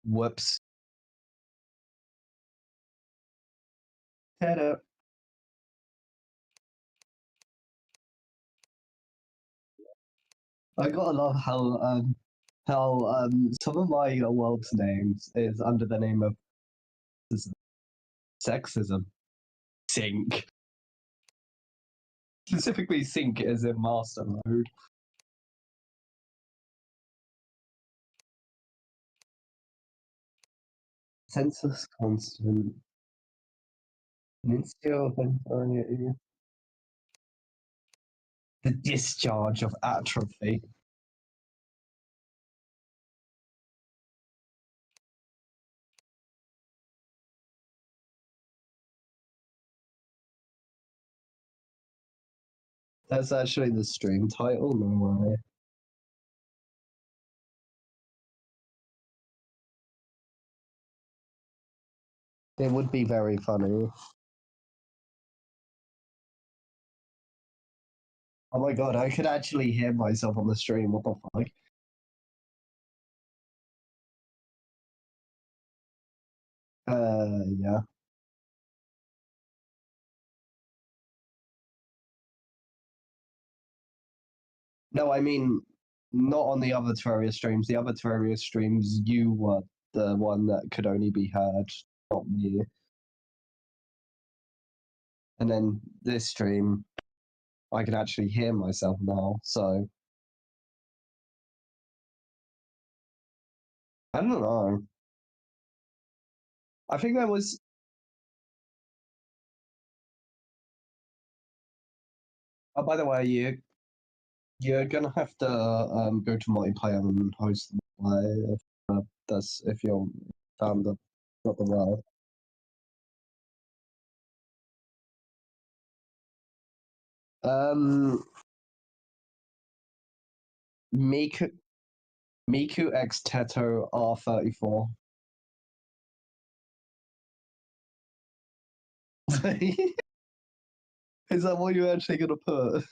Whoops. Ta-da. I gotta love how some of my world's names is under the name of sexism. Sync. Specifically, sync is in master mode. Census constant. The discharge of atrophy. That's actually the stream title, no way. It would be very funny. Oh my god, I could actually hear myself on the stream, what the fuck? Yeah. No, I mean, not on the other Terraria streams. The other Terraria streams, you were the one that could only be heard, not me. And then this stream, I can actually hear myself now, so. I don't know. I think there was. Oh, by the way, you're gonna have to go to multiplayer and host the play if you're found the not the well. Miku X Teto R34. Is that what you're actually gonna put?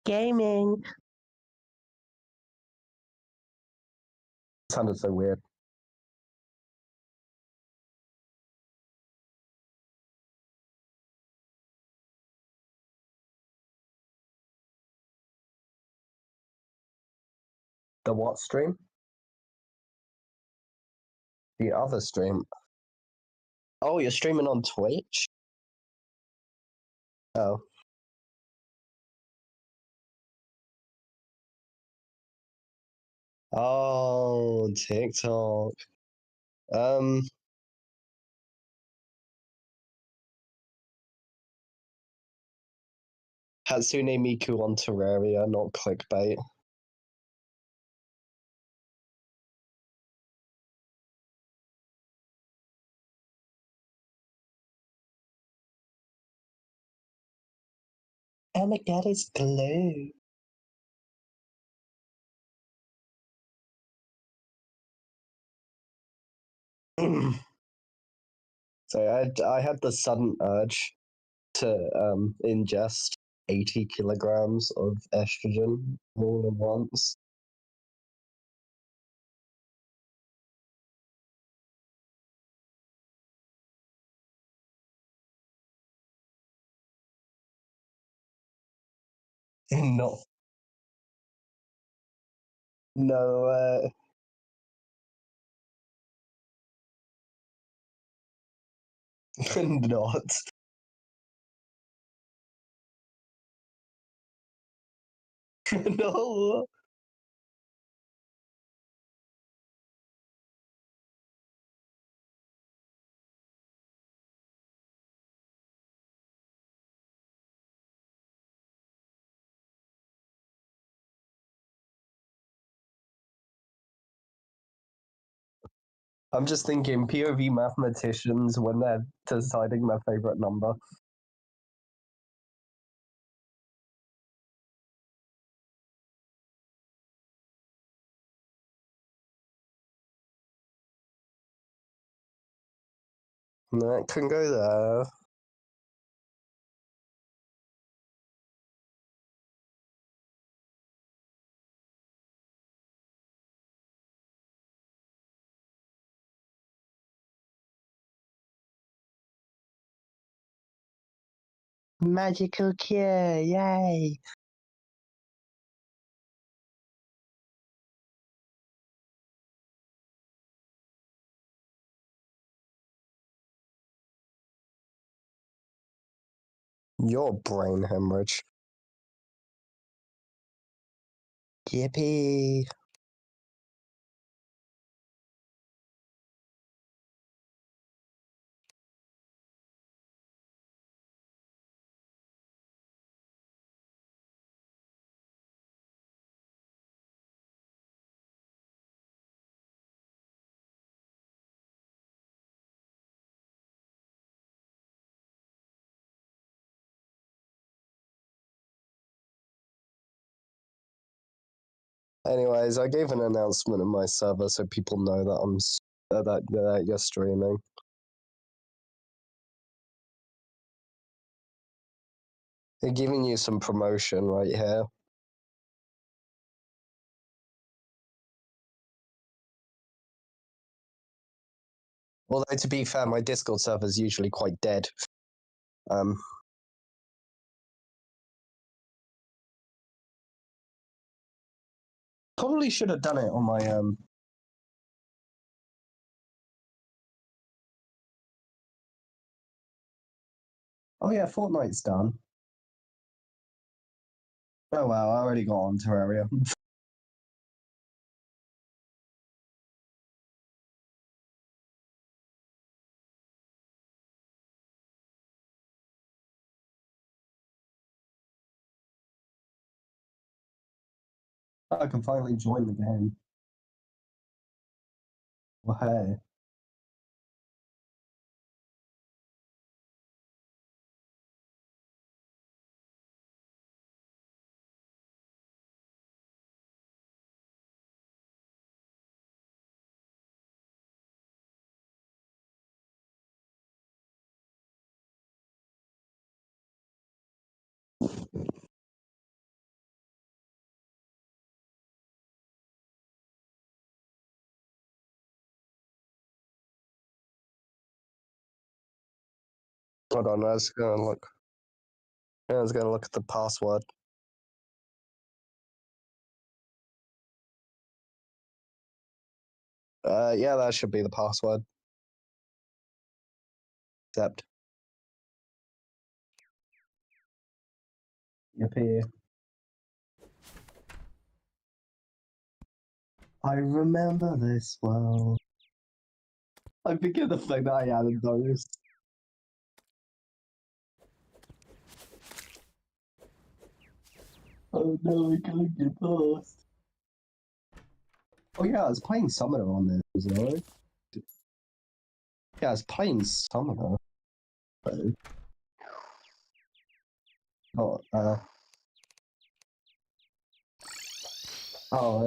Gaming. Sounded so weird. The what stream? The other stream. Oh, you're streaming on Twitch? Oh. Oh, TikTok. Hatsune Miku on Terraria, not clickbait. Oh my god, it's glue. So I had the sudden urge to ingest 80 kilograms of estrogen all at once. No. No, not. No. I'm just thinking POV mathematicians when they're deciding their favorite number. No, it couldn't go there. Magical cure, yay! Your brain hemorrhage. Yippee! Anyways, I gave an announcement on my server so people know that that you're streaming. They're giving you some promotion right here. Although to be fair, my Discord server is usually quite dead. Probably should have done it on my Oh yeah, Fortnite's done. Oh wow, I already got on Terraria. I can finally join the game. Well, hey. Hold on, I was gonna look. I was gonna look at the password. Yeah, that should be the password. Accept. Yippee. I remember this well. I forget the fact that I added those. Oh no, I can't get past. Oh yeah, I was playing Summoner on there, was I? Yeah, I was playing Summoner. Oh,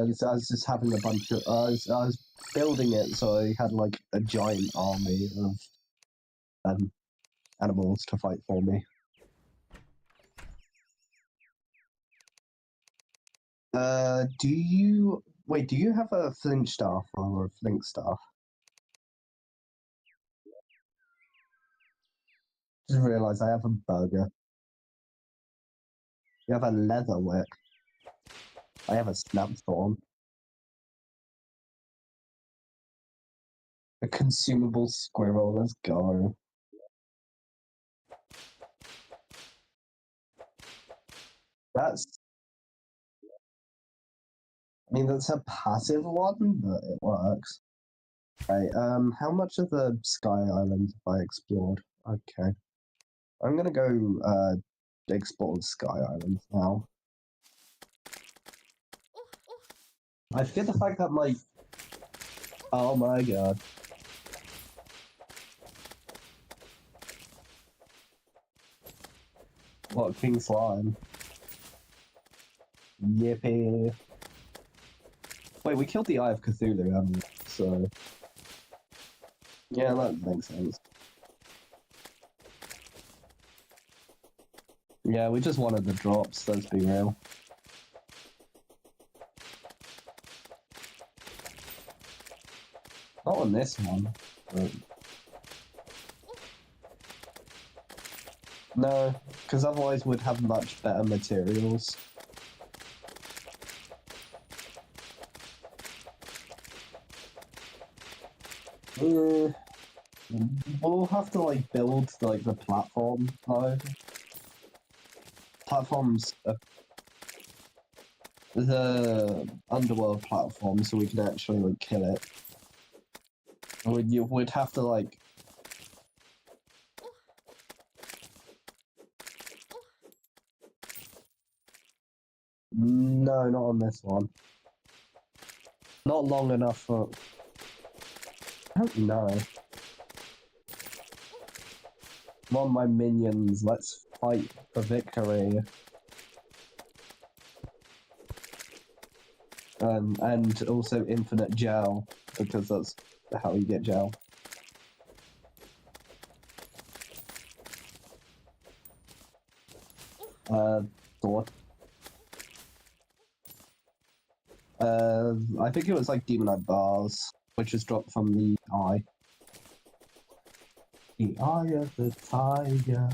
I was just having a bunch of. I was building it so I had like a giant army of animals to fight for me. Do you wait? Do you have a flint staff or a flint staff? Just realised I have a burger. You have a leather whip. I have a snapstorm. A consumable squirrel. Let's go. That's. I mean, that's a passive one, but it works. Right. How much of the Sky Island have I explored? Okay. I'm gonna go explore the Sky Island now. I forget the fact that my. Oh my god. What, King Slime? Yippee. Wait, we killed the Eye of Cthulhu, haven't we? So. Yeah, that makes sense. Yeah, we just wanted the drops, let's be real. Not on this one. But... No, because otherwise we'd have much better materials. We'll have to like build like the platform though. Platforms, the underworld platform, so we can actually like kill it. We'd have to like. No, not on this one. Not long enough for. I don't know. Come on, my minions, let's fight for victory. And also infinite gel, because that's how you get gel. Sword. I think it was like Demonite bars, which is dropped from the eye. The eye of the tiger.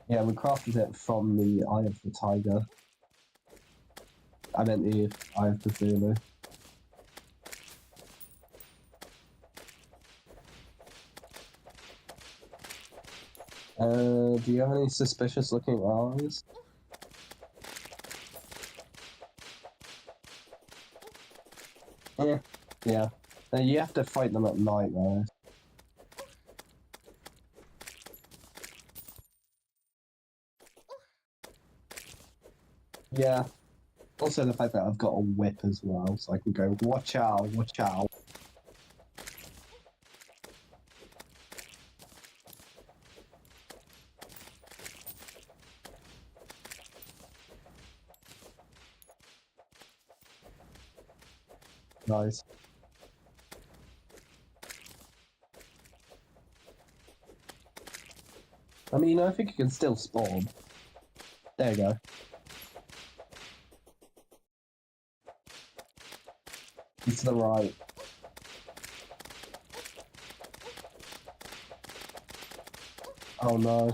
Yeah, we crafted it from the eye of the tiger. I meant the eye of the Zulu. Do you have any suspicious looking eyes? Yeah. You have to fight them at night though. Yeah. Also the fact that I've got a whip as well, so I can go, watch out, watch out. Nice. I mean, I think you can still spawn. There you go. He's to the right. Oh no.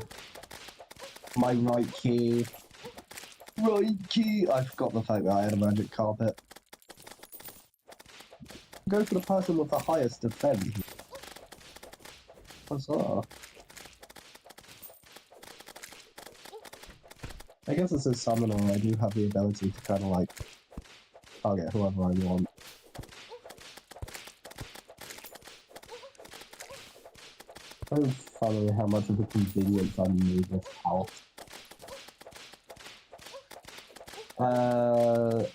My right key. Right key! I forgot the fact that I had a magic carpet. Go for the person with the highest defense. What's that? I guess as a summoner, I do have the ability to kind of like target whoever I want. So funny how much of a convenience I need this house.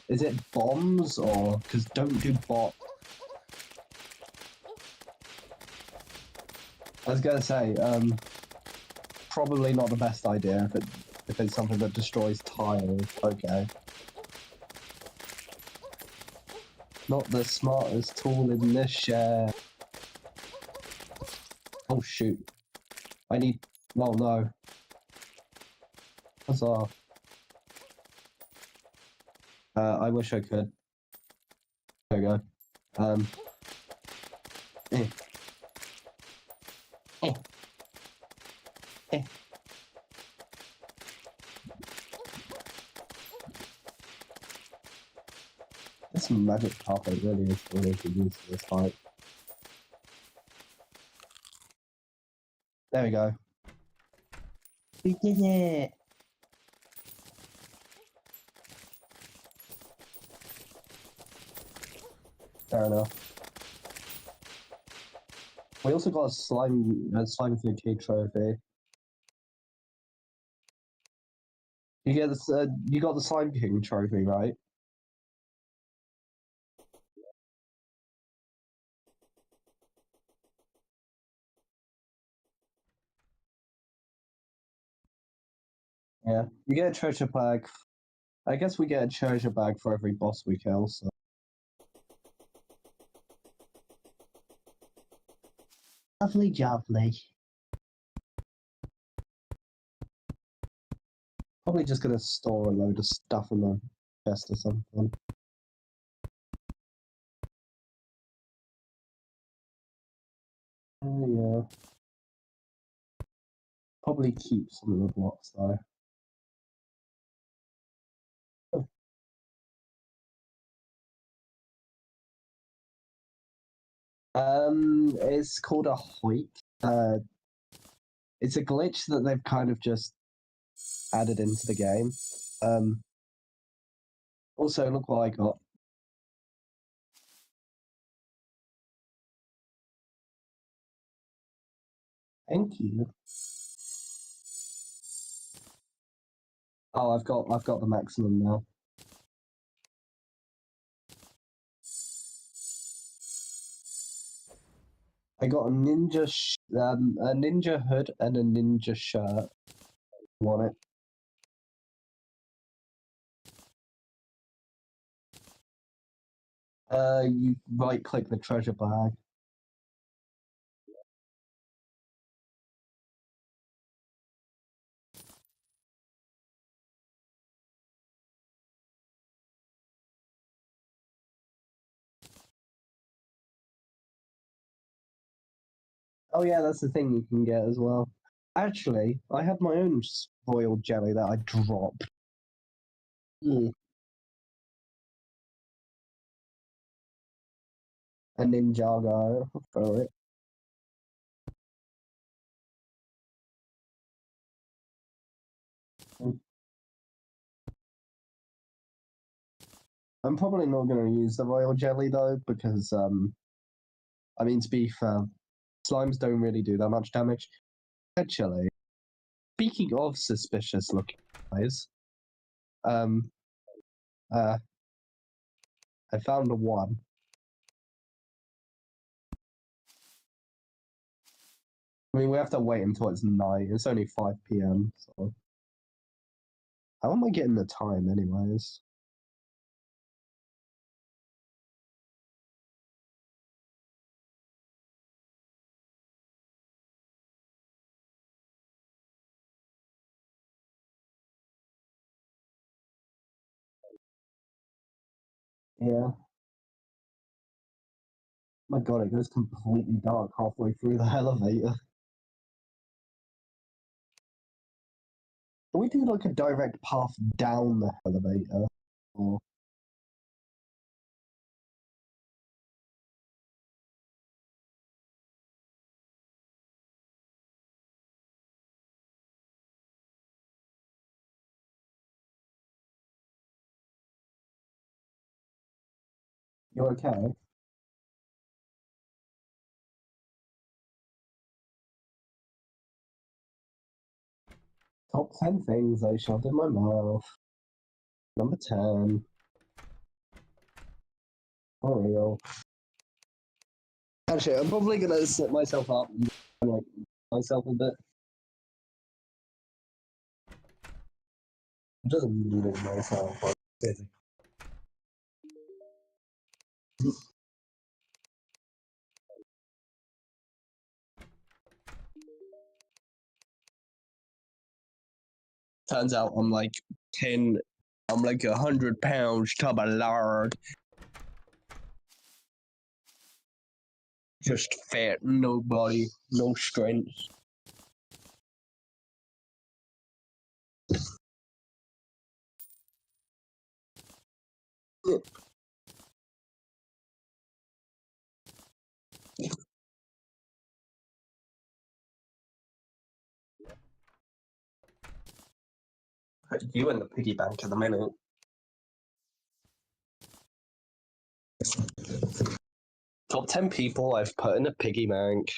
Is it bombs or because don't do bot? I was gonna say, probably not the best idea if it's something that destroys tiles. Okay. Not the smartest tool in this share. Oh shoot. I need... Oh no. Huzzah. I wish I could. There we go. Eh. Eh. Eh. This magic carpet really is really good use for this fight. There we go. We did it! Fair enough. We also got a slime food key trophy. You get this. You got the slime king trophy, right? Yeah. You get a treasure bag. I guess we get a treasure bag for every boss we kill. So. Lovely, lovely. Probably just gonna store a load of stuff in the chest or something. Yeah. Probably keep some of the blocks though. It's called a hoik. It's a glitch that they've kind of just added into the game. Also, look what I got. Thank you. Oh, I've got the maximum now. I got a ninja hood and a ninja shirt. Want it? You right click the treasure bag. Oh yeah, that's the thing you can get as well. Actually, I have my own spoiled jelly that I dropped. Mm. A Ninjago for it. I'm probably not going to use the royal jelly though, because I mean to be fair, slimes don't really do that much damage. Actually, speaking of suspicious looking guys, um, I found a one. I mean, we have to wait until it's night. It's only 5 p.m. So how am I getting the time, anyways? Yeah. My God, it goes completely dark halfway through the elevator. Can we do like a direct path down the elevator? Or you okay? Top 10 things I shoved in my mouth. Number 10. For real. Actually, I'm probably gonna sit myself up and like myself a bit. I'm just muting myself. Like, busy. Turns out I'm like 10. I'm like 100 pounds, top of lard. Just fat, no body, no strength. You in the piggy bank at the minute. Top 10 people I've put in a piggy bank.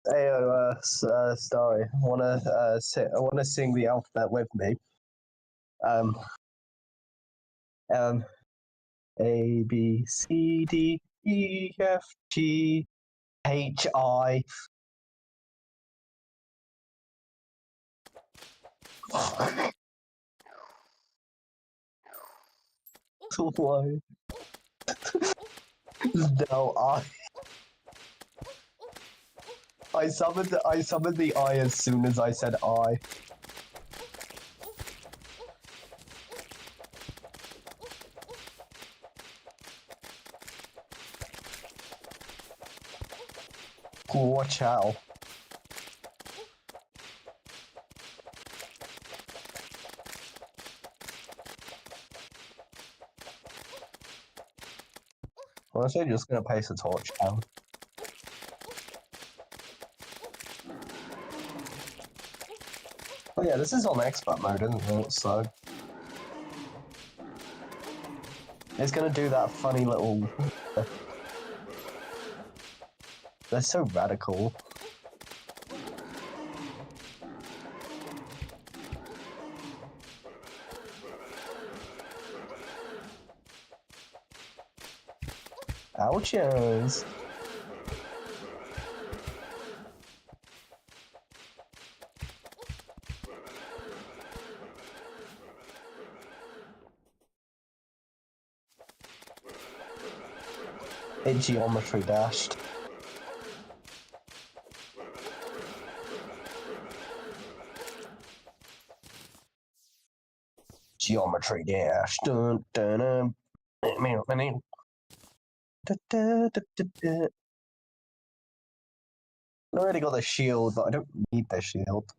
Ayo, Starry, I wanna sing the alphabet with me. Um, A B C D E F G H I. Why? No, I summoned the I as soon as I said I. Watch out. Honestly, just gonna place a torch down. Oh yeah, this is on expert mode, isn't it? So it's gonna do that funny little. They're so radical. Ouches. It geometry dashed. Geometry dash. Dun, dun, dun. Da, da, da, da, da. I already got the shield, but I don't need the shield.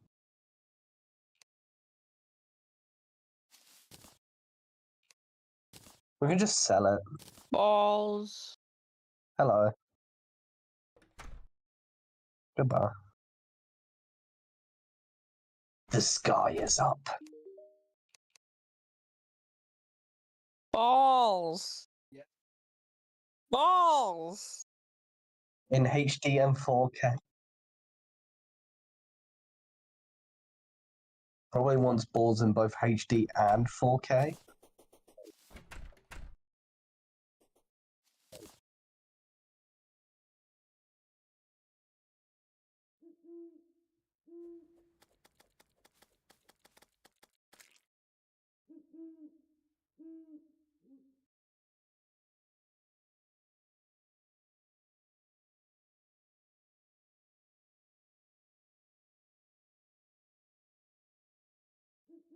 We can just sell it. Balls. Hello. Goodbye. The sky is up. Balls. Yeah. Balls. In HD and 4K. Probably wants balls in both HD and 4K.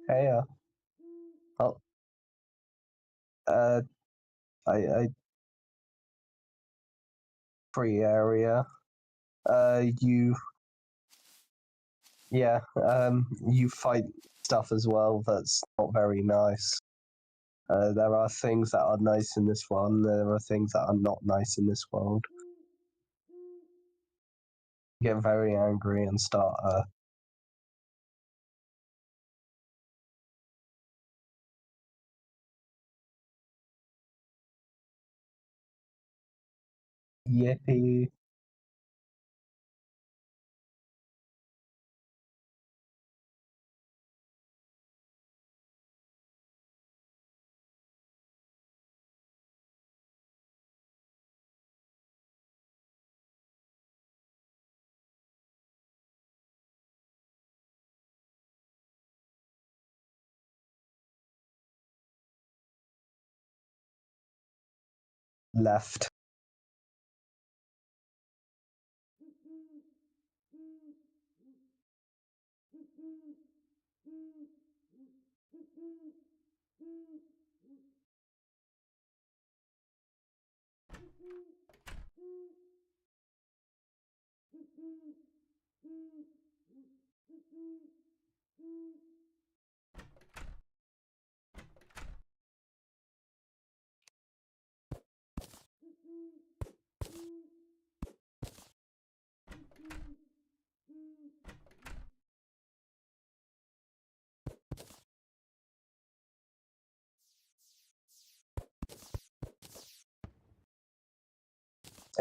Hey, oh, I Terraria. You fight stuff as well that's not very nice. There are things that are nice in this one, there are things that are not nice in this world. Get very angry and start, yippee. Left.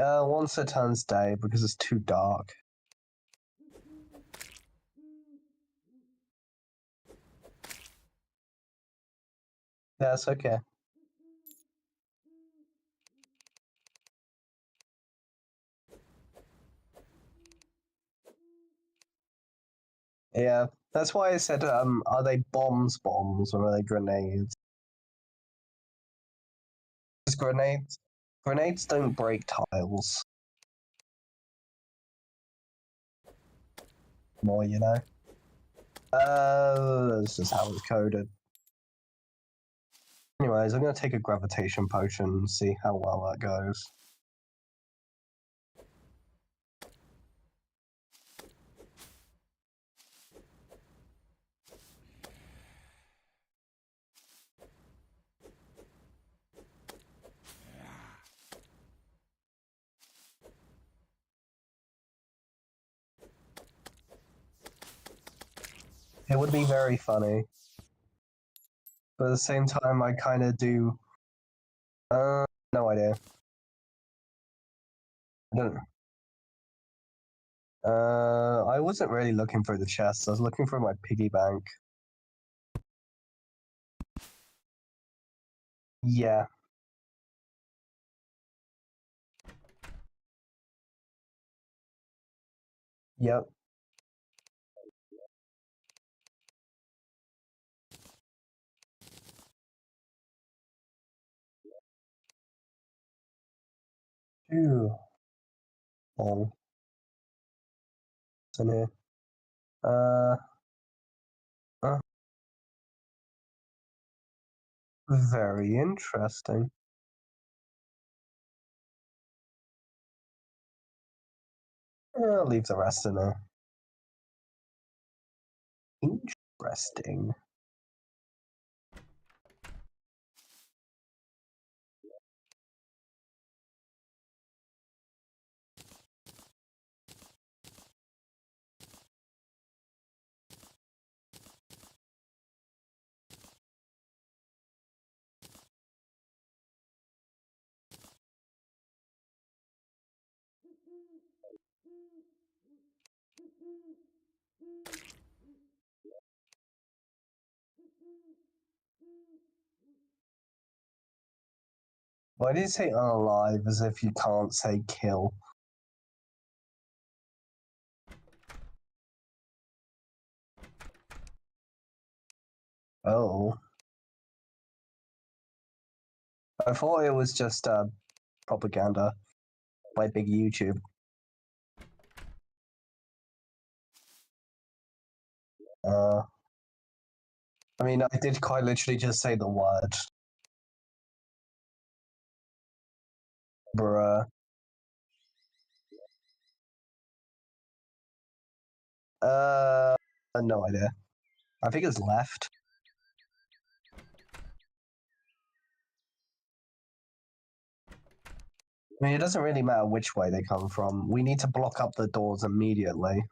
Once it turns day because it's too dark. That's okay. Yeah, that's why I said, are they bombs or are they grenades? Because grenades don't break tiles. More, you know? That's just how it's coded. Anyways, I'm gonna take a gravitation potion and see how well that goes. It would be very funny. But at the same time, I kind of do. No idea. I don't. I wasn't really looking for the chests. I was looking for my piggy bank. Yeah. Yep. Phew. Long. What's in here? Uh. Very interesting. I'll leave the rest in there. Interesting. Why do you say unalive as if you can't say kill? Oh. I thought it was just propaganda by big YouTube. I mean, I did quite literally just say the word. Bruh. No idea. I think it's left. I mean, it doesn't really matter which way they come from. We need to block up the doors immediately.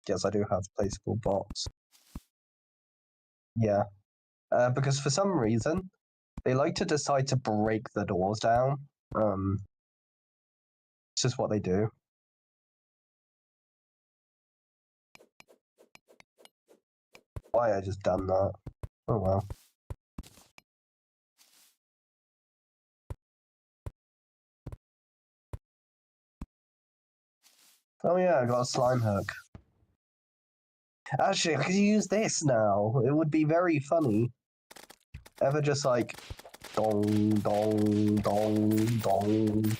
Yes, I do have placeable box. Yeah. Because for some reason, they like to decide to break the doors down. It's just what they do. Why I just done that? Oh well. Oh yeah, I got a slime hook. Actually, I could use this now. It would be very funny. Ever just like dong dong dong dong.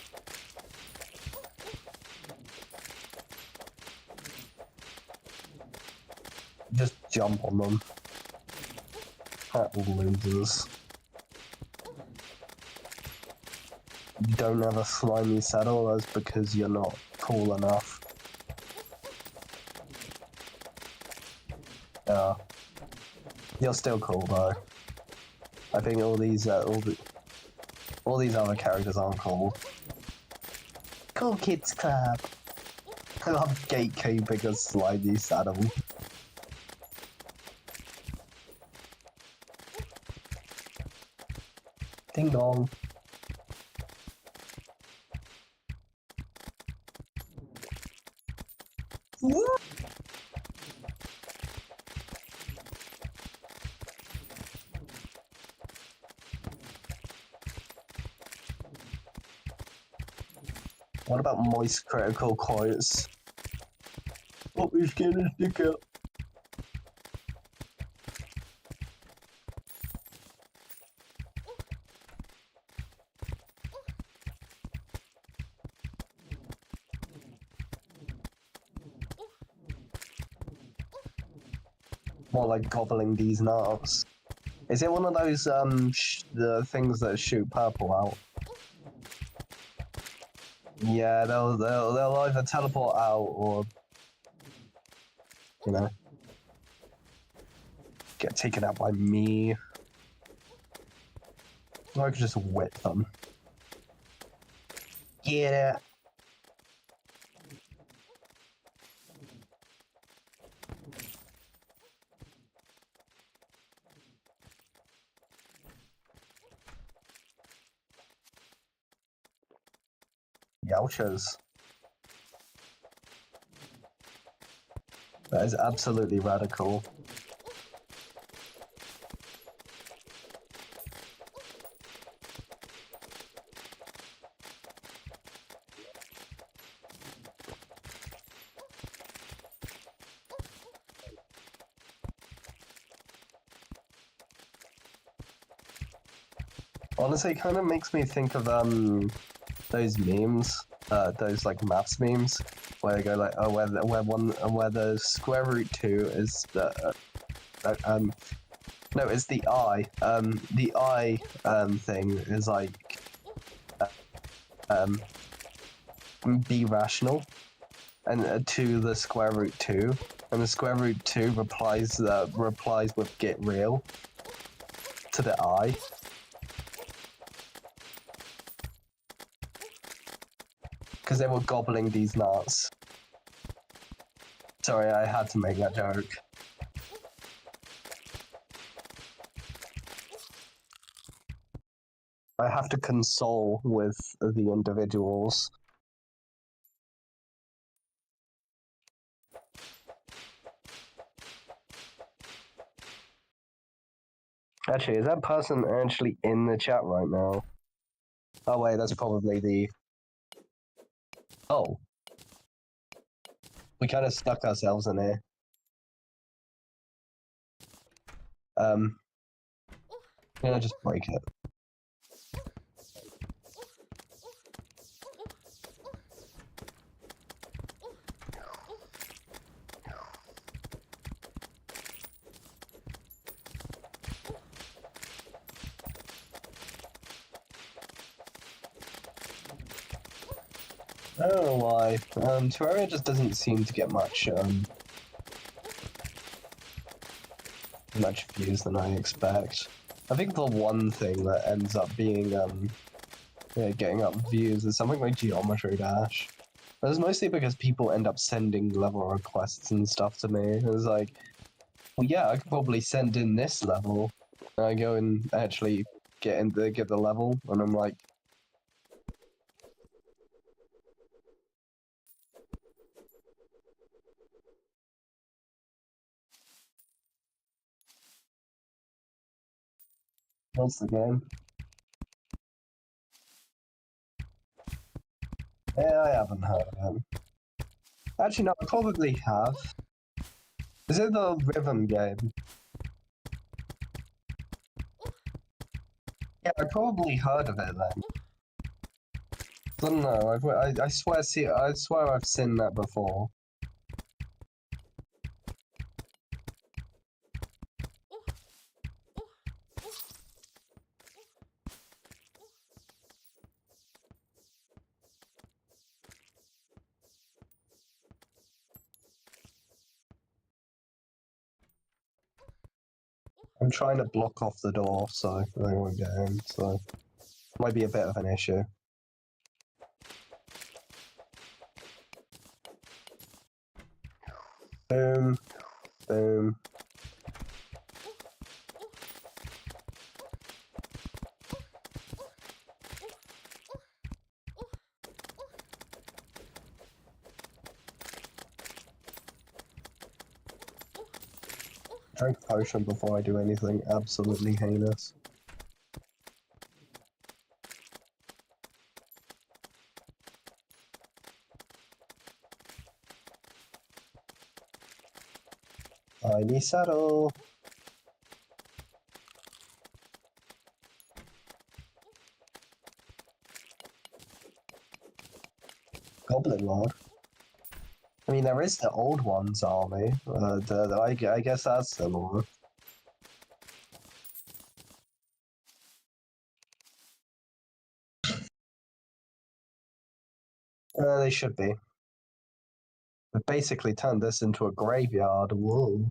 Just jump on them. That losers. You don't have a slimy saddle, that's because you're not cool enough. Yeah. You're still cool though. I think all these other characters aren't cool. Cool Kids Club. I love gatekeeping a slimy saddle. Ding dong. What about moist critical quotes? What He's getting his dick out. More like gobbling these nuts. Is it one of those the things that shoot purple out? Yeah, they'll either teleport out or, you know, get taken out by me. Or I could just whip them. Get it. Youchers. That is absolutely radical. Honestly, it kind of makes me think of those memes, those like maths memes, where they go like, oh, where the square root 2 is the no, it's the I thing is like be rational, and to the square root 2, and the square root 2 replies with get real to the I. Because they were gobbling these nuts. Sorry, I had to make that joke. I have to console with the individuals. Actually, is that person actually in the chat right now? Oh wait, that's probably the... Oh. We kind of stuck ourselves in here. Yeah, just break it. I don't know why. Terraria just doesn't seem to get much views than I expect. I think the one thing that ends up being getting up views is something like Geometry Dash. That's mostly because people end up sending level requests and stuff to me. It's like, well, yeah, I could probably send in this level. And I go and actually get the level, and I'm like, what's the game? Yeah, I haven't heard of him. Actually, no, I probably have. Is it the rhythm game? Yeah, I probably heard of it then. I don't know. I swear I've seen that before. I'm trying to block off the door so they won't get in. So might be a bit of an issue. Boom, boom. Drink a potion before I do anything absolutely heinous. Tiny saddle. Goblin Lord. I mean, there is the Old Ones army. I guess that's similar. They should be. We've basically turned this into a graveyard. Whoa.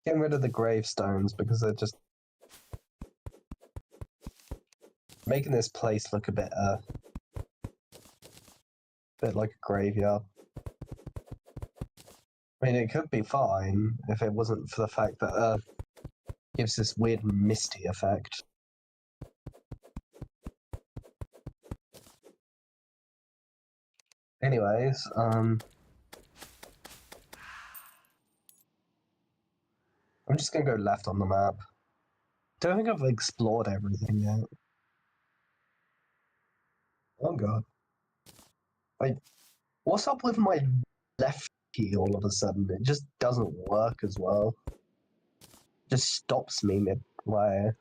Getting rid of the gravestones because they're just making this place look a bit like a graveyard. I mean, it could be fine if it wasn't for the fact that gives this weird misty effect. Anyways, I'm just gonna go left on the map. Don't think I've explored everything yet. Oh god. Like, what's up with my left key all of a sudden? It just doesn't work as well. Just stops me mid-play.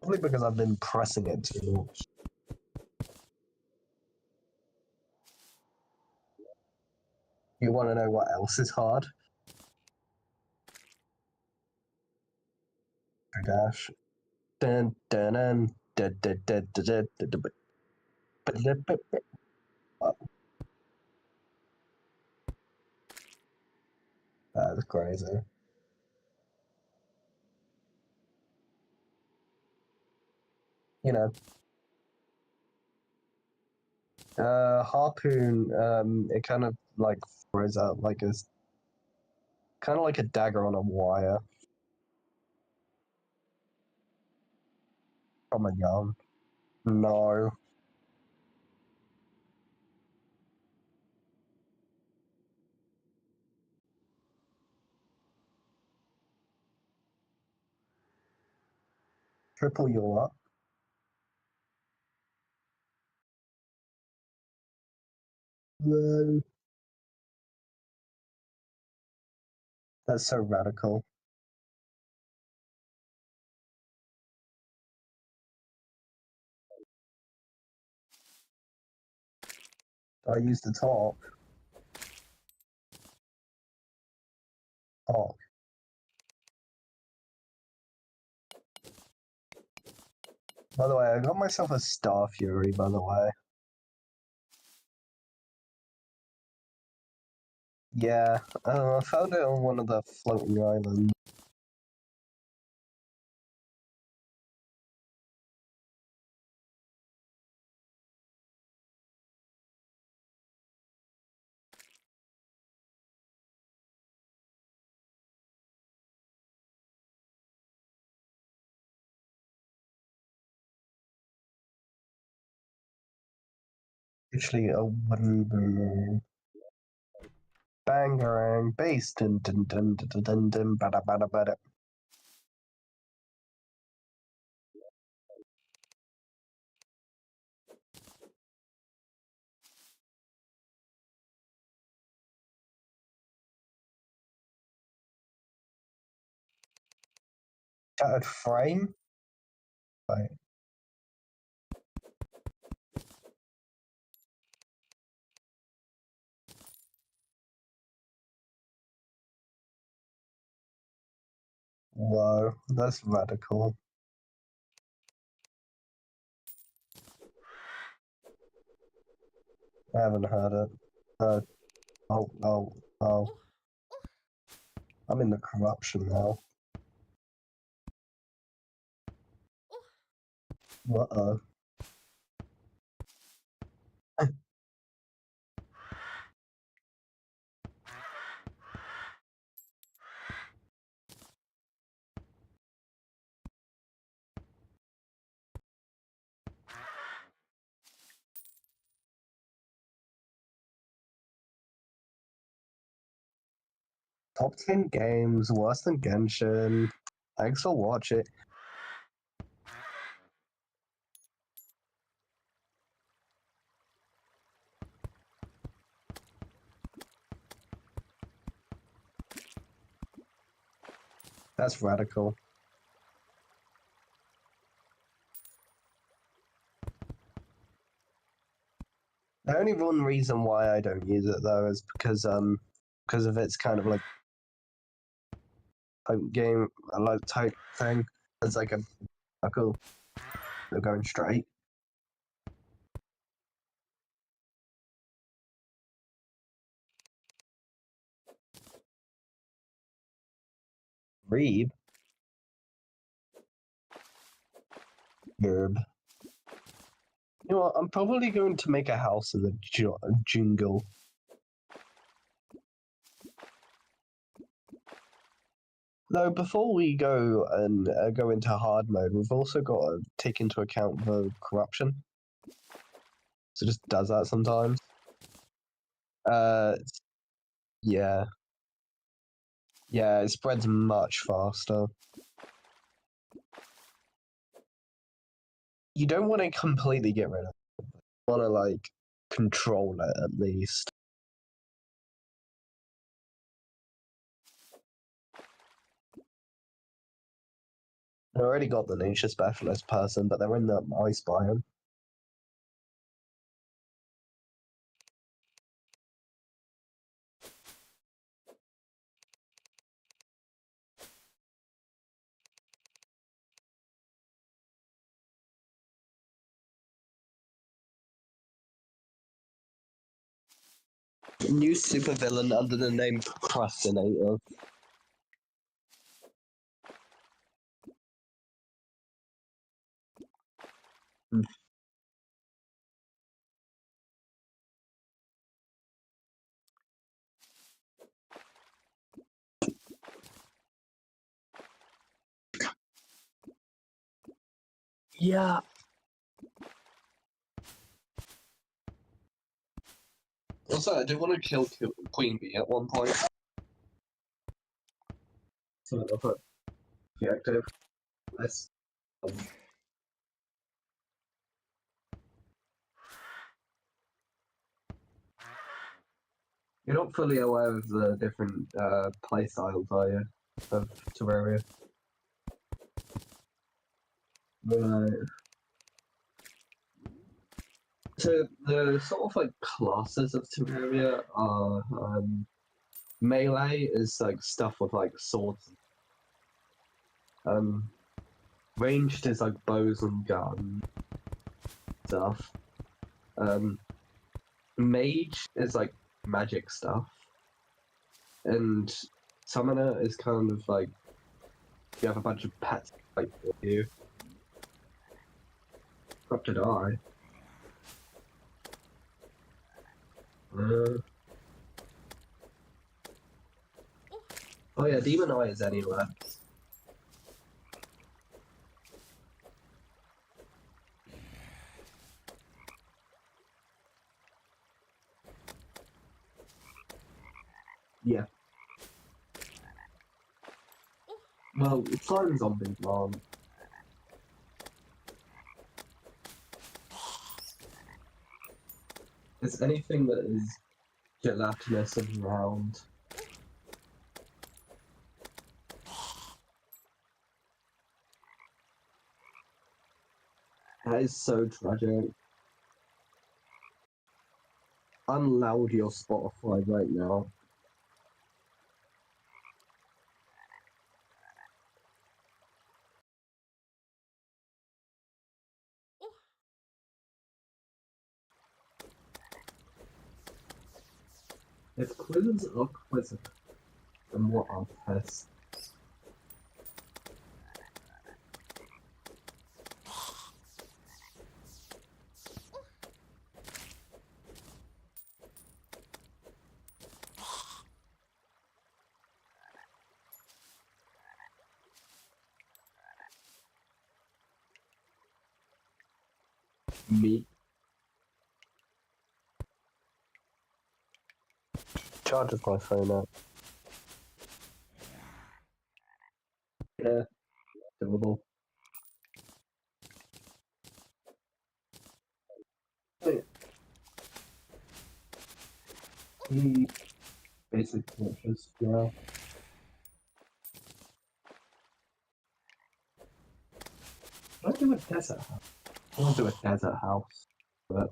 Probably because I've been pressing it too much. You want to know what else is hard? Dash. Dun, dun, dun, dun, dun, dun, dun, dun, dun, dun, dun, dun, dun. That's crazy. You know. Harpoon, it kind of like throws out like a kind of like a dagger on a wire from a gun. No. Triple you up. No. That's so radical. I use the talk. Talk. By the way, I got myself a Star Fury, by the way. Yeah, I found it on one of the floating islands. Actually, a wooden balloon. Bangarang, bass, dun dun dun dun dun dun dun, bada bada bada. Shattered frame? Wait. Whoa, that's radical. I haven't heard it. Oh. I'm in the corruption now. Uh-oh. Top 10 games, worse than Genshin. Thanks for watching. That's radical. The only one reason why I don't use it though is because of its kind of like game like type thing. It's like a cool. They're going straight. Reeb. Verb. You know what? I'm probably going to make a house in the jungle. Though before we go and go into hard mode, we've also got to take into account the corruption. So it just does that sometimes. Yeah. Yeah, it spreads much faster. You don't want to completely get rid of it. You want to, like, control it at least. I already got the nature specialist person, but they're in the ice biome. New supervillain under the name Procrastinator. Yeah. Also, I did want to kill Queen Bee at one point. So I'll put objective. Let's. You're not fully aware of the different play styles, are you? Of Terraria. Right. So the sort of like classes of Terraria are melee is like stuff with like swords. Ranged is like bows and gun stuff. Mage is like magic stuff. And summoner is kind of like you have a bunch of pets fight for you. Up to die. Oh yeah, Demon Eye is anywhere. Yeah. Well, slime zombies aren't. It's anything that is gelatinous and round. That is so tragic. Unloud your Spotify right now. If quizzes are quizzes, then what are tests? Me. Charges my phone up. Yeah, doable. He basically just, yeah. do a desert house? I want to do a desert house. But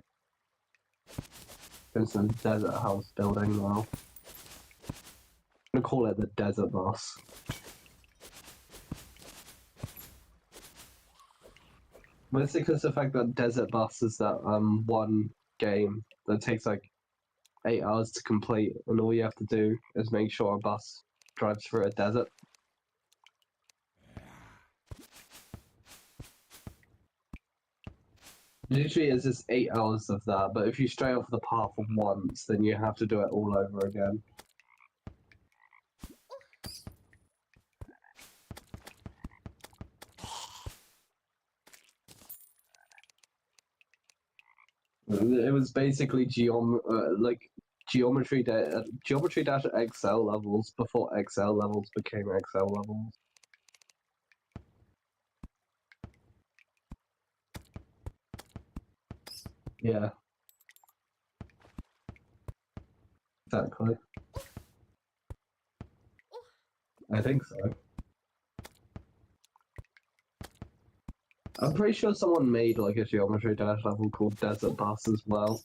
it's a desert house building now. I'm gonna call it the Desert Boss. Mostly because the fact that Desert Bus is that one game that takes like 8 hours to complete, and all you have to do is make sure a bus drives through a desert. Usually it's just 8 hours of that, but if you stray off the path once, then you have to do it all over again. It was basically geometry dash XL levels before XL levels became XL levels. Yeah. Exactly. I think so. I'm pretty sure someone made like a geometry dash level called Desert Bus as well.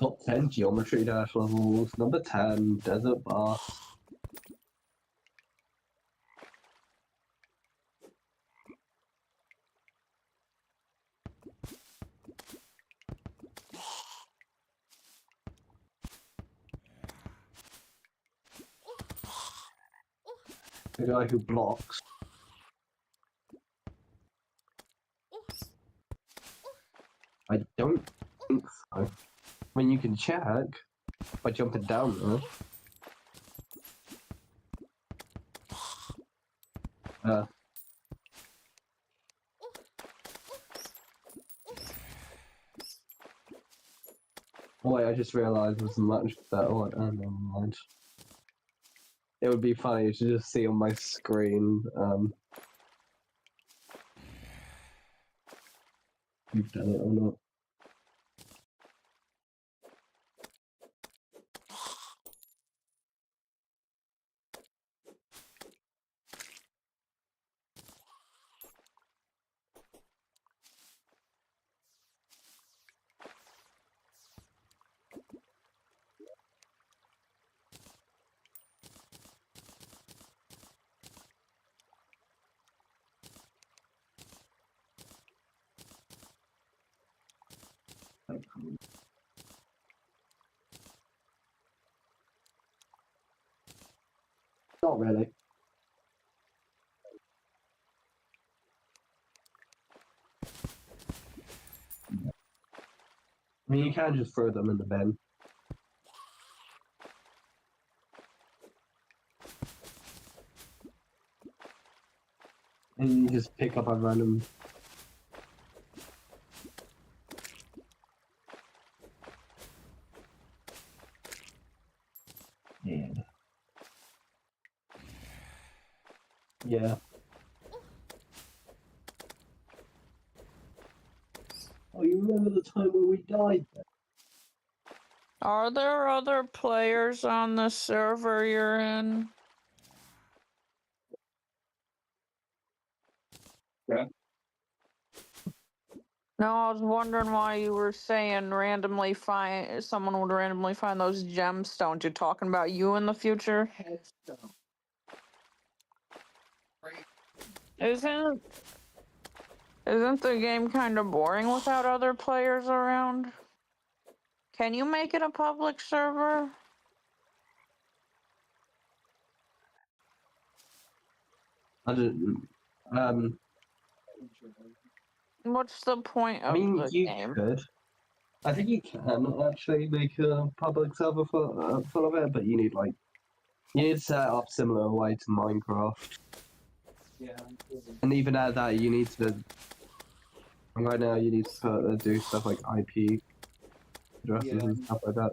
Top 10 geometry dash levels. Number 10, Desert Bus. The guy who blocks. I don't think so. I mean, you can check by jumping down there. Oh wait, I just realised there's a much better one. Oh, never mind. It would be funny to just see on my screen, you've done it or not. Not really. I mean, you can just throw them in the bin. And you just pick up a random... Yeah. Yeah. Oh, you remember the time when we died there? Are there other players on the server you're in? Yeah. No, I was wondering why you were saying someone would randomly find those gemstones. You're talking about you in the future? Isn't the game kind of boring without other players around? Can you make it a public server? I didn't... What's the point I of mean, the you game? could. I think you can actually make a public server full of it, but you need like... You need to set it up similar way to Minecraft. Yeah. And even at that, you need to... Right now, you need to do stuff like IP addresses and stuff like that.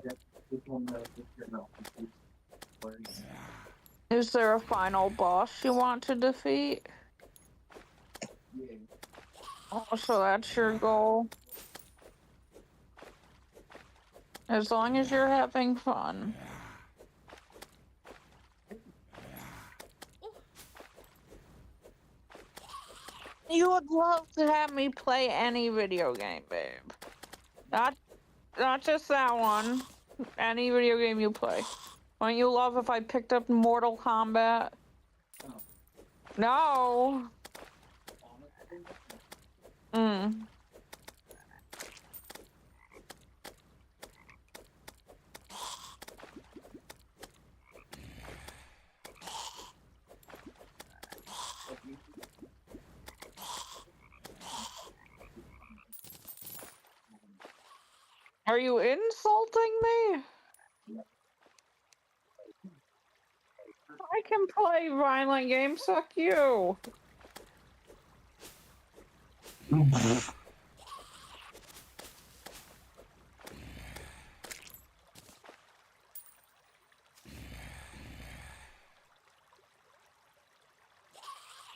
Is there a final boss you want to defeat? Yeah. Oh, so that's your goal? As long as you're having fun. You would love to have me play any video game, babe. Not just that one. Any video game you play. Wouldn't you love if I picked up Mortal Kombat? No. Honestly, Mm. like you Are you insulting me? I can play violent games, suck you.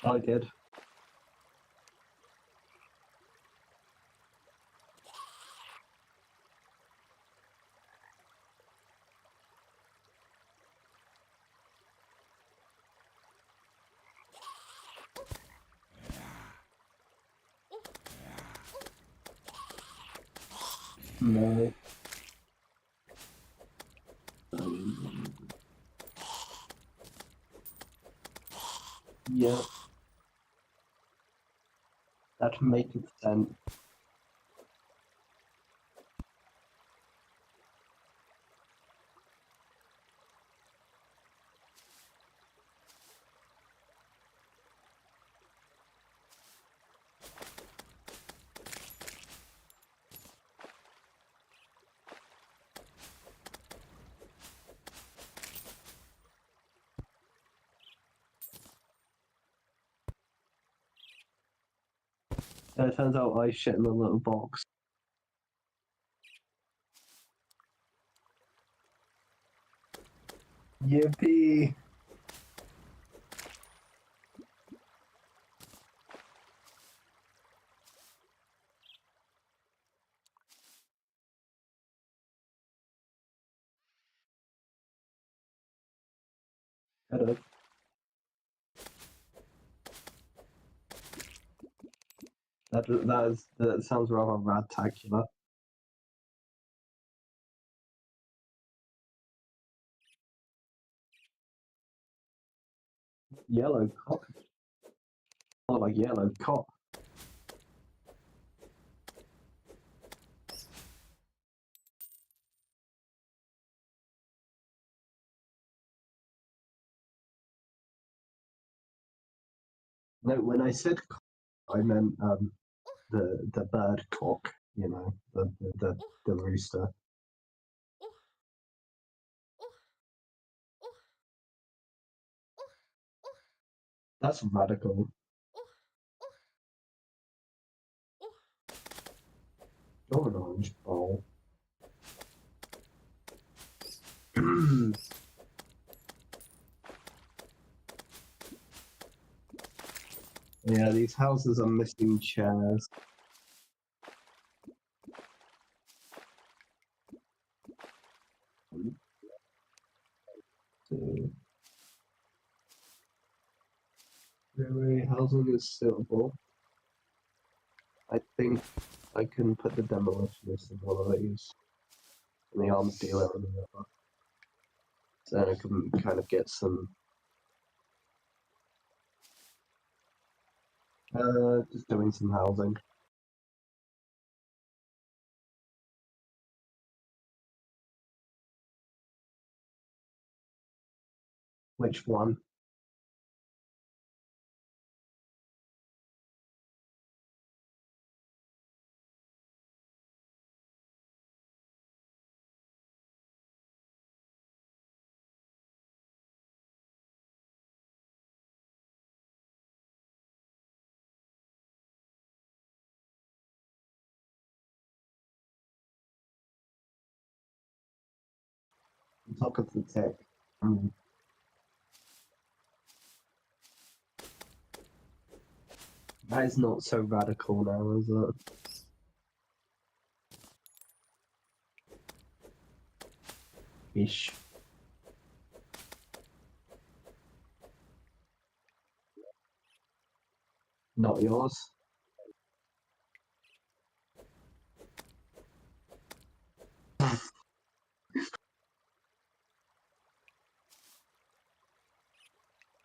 I did. No. Yeah. That makes sense. It turns out I shit in a little box. Yippee! Hello. That sounds rather radtacular. Yellow cock. Oh, like yellow cock. No, when I said cock, I meant the bird cock. You know, the rooster. That's radical. You're an orange ball. Yeah, these houses are missing chairs. So, really, housing is suitable. I think I can put the demolitionist in one of these, and the arms dealer in the other. So I can kind of get some. Just doing some housing. Which one? Top of the tech. That is not so radical now, is it? Fish. Not yours.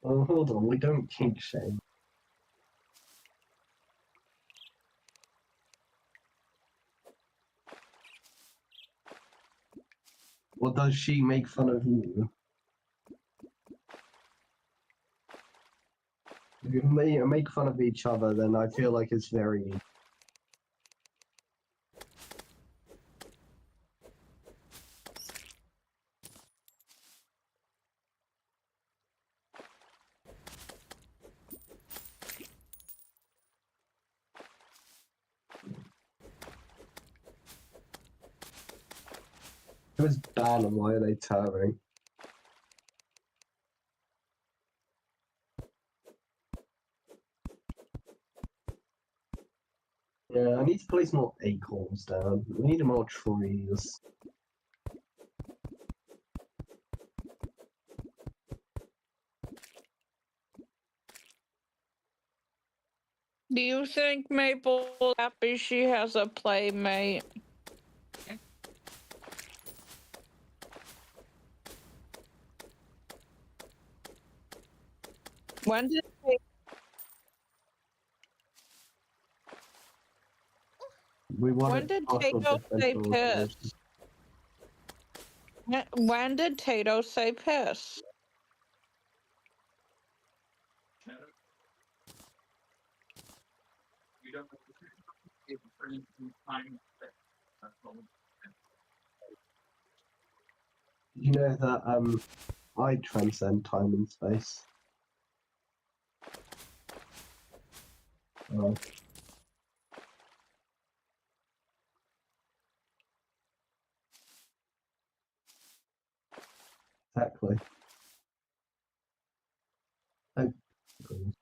Oh, hold on, we don't kink shame. Or does she make fun of you? If you make fun of each other, then I feel like it's very... It was bad, and why are they turning? Yeah, I need to place more acorns down. We need more trees. Do you think Maple happy she has a playmate? When did We want when it did partial Tato say differential piss? equation. When did Tato say piss? You don't know if for instance, time. You know that I transcend time and space. Oh, exactly. Oh, God.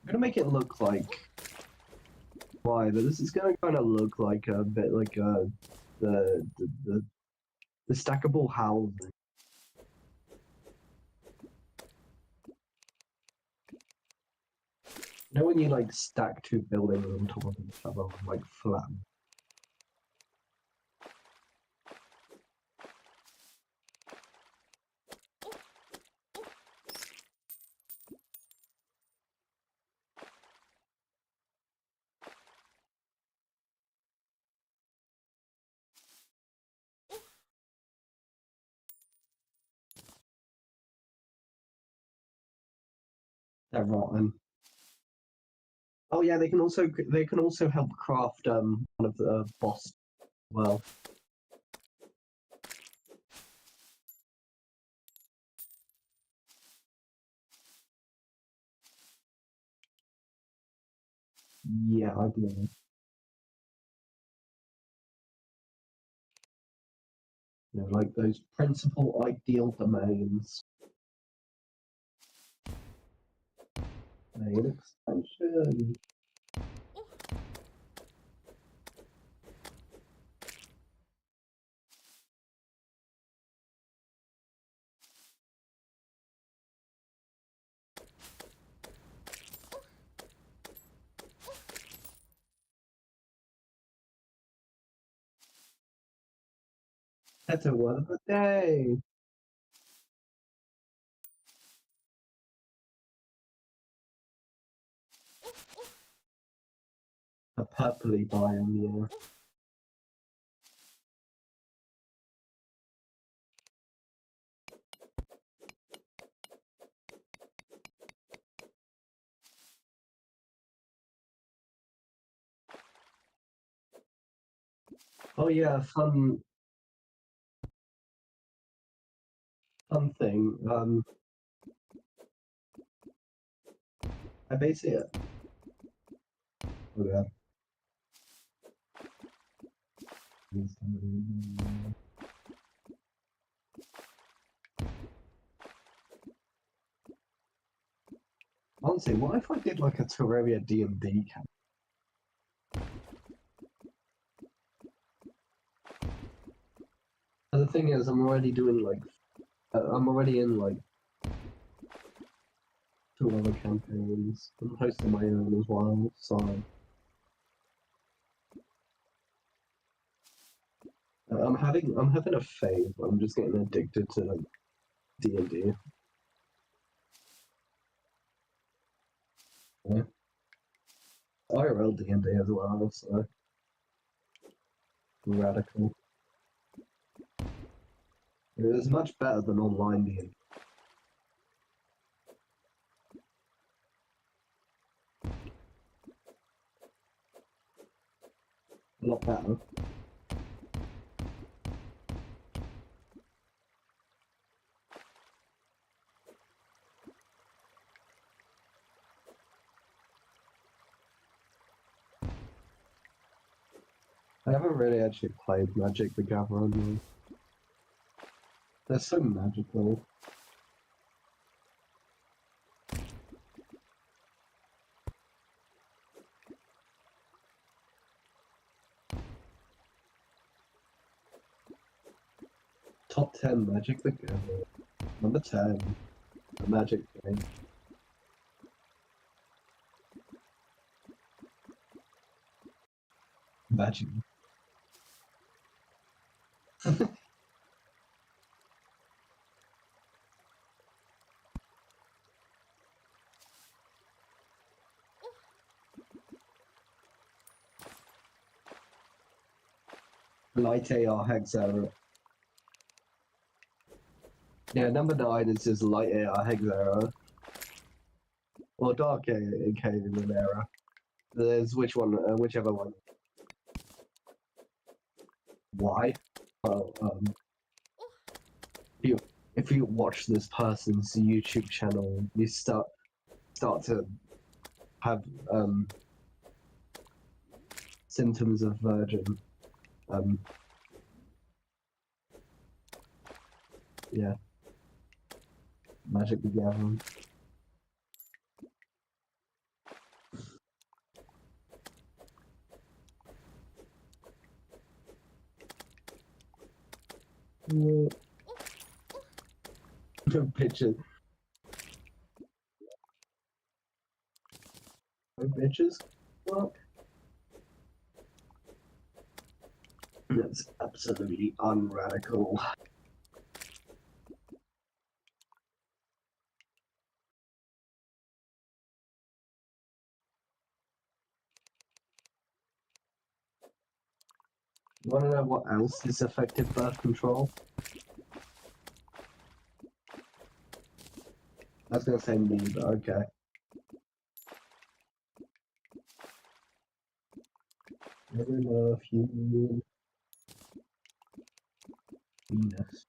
I'm gonna make it look like why, but this is gonna kind of look like a bit like the stackable housing. You know when you like stack two buildings on top of each other, like flat. They're rotten. Oh yeah, they can also help craft one of the boss as well. Yeah, I believe. You know, like those principal ideal domains. Main expansion. That's a word of the day. A purpley biome, yeah. Oh yeah, fun fun thing. I basically. Oh yeah. Honestly, what if I did like a Terraria D&D camp? The thing is, I'm already doing like, I'm already in like 2 other campaigns. I'm hosting my own as well, so I'm having a phase. I'm just getting addicted to like D&D. Yeah. IRL D&D as well, so radical. It was much better than online D&D. A lot better. I haven't really actually played Magic the Gathering. They're so magical. Top 10 Magic the Gathering. Number 10, the Magic game. Magic. Light AR Hexera. Yeah, number 9 is just Light AR Hexera. Or Dark Cave Era. There's whichever one. Why? Well, if you watch this person's YouTube channel, you start to have symptoms of virgin. Yeah. Magic the Gathering. Yeah. Bitches. Oh, bitches? What? That's absolutely unradical. You wanna know what else is effective birth control? I was gonna say me, but okay. Never love you. Venus.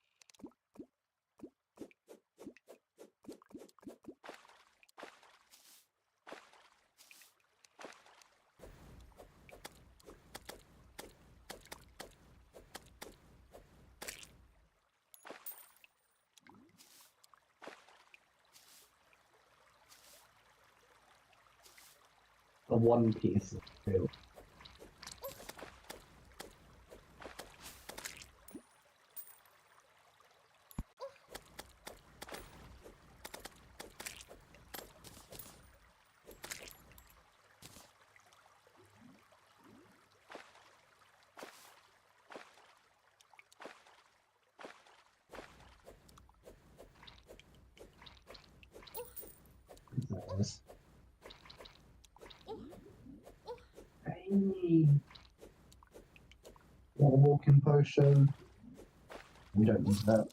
A One Piece too. Nice. Hey. Want a walking potion? We don't need that.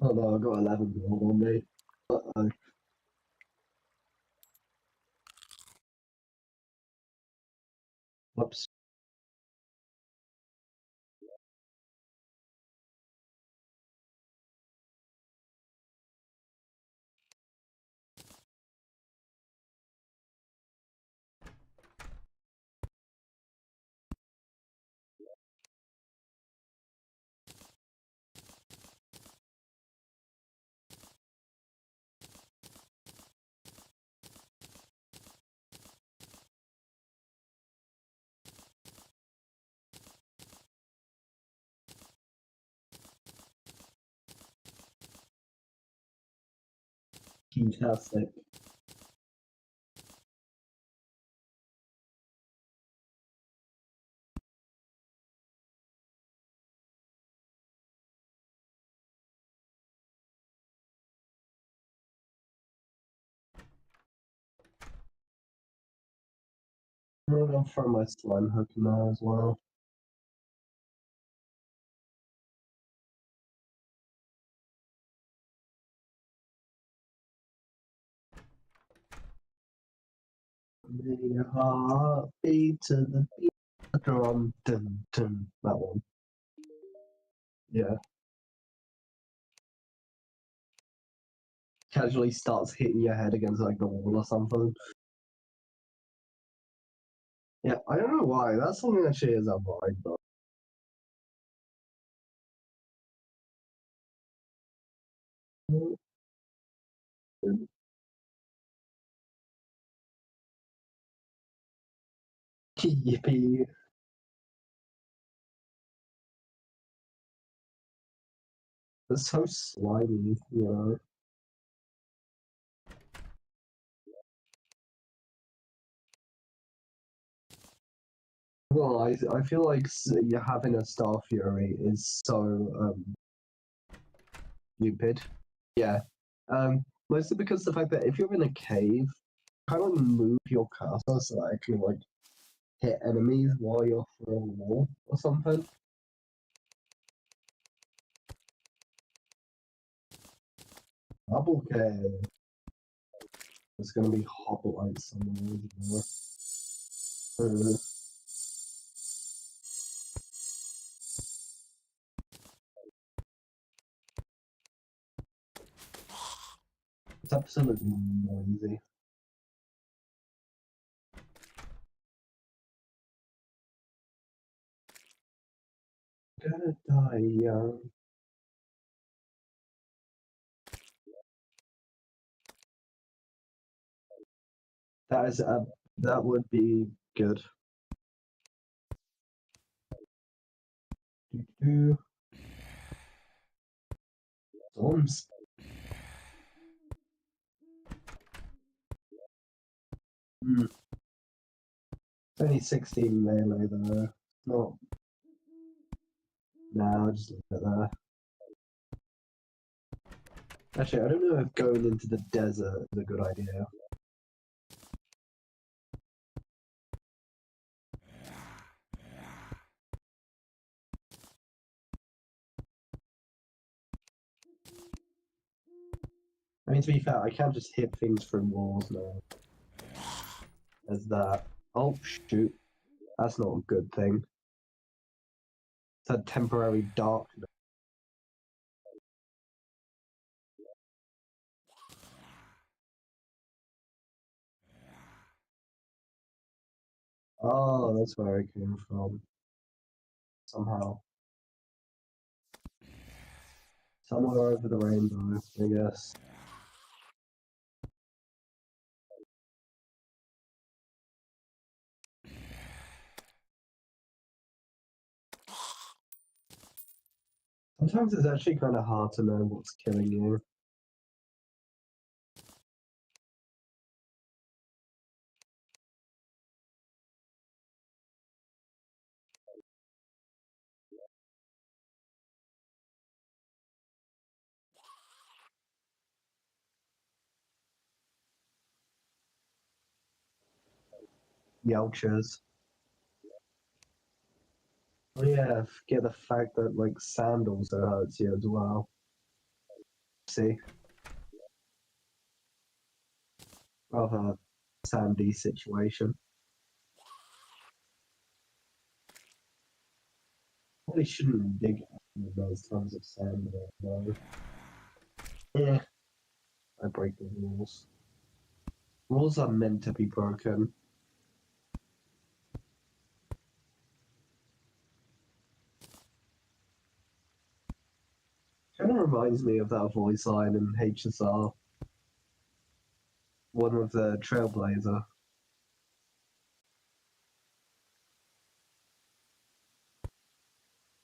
Oh no, I've got 11 gold on me. Uh-oh. Whoops. Fantastic. I'm gonna throw my slime hook in there as well. Your heart beat to the beat of the drum. Dun, dun. That one. Yeah. Casually starts hitting your head against like the wall or something. Yeah, I don't know why. That song actually is a vibe, but yippee. It's so slimy, you know. Well, I feel like you're having a Star Fury is so stupid. Yeah. Mostly because the fact that if you're in a cave, kind of move your cursor so that it can like hit enemies while you're through a wall or something. Double cave. There's gonna be hoplites somewhere. It's absolutely noisy. Gonna die young. That would be good. Do storms. Hmm. It's only 16 melee though. Not. Nah, I'll just leave it there. Actually, I don't know if going into the desert is a good idea. I mean, to be fair, I can't just hit things from walls now. There's that. Oh, shoot. That's not a good thing. It's a temporary darkness. Oh, that's where it came from. Somehow. Somewhere over the rainbow, I guess. Sometimes it's actually kind of hard to know what's killing you. Yelchers. Oh yeah, forget the fact that like sand also hurts you as well. See? Rather sandy situation. Probably shouldn't dig with those tons of sand there, though. Yeah, I break the rules. Rules are meant to be broken. Kind of reminds me of that voice line in HSR, one with the Trailblazer.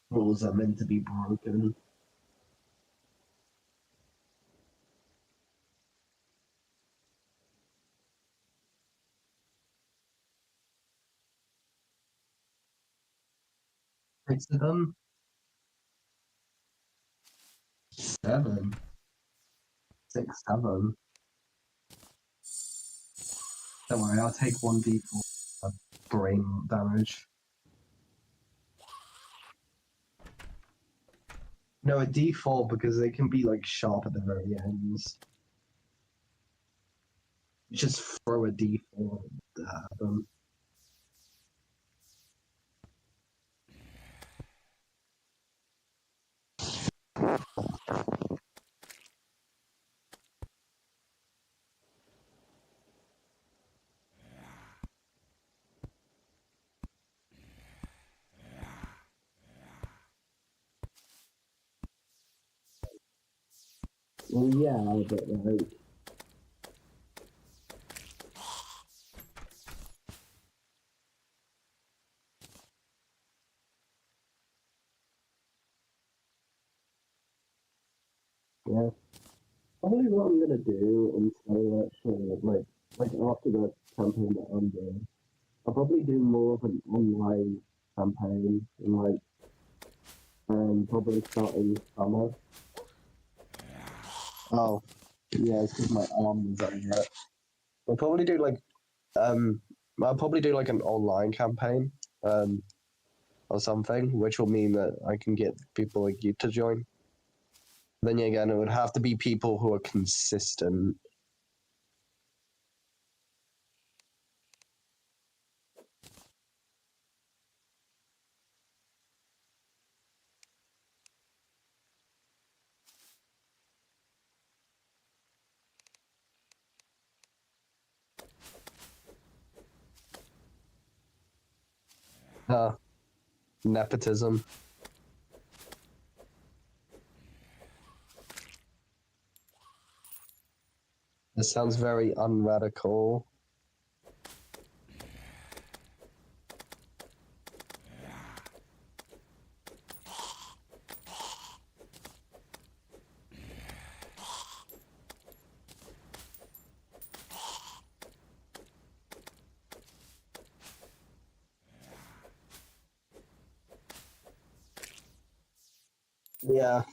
Rules are meant to be broken. Six of them? Seven. 6, 7. Don't worry, I'll take 1d4 brain damage. No, a d4 because they can be like sharp at the very ends. Just throw a d4 at them. Well, yeah, but like. Yeah. Probably what I'm gonna do instead of actually like after the campaign that I'm doing, I'll probably do more of an online campaign and probably start in summer. Oh, yeah, it's because my arm was over it. I'll probably do I'll probably do like an online campaign, or something, which will mean that I can get people like you to join. Then again, it would have to be people who are consistent. Nepotism. This sounds very unradical. Yeah.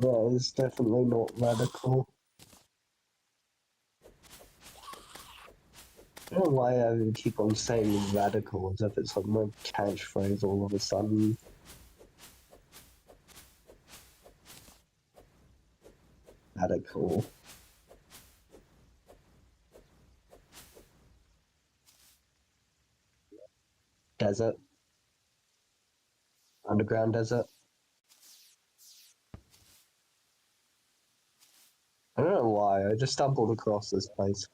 Yeah, it's definitely not radical. I don't know why I keep on saying radical as if it's like my catchphrase all of a sudden. Radical. Desert. Underground desert. I don't know why, I just stumbled across this place.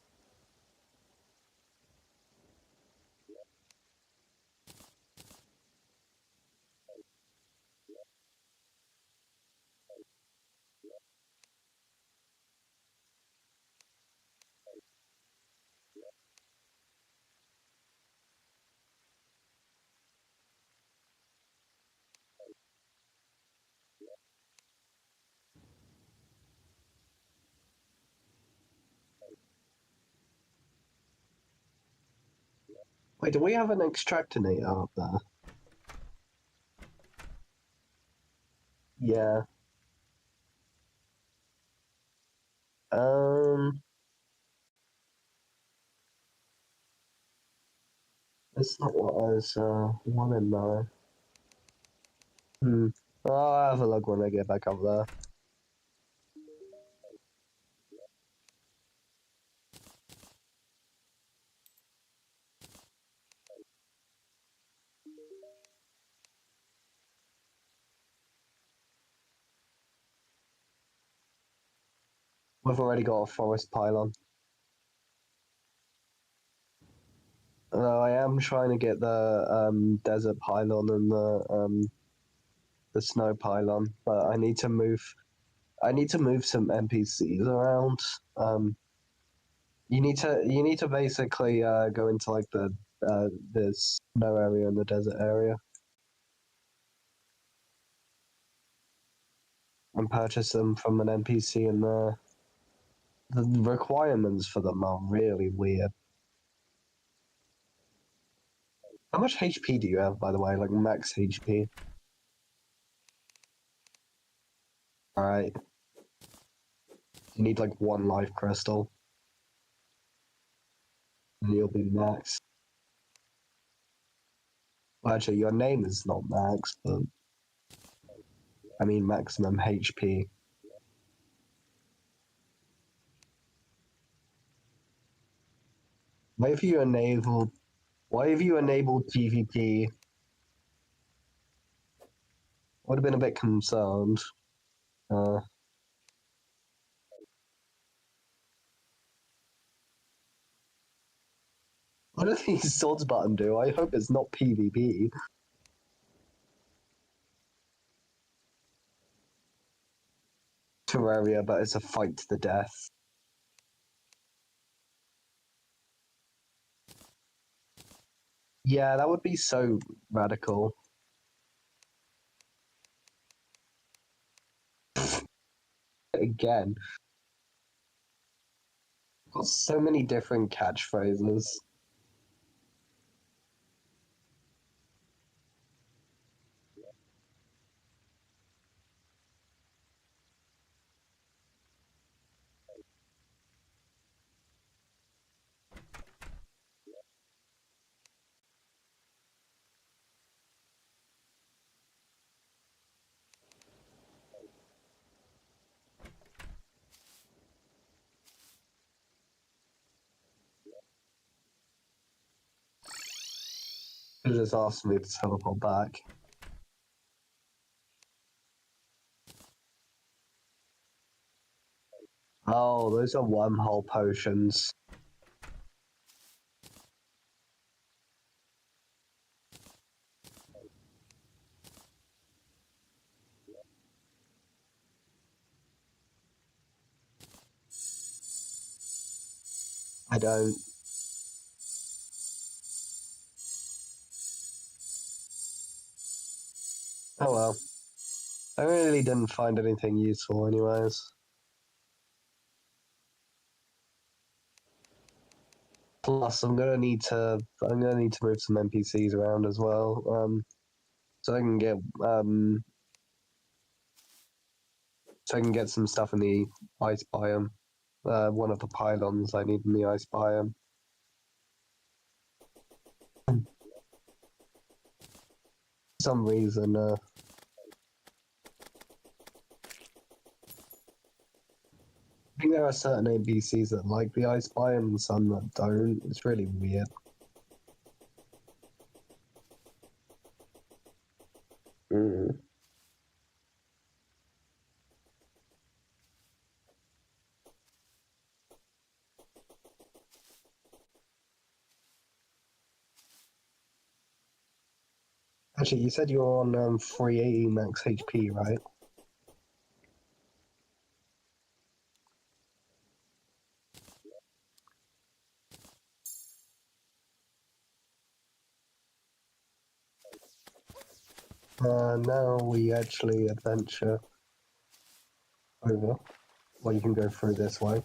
Wait, do we have an extractinator up there? Yeah. Um, that's not what I was wanting though. I'll have a look when I get back up there. We've already got a forest pylon. I am trying to get the desert pylon and the snow pylon, but I need to move. I need to move some NPCs around. You need to basically go into like the snow area and the desert area and purchase them from an NPC, and the requirements for them are really weird. How much HP do you have, by the way? Like max HP? Alright. You need like one life crystal. And you'll be max. Well, actually, your name is not max, but I mean maximum HP. Why have you enabled? Why have you enabled PvP? Would have been a bit concerned. What does these swords button do? I hope it's not PvP. Terraria, but it's a fight to the death. Yeah, that would be so radical. Again, got so many different catchphrases. It just asked me to teleport back. Oh, those are wormhole potions. I don't. Oh well. I really didn't find anything useful anyways. Plus I'm gonna need to move some NPCs around as well. So I can get so I can get some stuff in the ice biome. One of the pylons I need in the ice biome. For some reason, I think there are certain NPCs that like the ice biome and some that don't. It's really weird. Mm. Actually, you said you were on 380 max HP, right? Now we actually adventure over. Well, you can go through this way.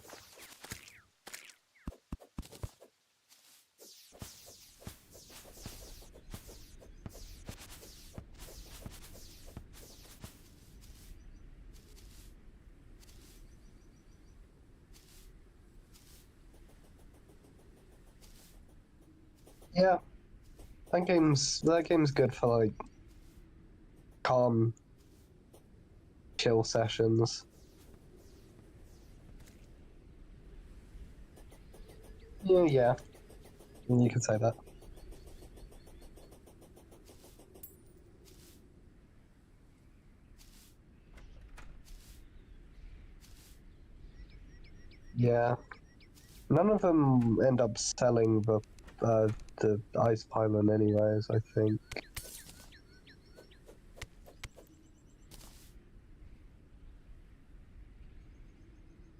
Yeah, that game's good for like calm, chill sessions. Yeah, you could say that. Yeah. None of them end up selling the ice pylon anyways, I think.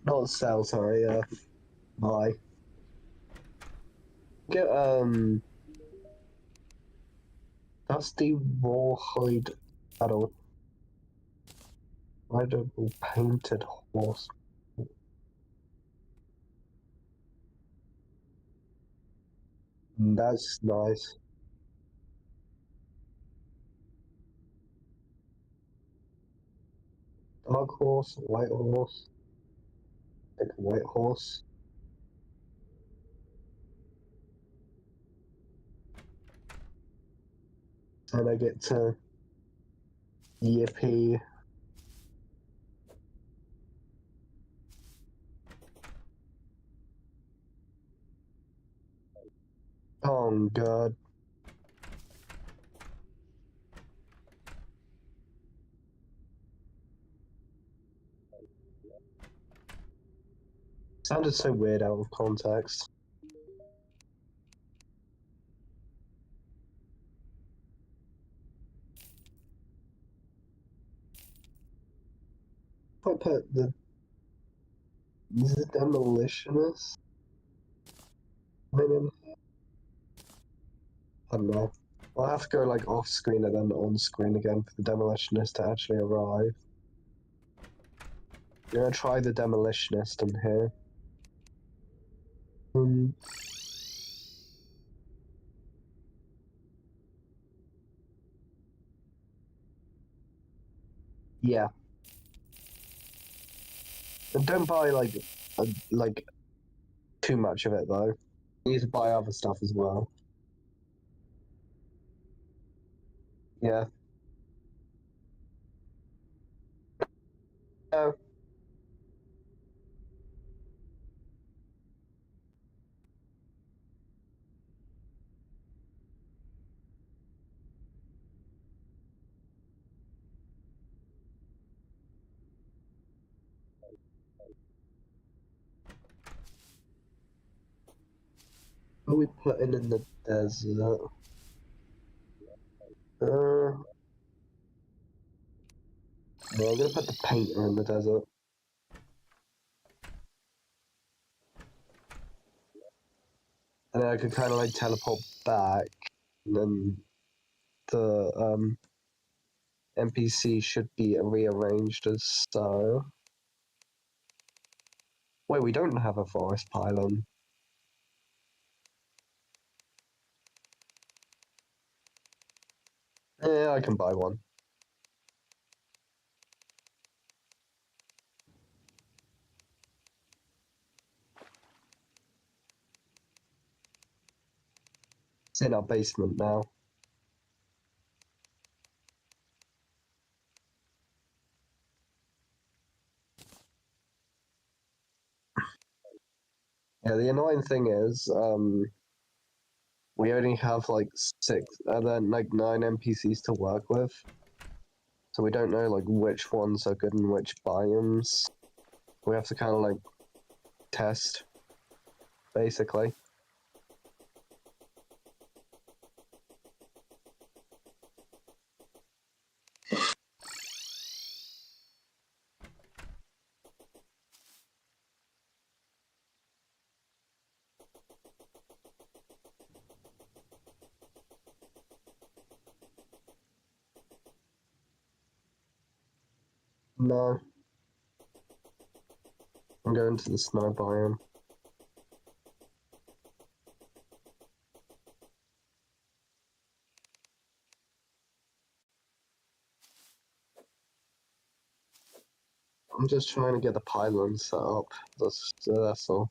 Not sell, sorry, buy. Get, dusty rawhide saddle. Rideable painted horse. That's nice. Dark horse, white horse. Like white horse. And I get to yippee. Oh god. Sounded so weird out of context. If I put the demolitionist in, I don't know. I'll have to go like off screen and then on screen again for the demolitionist to actually arrive. I'm gonna try the demolitionist in here. Yeah. And don't buy like too much of it though. You need to buy other stuff as well. Yeah. No. What are we putting in the desert? No, I'm gonna put the painter in the desert. And then I could kind of like teleport back. And then the NPC should be rearranged as so. Wait, we don't have a forest pylon. Yeah, I can buy one. It's in our basement now. Yeah, the annoying thing is, we only have like like 9 NPCs to work with. So we don't know like which ones are good in which biomes. We have to kind of like test, basically. No. I'm going to the snow biome. I'm just trying to get the pylon set up. That's all.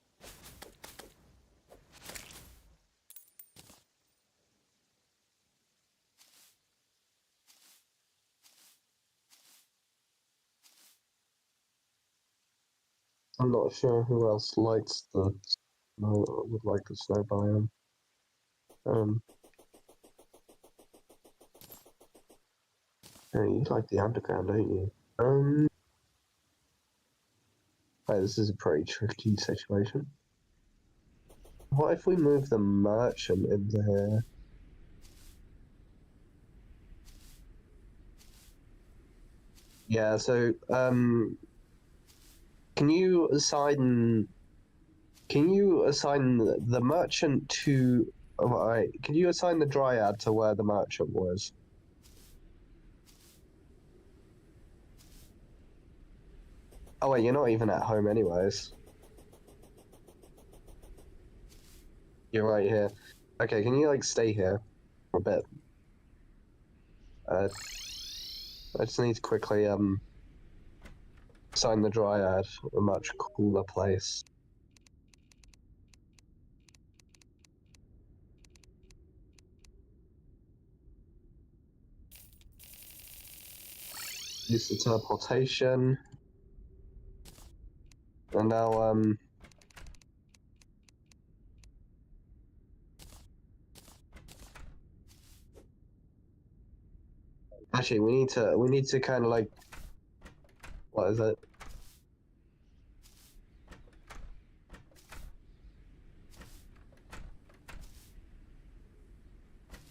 I'm not sure who else likes the would like the snow biome. Yeah, you like the underground, don't you? Oh, this is a pretty tricky situation. What if we move the merchant into here? Yeah, so, can you assign the merchant to... Oh, alright, can you assign the dryad to where the merchant was? Oh wait, you're not even at home anyways. You're right here. Okay, can you, like, stay here for a bit? I just need to quickly, assign the dryad a much cooler place. Use the teleportation. And now, actually, we need to kind of like, what is it?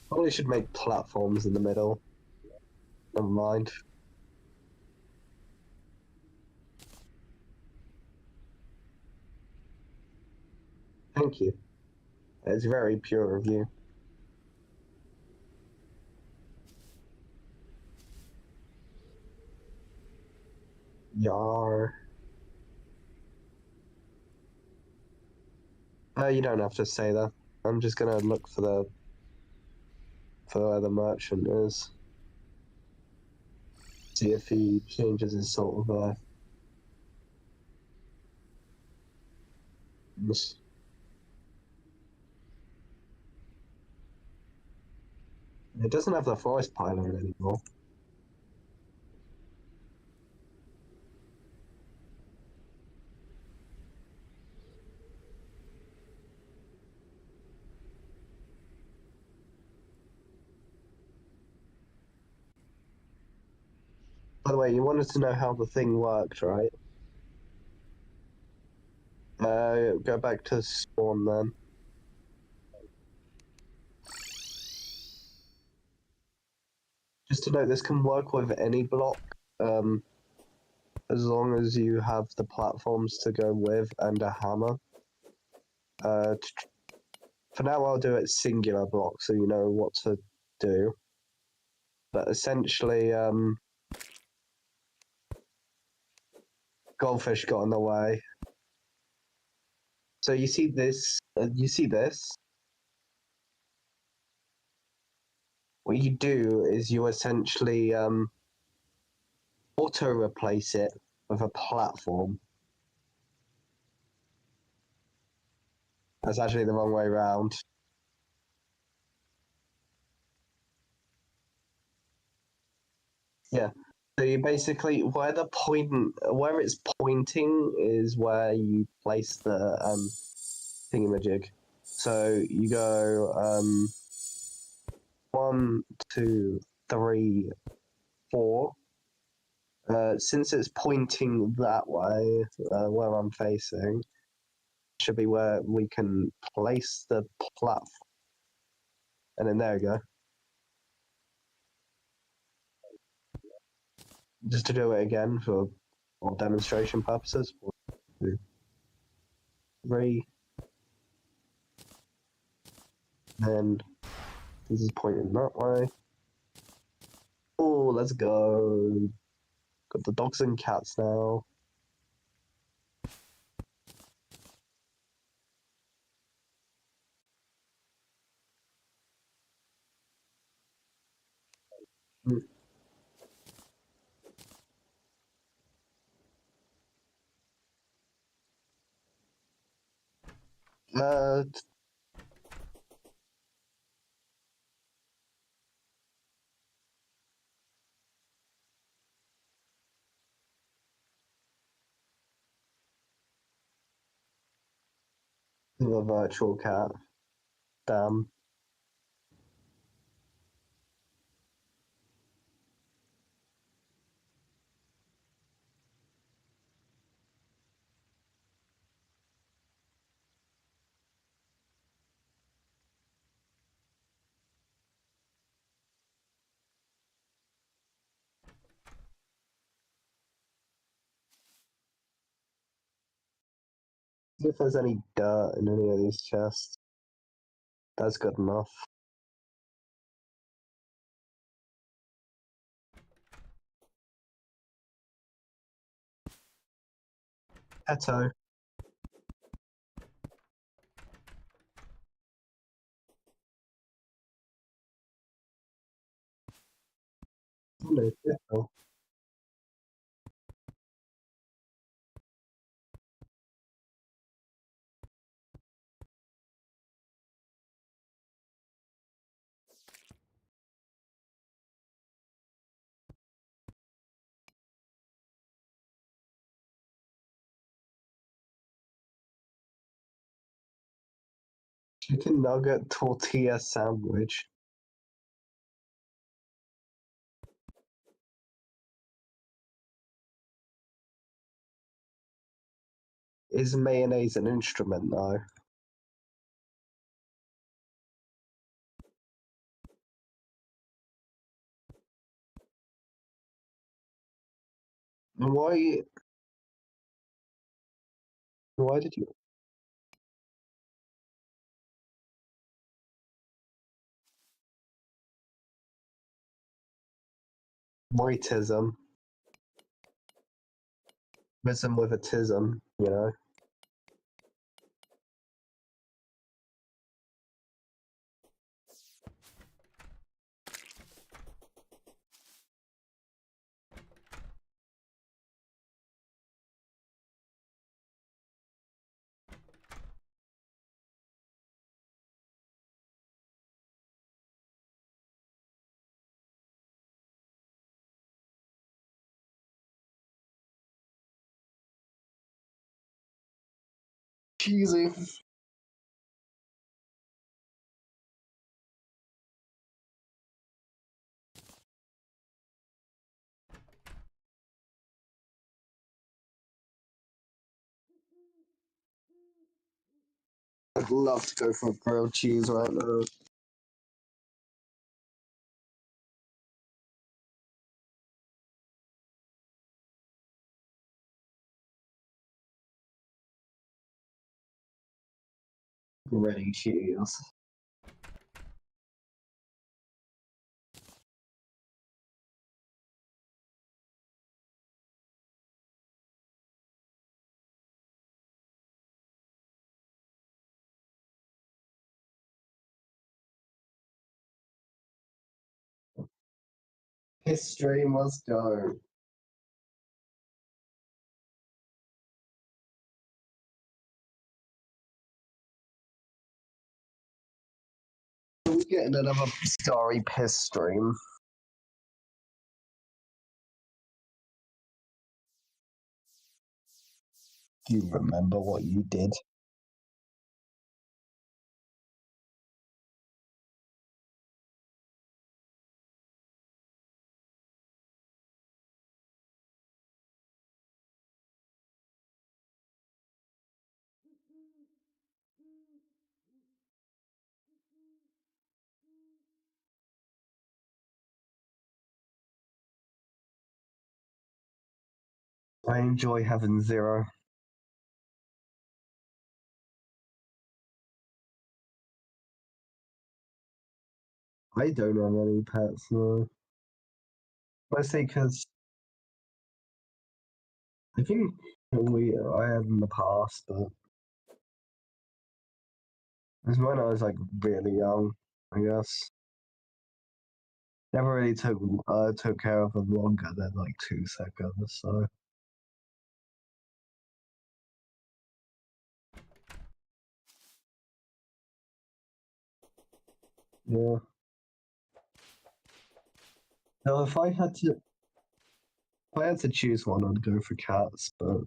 Probably should make platforms in the middle. Never mind. Thank you. It's very pure of you. Yar. You don't have to say that. I'm just gonna look for where the merchant is. See if he changes his sort of it doesn't have the forest pylon anymore. By the way, you wanted to know how the thing worked, right? Go back to spawn then. Just to note, this can work with any block, as long as you have the platforms to go with and a hammer. For now, I'll do it singular block, so you know what to do. But essentially, goldfish got in the way. So you see this? You see this? What you do is you essentially auto replace it with a platform. That's actually the wrong way around. Yeah. So you basically where it's pointing is where you place the thingamajig. So you go 1, 2, 3, 4. Since it's pointing that way, where I'm facing, should be where we can place the platform. And then there we go. Just to do it again for demonstration purposes. 1, 2, 3. And this is pointing that way. Oh, let's go. Got the dogs and cats now. Uh, the virtual cat. Damn. See if there's any dirt in any of these chests. That's good enough. Eto. Hello, Eto. Chicken nugget tortilla sandwich. Is mayonnaise an instrument though? Why? Why did you? Whiteism. Ism with a tism, you know? Cheesy. I'd love to go for a grilled cheese right now. Ready cheese. History must go. We're getting another story piss stream. Do you remember what you did? I enjoy having zero. I don't have any pets, no. Mostly because I think I had in the past, but it was when I was like really young, I guess. Never really took care of them longer than like 2 seconds, so yeah. Now if I had to choose one, I'd go for cats, but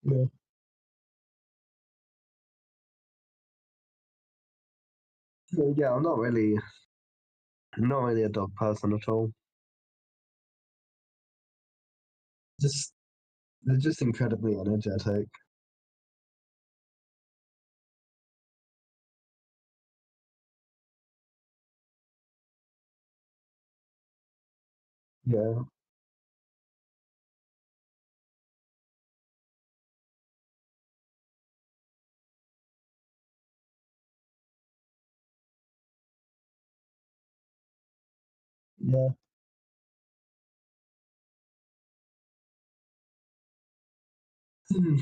yeah. Yeah, I'm not really a dog person at all. Just they're just incredibly energetic. Yeah. Yeah. Hmm.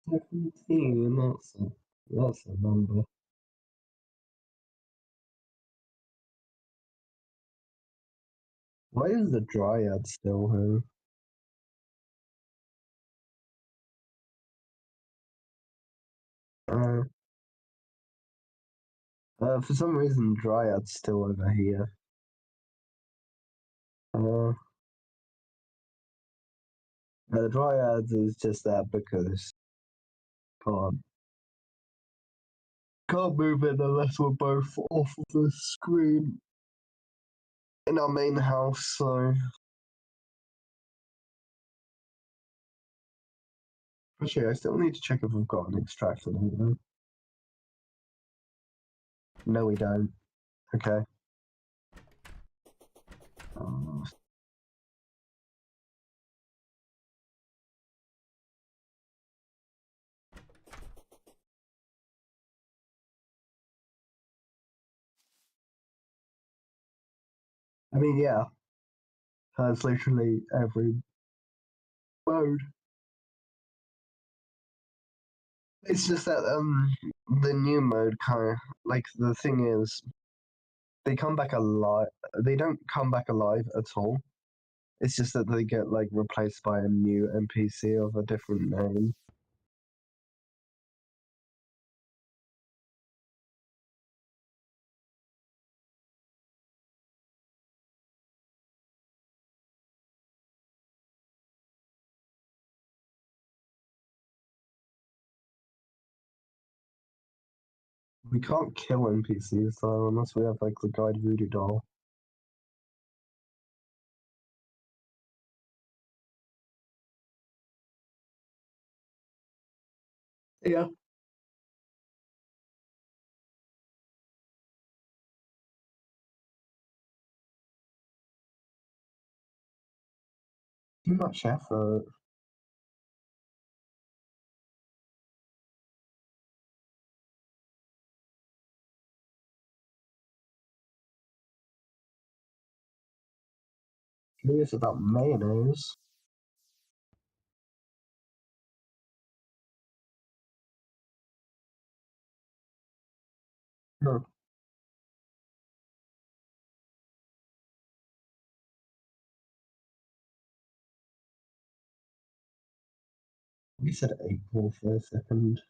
Seventeen. That's a number. Why is the dryad still here? For some reason, dryad's still over here. The dryad is just there because can't can't move it unless we're both off of the screen in our main house. So actually, I still need to check if we've got an extractor. No, we don't. Okay. Uh, I mean, yeah, that's literally every mode. It's just that the new mode kind of like the thing is they come back alive. They don't come back alive at all. It's just that they get like replaced by a new NPC of a different name. We can't kill NPCs though unless we have like the guide voodoo doll. Yeah. Too much effort. Curious about mayonnaise. Huh. You said April for a second.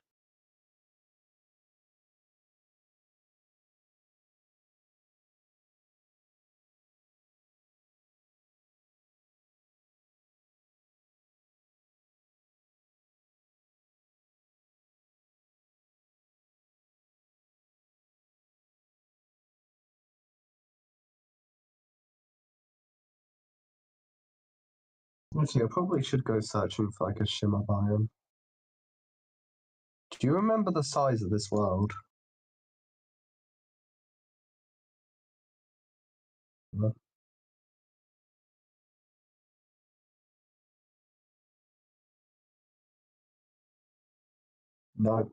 Actually, I probably should go searching for like a shimmer biome. Do you remember the size of this world? No.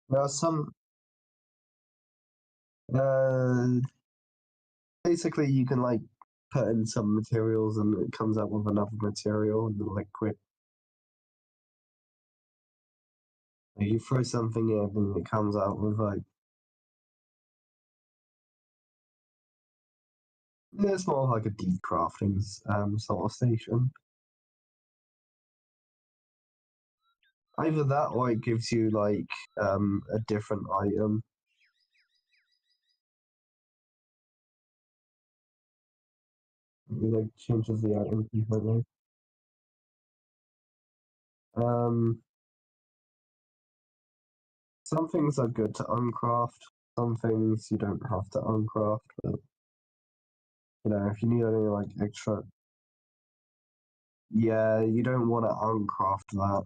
There are some. Uh, Basically, you can like put in some materials and it comes out with another material and the liquid. Like, you throw something in and it comes out with like. It's more like a decrafting sort of station. Either that or it gives you like a different item. It like changes the item completely. Um, some things are good to uncraft. Some things you don't have to uncraft, but you know if you need any like extra Yeah, you don't want to uncraft that.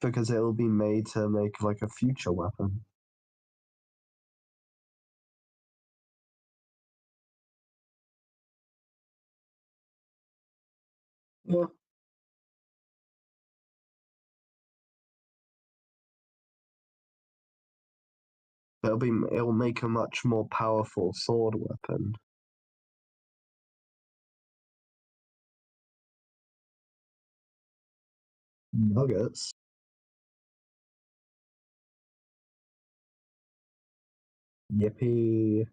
Because it'll be made to make like a future weapon. Yeah. It'll make a much more powerful sword weapon. Nuggets. Yippee.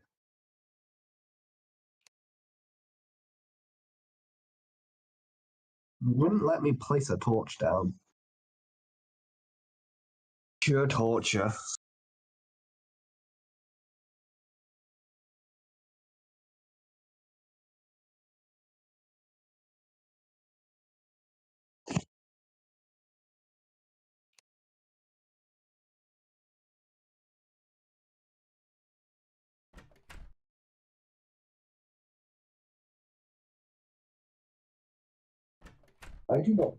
Wouldn't let me place a torch down. Pure torture. I do not.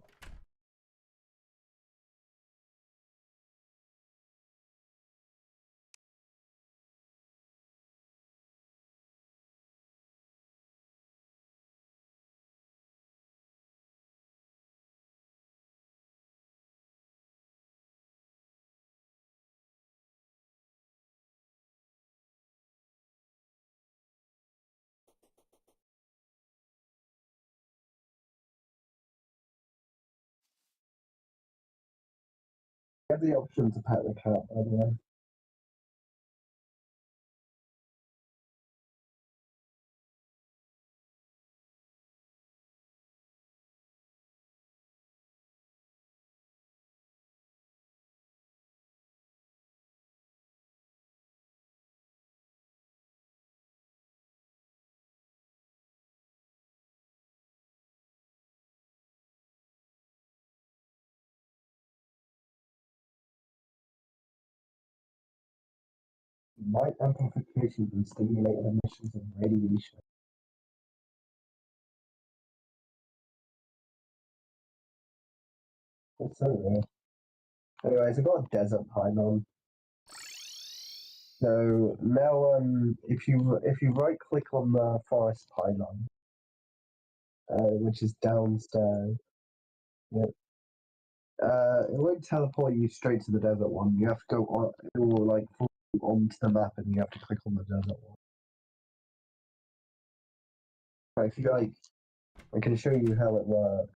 You have the option to pet the cat, by the way. Light amplification and stimulated emissions of radiation. That's so weird. Anyways, I got a desert pylon. So now, if you right click on the forest pylon, which is downstairs, yep. It won't teleport you straight to the desert one. You have to go on, it will like pull you onto the map, and you have to click on the desert one. But if you like, I can show you how it works.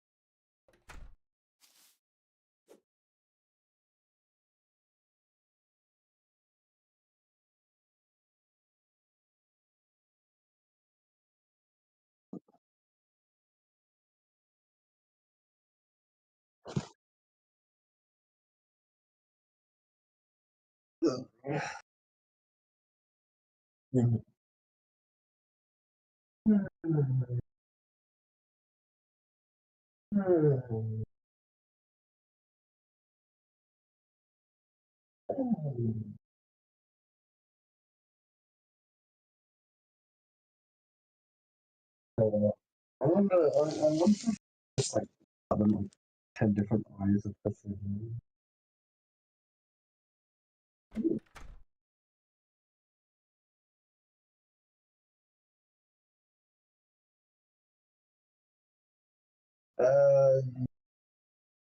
I wonder if it's like having like 10 different eyes of precision.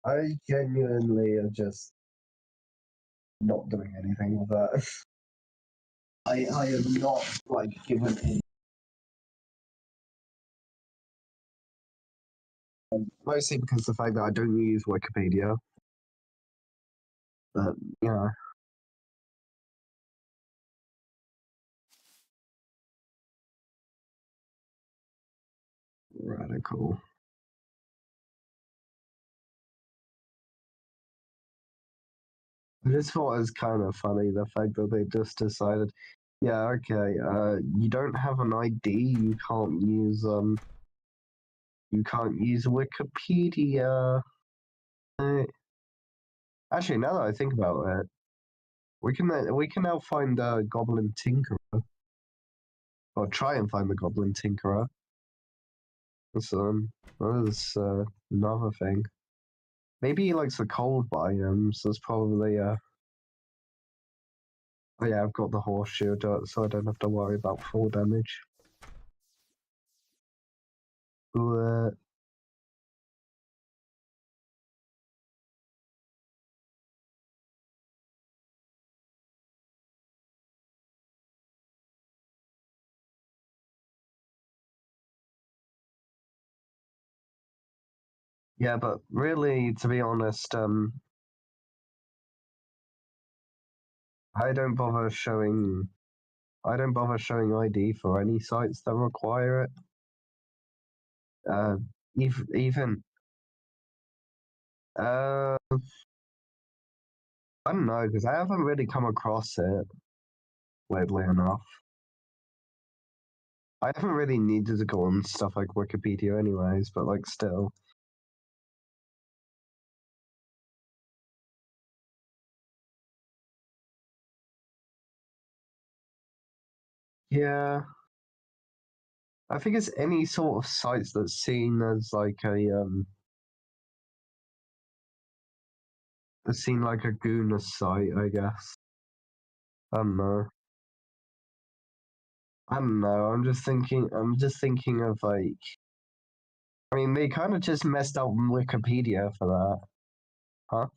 I genuinely am just not doing anything with that. I am not like given any. Mostly because of the fact that I don't use Wikipedia. But yeah. Radical. I just thought it was kind of funny the fact that they just decided, yeah, okay, you don't have an ID, you can't use Wikipedia. Actually, now that I think about it, we can now find Goblin Tinkerer. Or try and find the Goblin Tinkerer. That is another thing. Maybe he likes the cold biomes. That's probably Oh yeah, I've got the horseshoe, so I don't have to worry about fall damage. Uh, yeah, but really, to be honest, I don't bother showing. I don't bother showing ID for any sites that require it. Uh, even I don't know because I haven't really come across it. Weirdly enough, I haven't really needed to go on stuff like Wikipedia, anyways. But like, still, yeah. I think it's any sort of sites that's seen as like seen like a Guna site, I guess. I don't know. I don't know. I'm just thinking. I'm just thinking of like. I mean, they kind of just messed up Wikipedia for that, huh?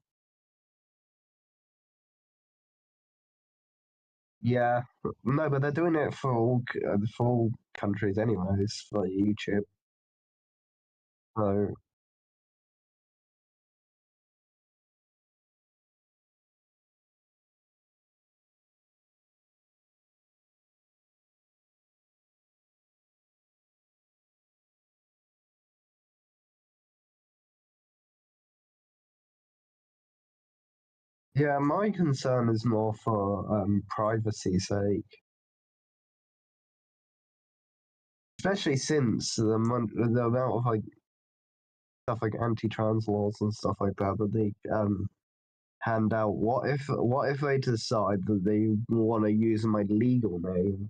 Yeah. No, but they're doing it for all countries, anyways, for YouTube. So yeah, my concern is more for privacy's sake, especially since the amount of like stuff like anti-trans laws and stuff like that that they hand out. What if they decide that they want to use my legal name?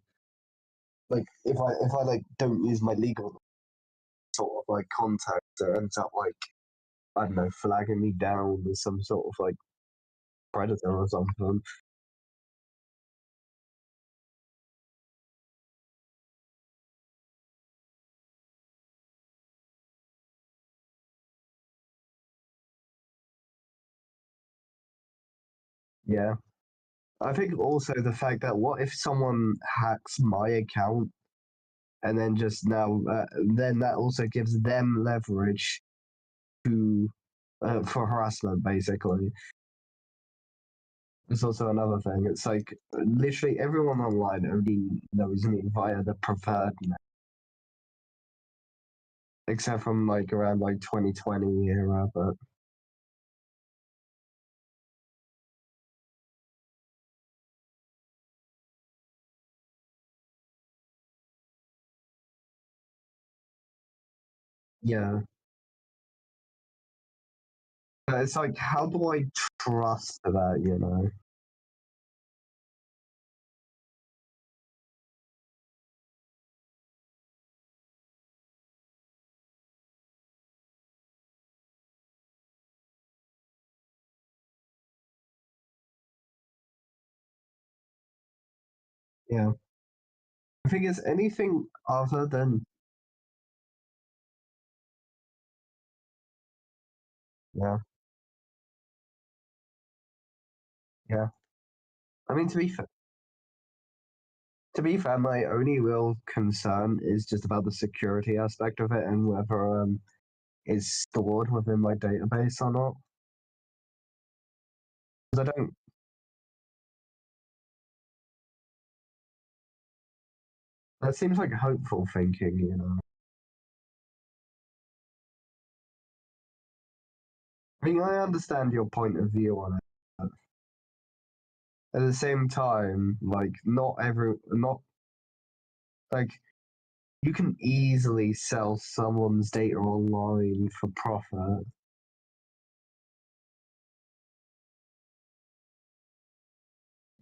Like if I like don't use my legal sort of like contact, it ends up like I don't know, flagging me down as some sort of like predator or something. Yeah. I think also the fact that what if someone hacks my account and then just now, then that also gives them leverage to for harassment, basically. It's also another thing. It's like literally everyone online only knows me via the preferred name, except from like around like 2020 era. But yeah, but it's like, how do I trust that? You know? Yeah. I think it's anything other than yeah, yeah. I mean, to be fair, my only real concern is just about the security aspect of it and whether it's stored within my database or not. Because I don't. That seems like hopeful thinking, you know. I mean, I understand your point of view on it. But at the same time, like, not like you can easily sell someone's data online for profit.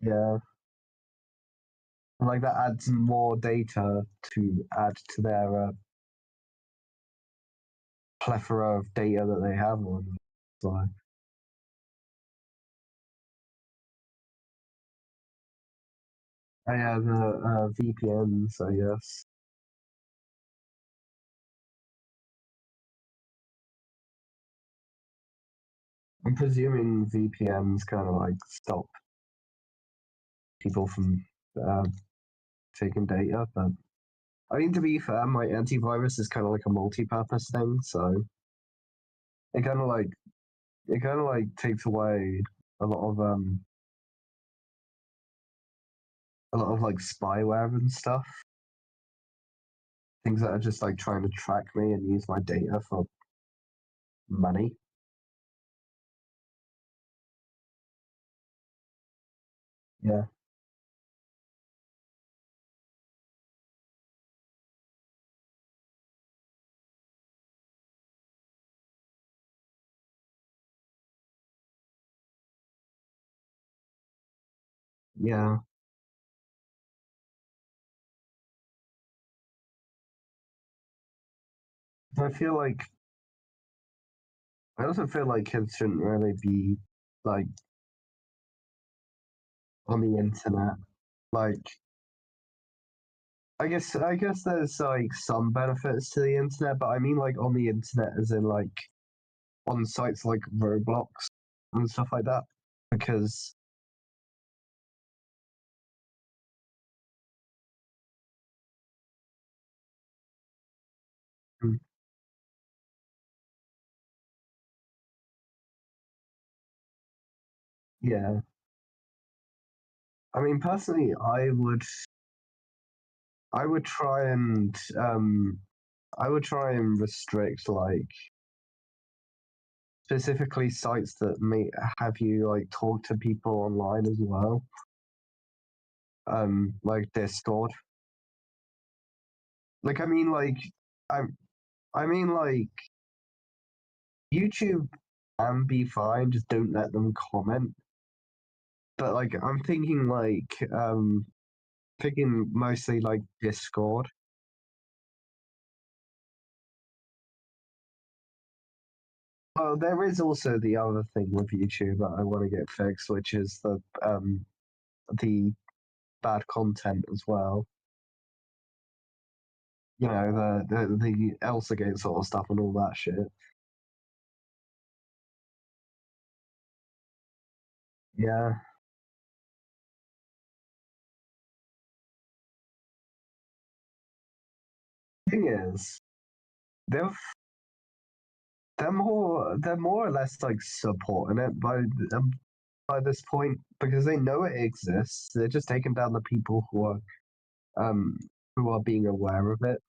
Yeah. like that adds more data to add to their plethora of data that they have on. So I have VPNs, I guess. I'm presuming VPNs kind of like stop people from uh, taking data, but I mean to be fair, my antivirus is kind of like a multi-purpose thing, so it kind of like takes away a lot of like spyware and stuff, things that are just like trying to track me and use my data for money. Yeah, yeah. I feel like I also feel like kids shouldn't really be like on the internet. Like I guess there's like some benefits to the internet, but I mean like on the internet as in like on sites like Roblox and stuff like that. Because mm, yeah. I mean personally I would try and restrict like specifically sites that may have you like talk to people online as well. Like Discord. Like I I mean like YouTube can be fine, just don't let them comment. But like I'm thinking thinking mostly like Discord. Well, there is also the other thing with YouTube that I want to get fixed, which is the bad content as well. You know, the Elsagate sort of stuff and all that shit. Yeah. Thing is, they're they're more or less like supporting it by this point because they know it exists. They're just taking down the people um who are being aware of it.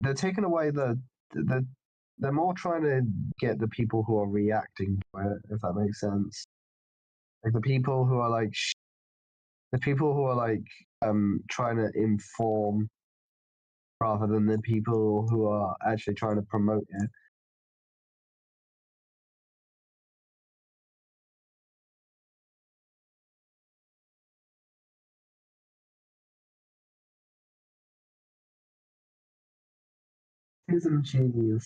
They're taking away the they're more trying to get the people who are reacting to it, if that makes sense. Like the people who are the people who are trying to inform rather than the people who are actually trying to promote it. He's a genius.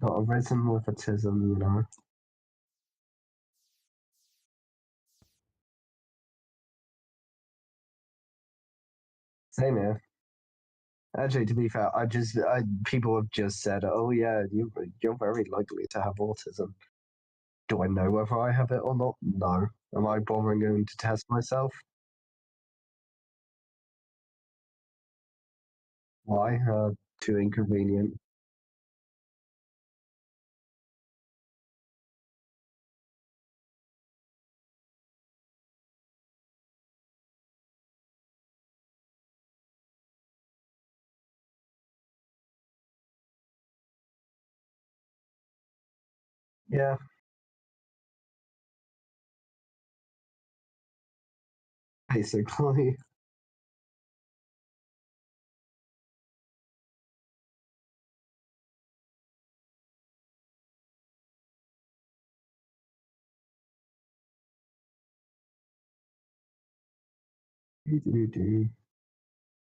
Got arisen with autism, you know. Same here. Actually, to be fair, people have just said, "Oh yeah, you're very likely to have autism." Do I know whether I have it or not? No. Am I bothering going to test myself? Why? Too inconvenient. Yeah. basically.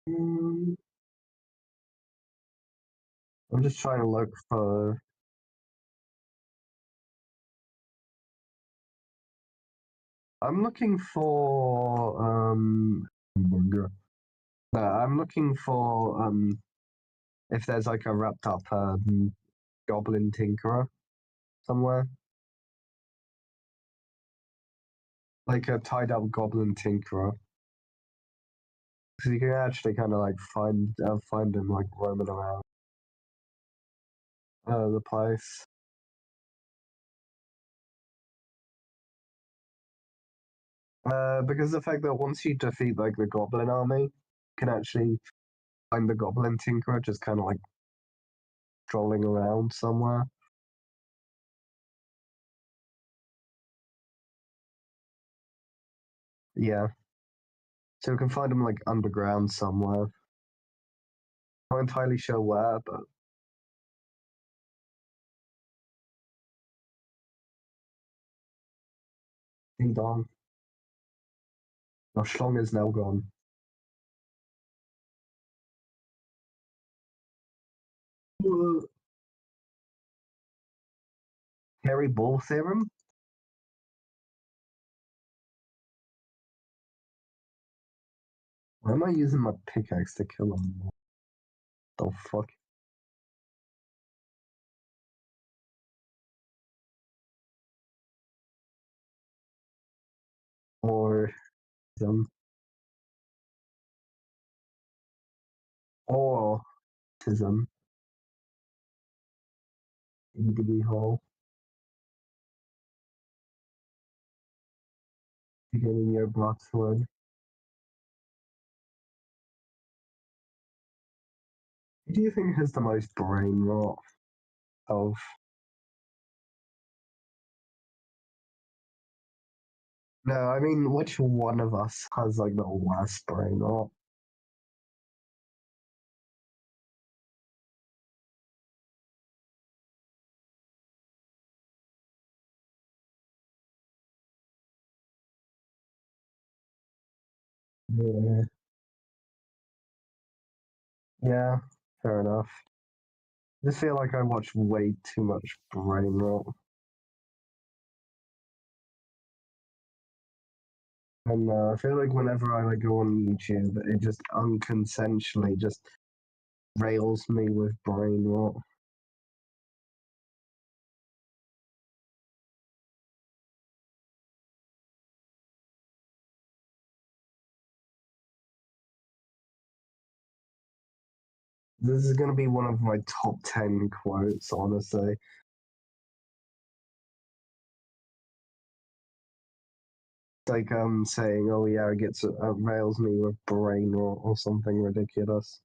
Mm, I'm just trying to look for. I'm looking for hamburger. No, I'm looking for if there's like a wrapped up goblin tinkerer somewhere. Like a tied up goblin tinkerer. So you can actually kind of like find him like roaming around the place. Because the fact that once you defeat like the goblin army, you can actually find the goblin tinkerer just kind of like strolling around somewhere. Yeah, so we can find him like underground somewhere. Not entirely sure where, but ding dong. Our schlong is now gone. Harry Ball theorem? Why am I using my pickaxe to kill him? The fuck? Or them. Autism. EDB hole. Beginning your Bloxwood. Who do you think has the most brain rot of? No, I mean, which one of us has like the worst brain rot? Yeah. Yeah, fair enough. I just feel like I watch way too much brain rot. And I feel like whenever I like go on YouTube, it just unconsensually just rails me with brain rot. This is gonna be one of my top 10 quotes, honestly. Like saying, "Oh yeah, it gets rails me with brain rot" or something ridiculous.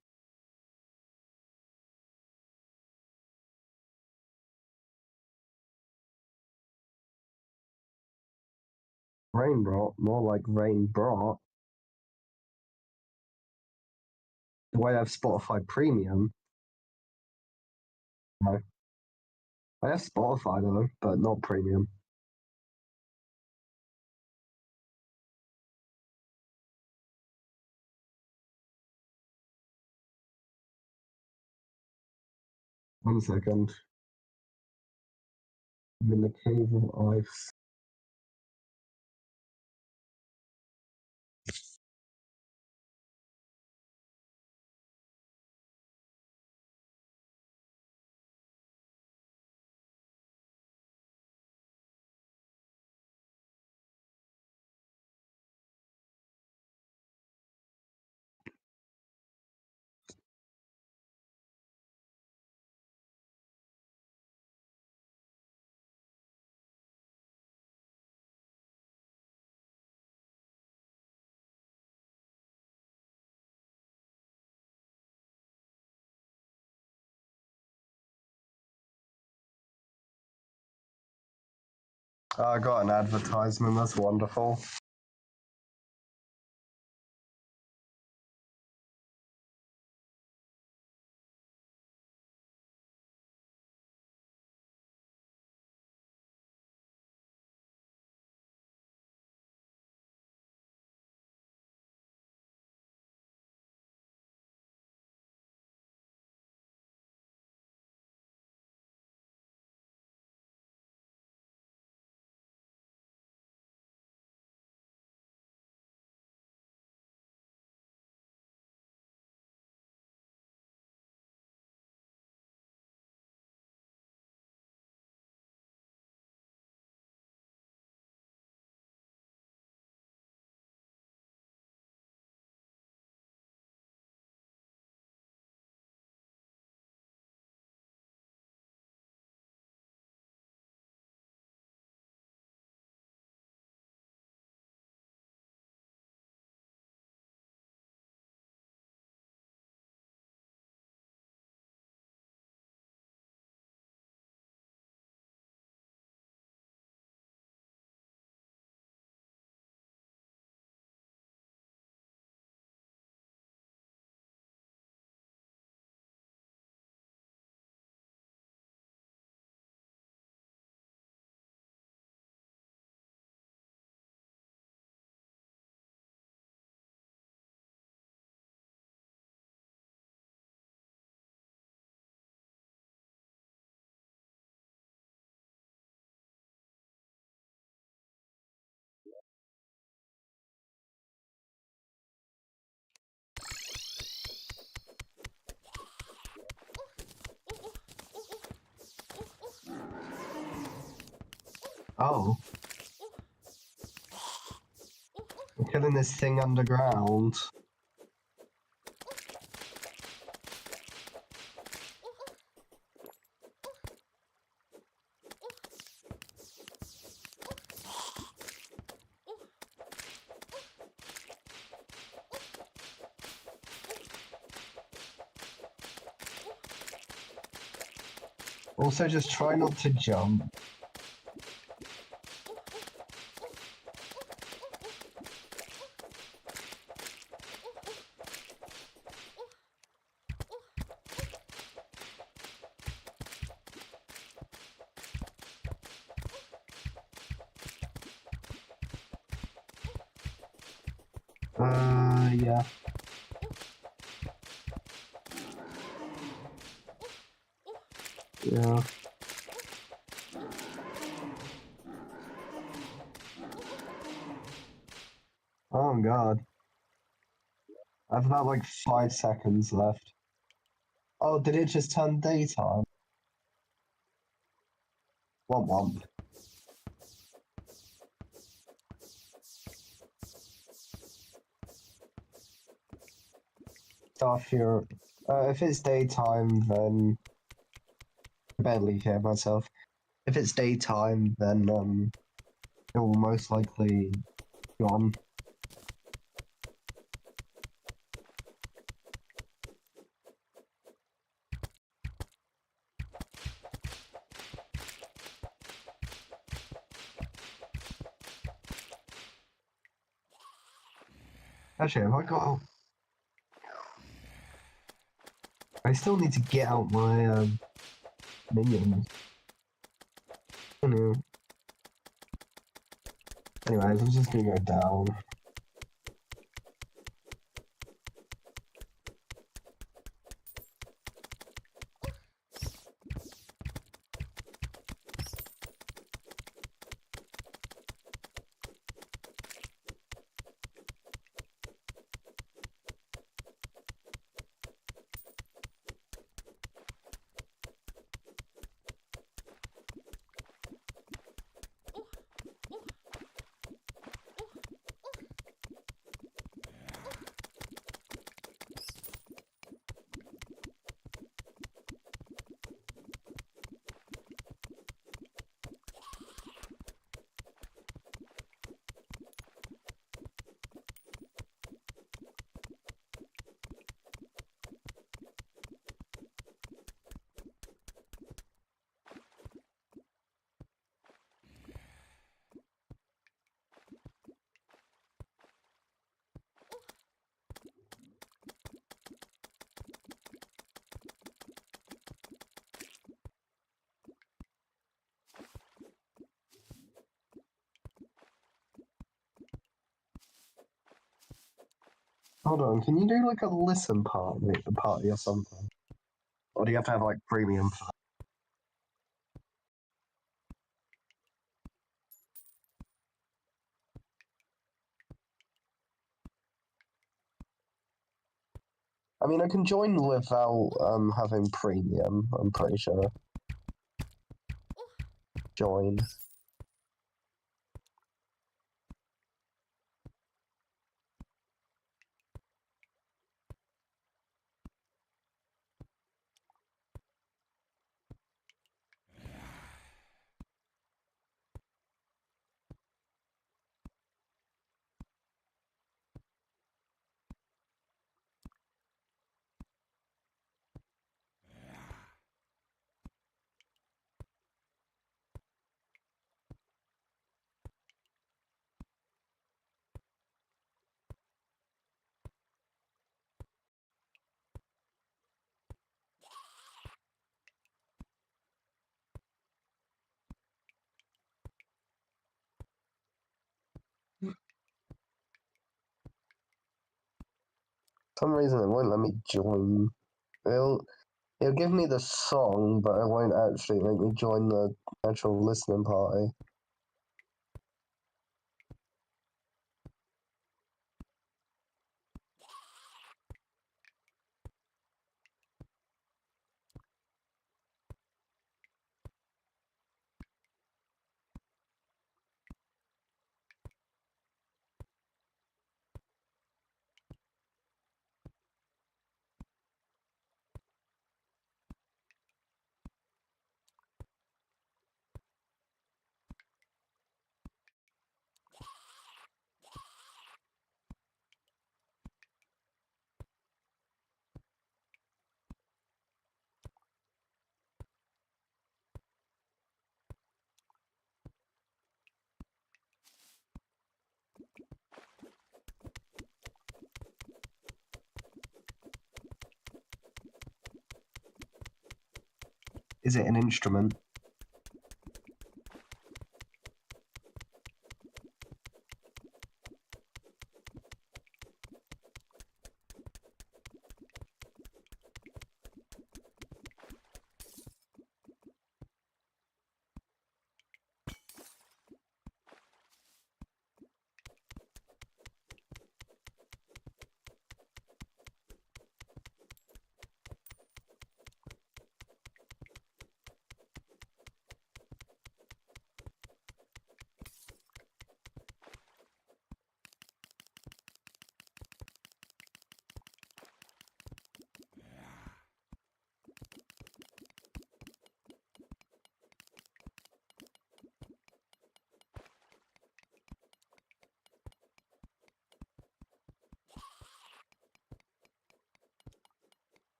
Brain rot, more like rain brought. Do I have Spotify Premium? No. I have Spotify though, but not Premium. One second. I'm in the cave of ice. I got an advertisement. That's wonderful. Oh. I'm killing this thing underground. Also, just try not to jump. Yeah. Yeah. Oh god. I have about like 5 seconds left. Oh, did it just turn daytime? Womp womp. So if it's daytime, then I barely hear myself. If it's daytime, then it will most likely gone. Actually, have I got out? I still need to get out my minions. Oh no. Anyways, I'm just gonna go down. Hold on, can you do like a listen party or something? Or do you have to have like premium? I mean, I can join without having premium. I'm pretty sure. Join. For some reason, it won't let me join. It'll give me the song, but it won't actually make me join the actual listening party. Is it an instrument?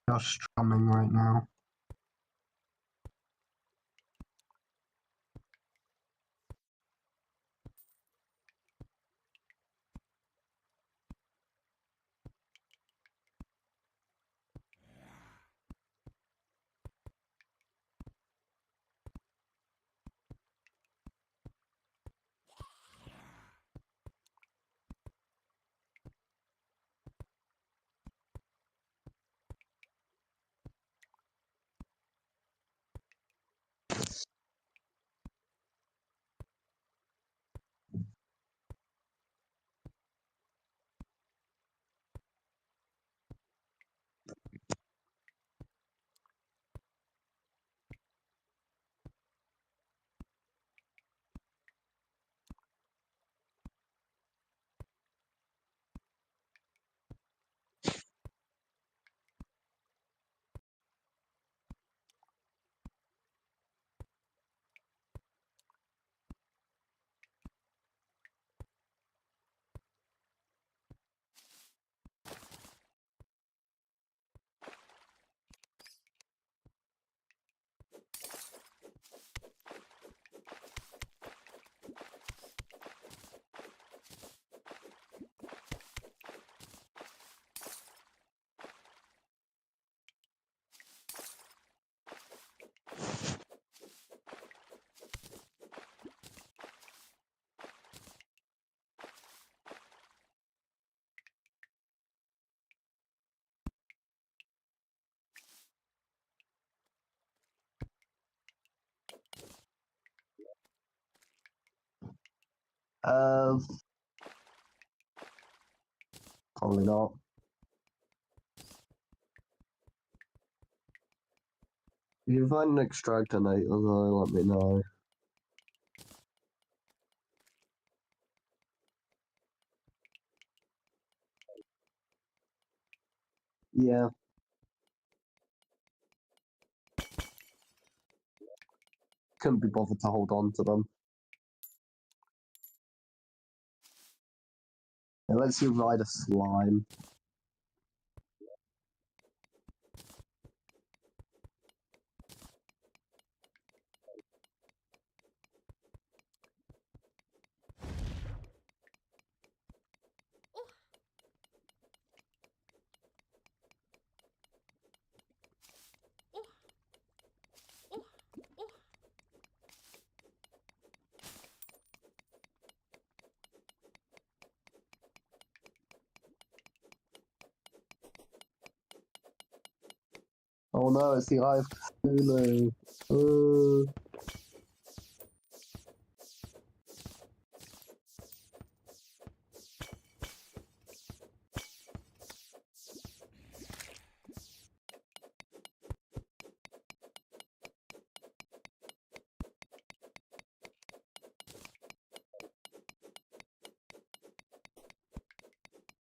You're strumming right now. Uh, Probably not. If you find an extractinator though, let me know. Yeah. Couldn't be bothered to hold on to them. It lets you ride a slime. Oh no, it's the Eye of Cthulhu.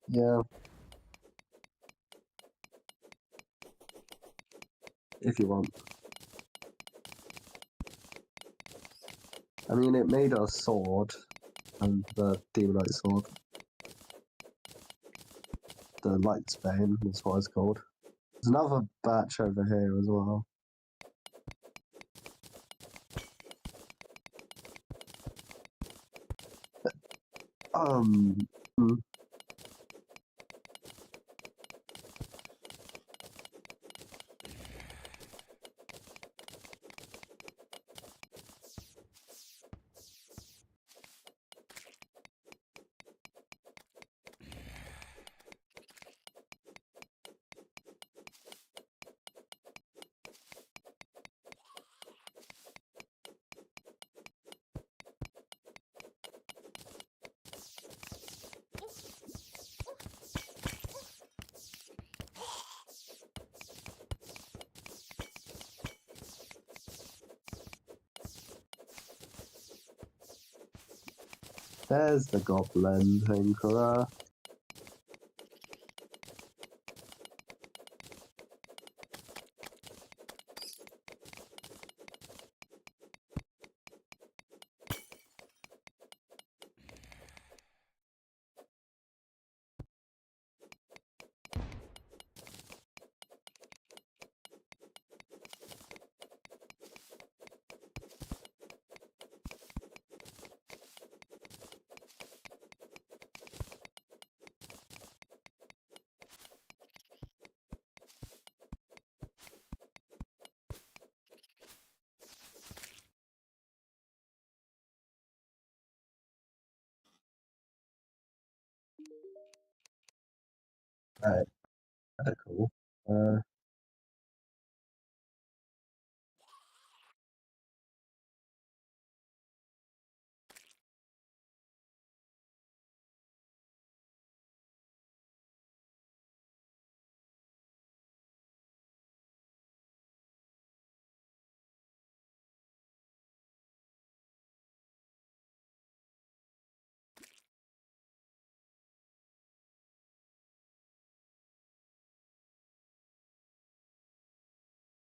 Yeah. If you want. I mean, it made a sword, and the demonite sword. The Light's Bane, that's what it's called. There's another batch over here as well. Hmm. There's the goblin tinkerer. Right, that's cool.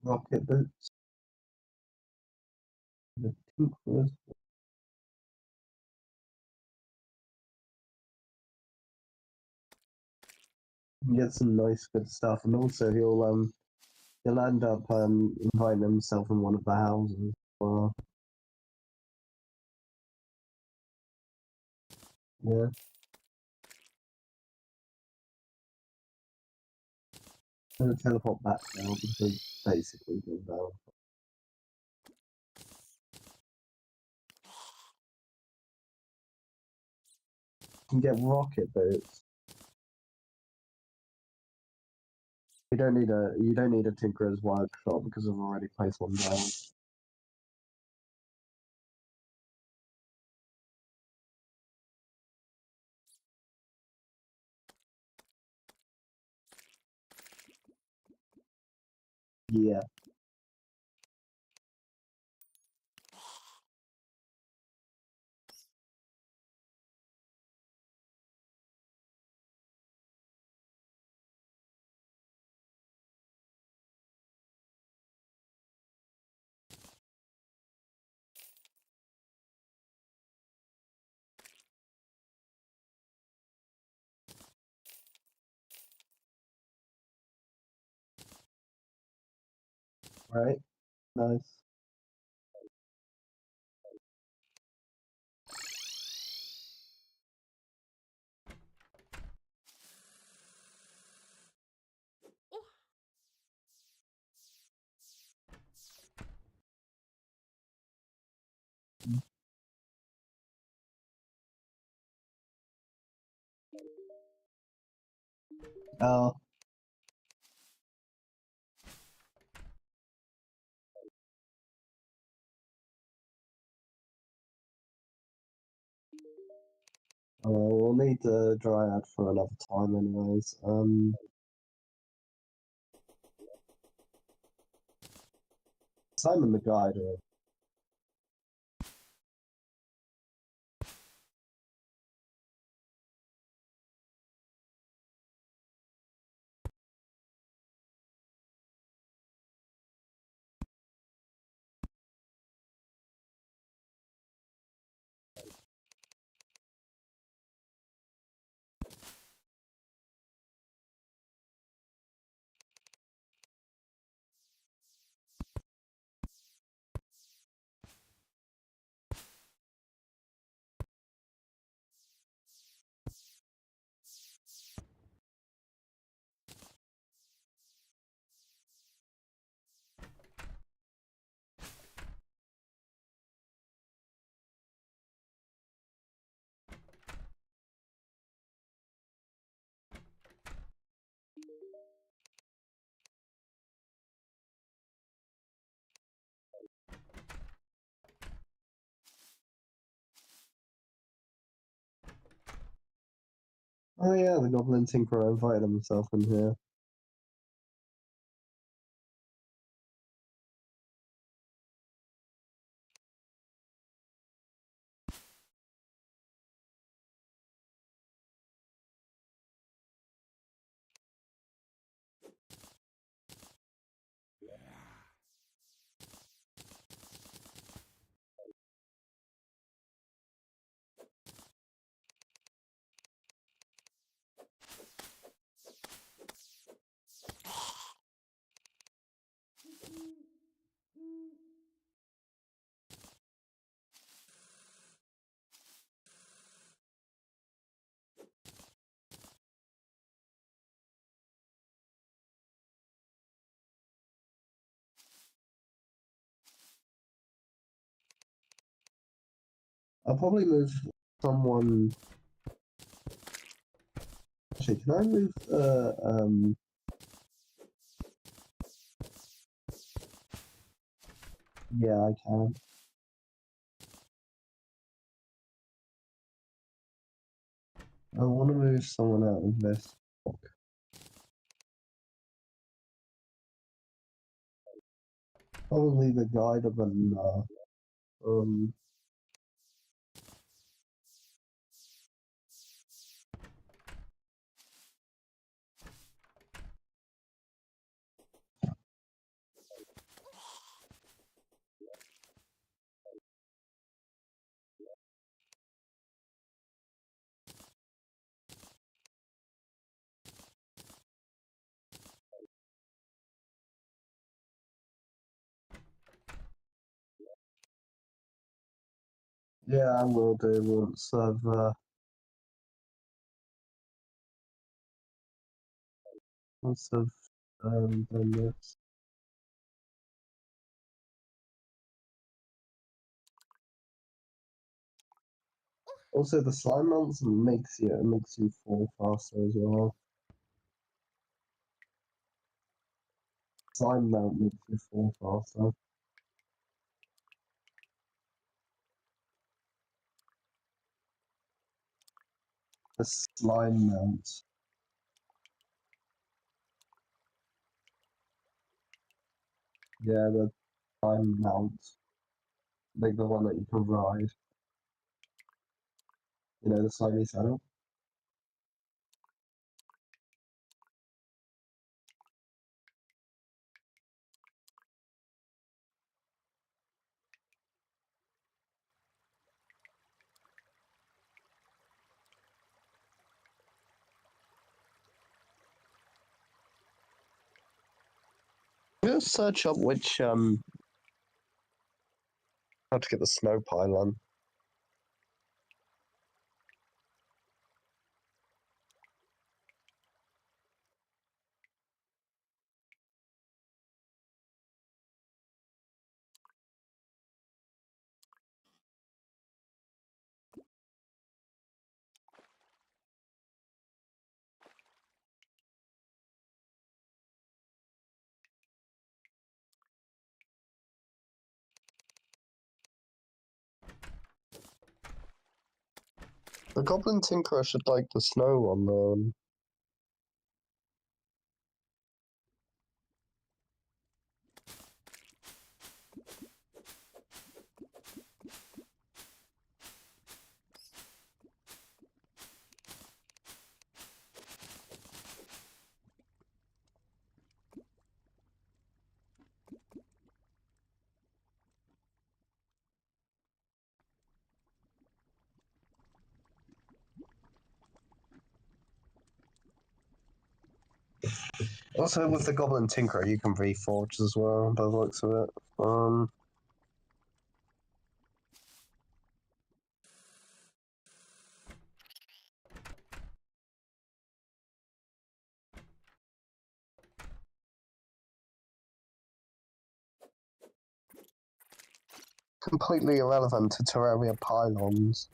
Rocket boots. The tinkerers. You get some nice good stuff, and also he'll end up inviting himself in one of the houses. Well, yeah. I'm gonna teleport back now because basically go down. You can get rocket boots. You don't need a tinkerer's workshop because I've already placed one down. Yeah. Right. Nice. Oh. We'll need the dryad for another time anyways. Simon the Guide, Oh yeah, the Goblin Tinkerer invited himself in here. I'll probably move someone. Actually, can I move yeah, I can. I want to move someone out of this. Probably the guide of an yeah, I will do once I've done this. Also, the slime mounts makes you fall faster as well. Slime mount makes you fall faster. The slime mount. Yeah, the time mount. Like the one that you can ride. You know, the slimy saddle. Just search up which how to get the snow pylon. The Goblin Tinkerer should like the snow one though. Also, with the Goblin Tinkerer, you can reforge as well, by the looks of it. Completely irrelevant to Terraria pylons.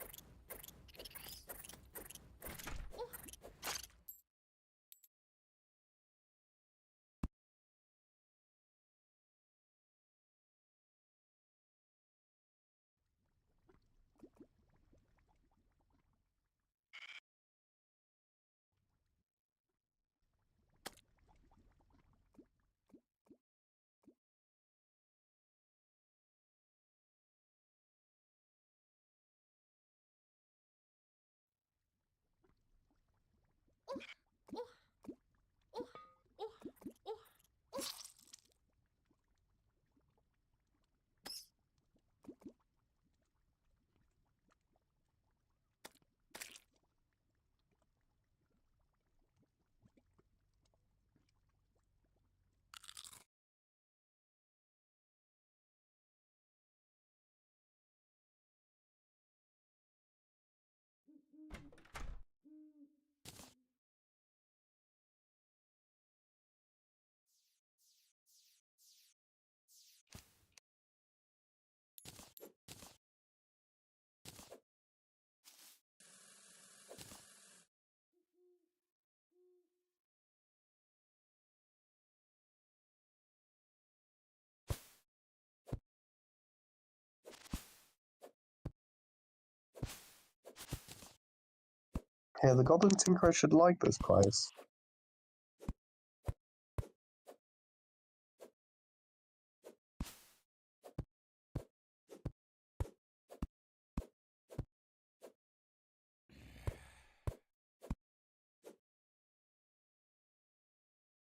Yeah, the Goblin Tinkerer should like this place.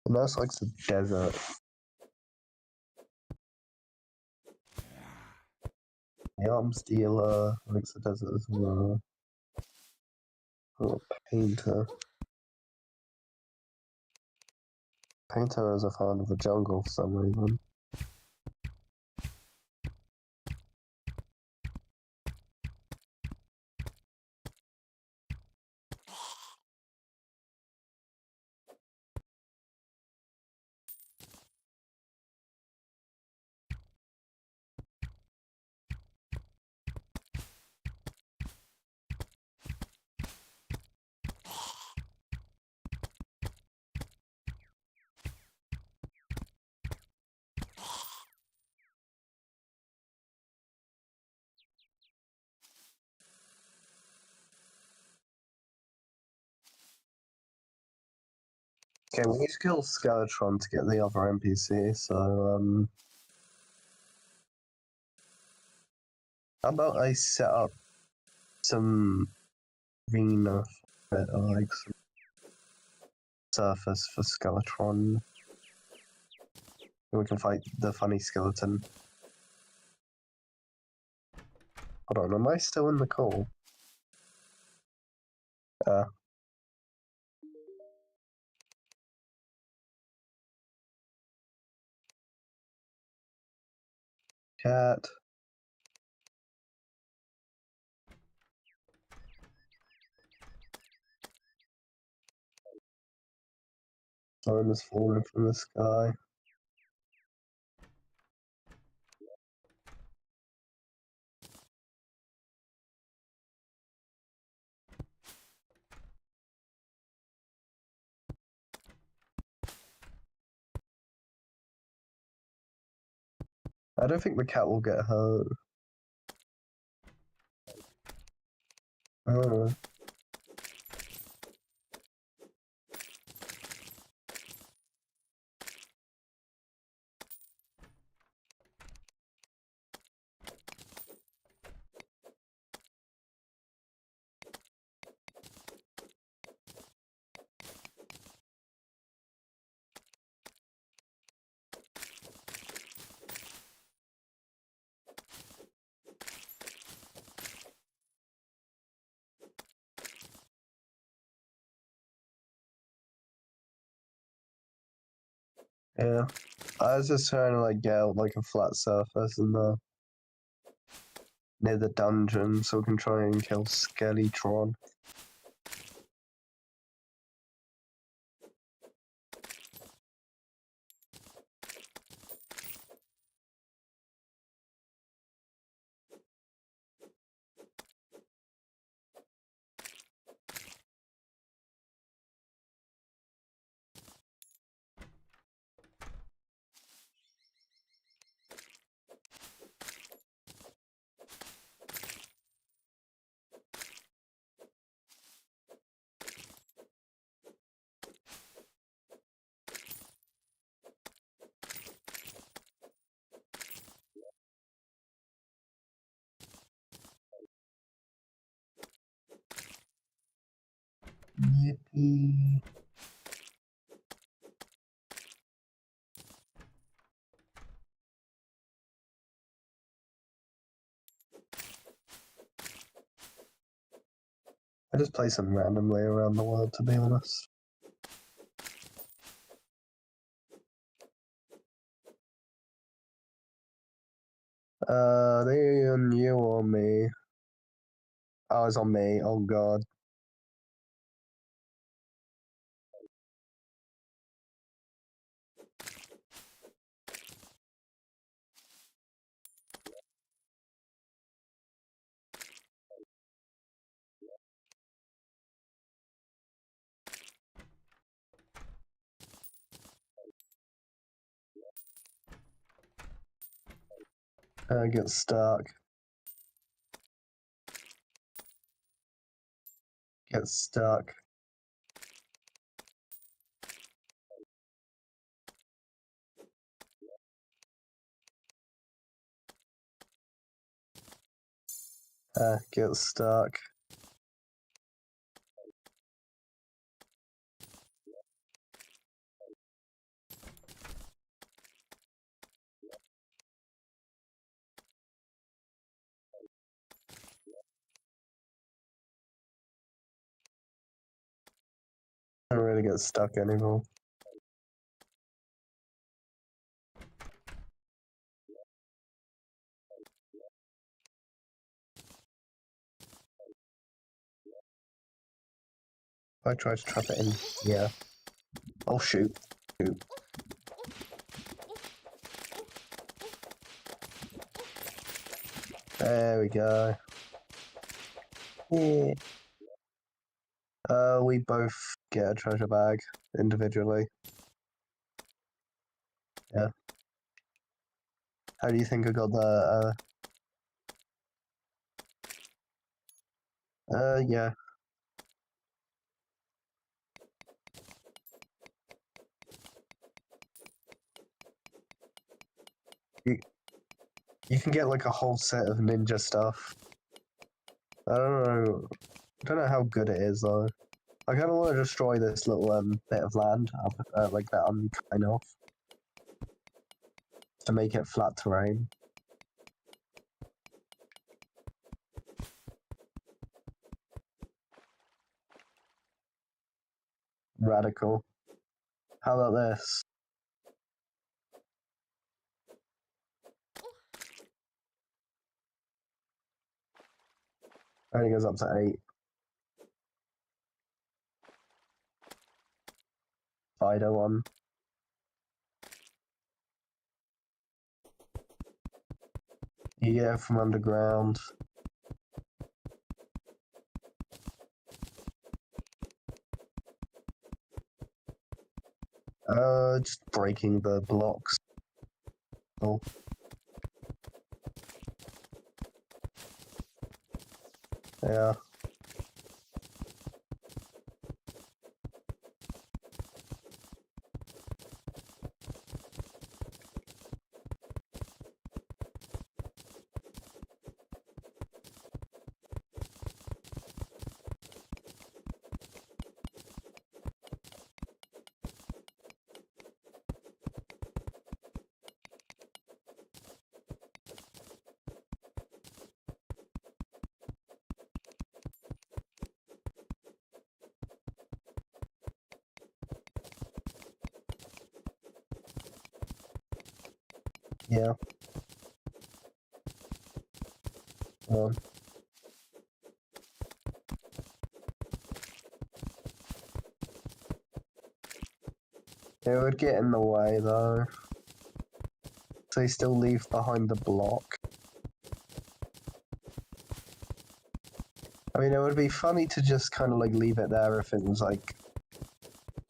The nurse likes the desert. The arms dealer likes the desert as well. Oh, painter. Painter is a fan of the jungle for some reason. Okay, we need to kill Skeletron to get the other NPC, so How about I set up some arena, like some surface for Skeletron. We can fight the funny skeleton. Hold on, am I still in the call? Cat. Phone is falling from the sky. I don't think the cat will get hurt. Oh. Yeah. I was just trying to like get out like a flat surface in the near the dungeon so we can try and kill Skeletron. Yippee. I just play some randomly around the world, to be honest. They on you or me? Oh, it's on me. Oh god. Get stuck. Get stuck. Get stuck. I don't really get stuck anymore. I try to trap it in here. Oh shoot. Shoot. There we go. Yeah. We both get a treasure bag individually. Yeah. How do you think I got the yeah. You can get like a whole set of ninja stuff. I don't know how good it is though. I kind of want to destroy this little bit of land like that I'm kind of to make it flat terrain. Radical. How about this? Only goes up to 8. Spider one. Yeah, from underground. Just breaking the blocks. Oh. Yeah. Yeah. Well. It would get in the way though. So you still leave behind the block. I mean, it would be funny to just kind of like leave it there if it was like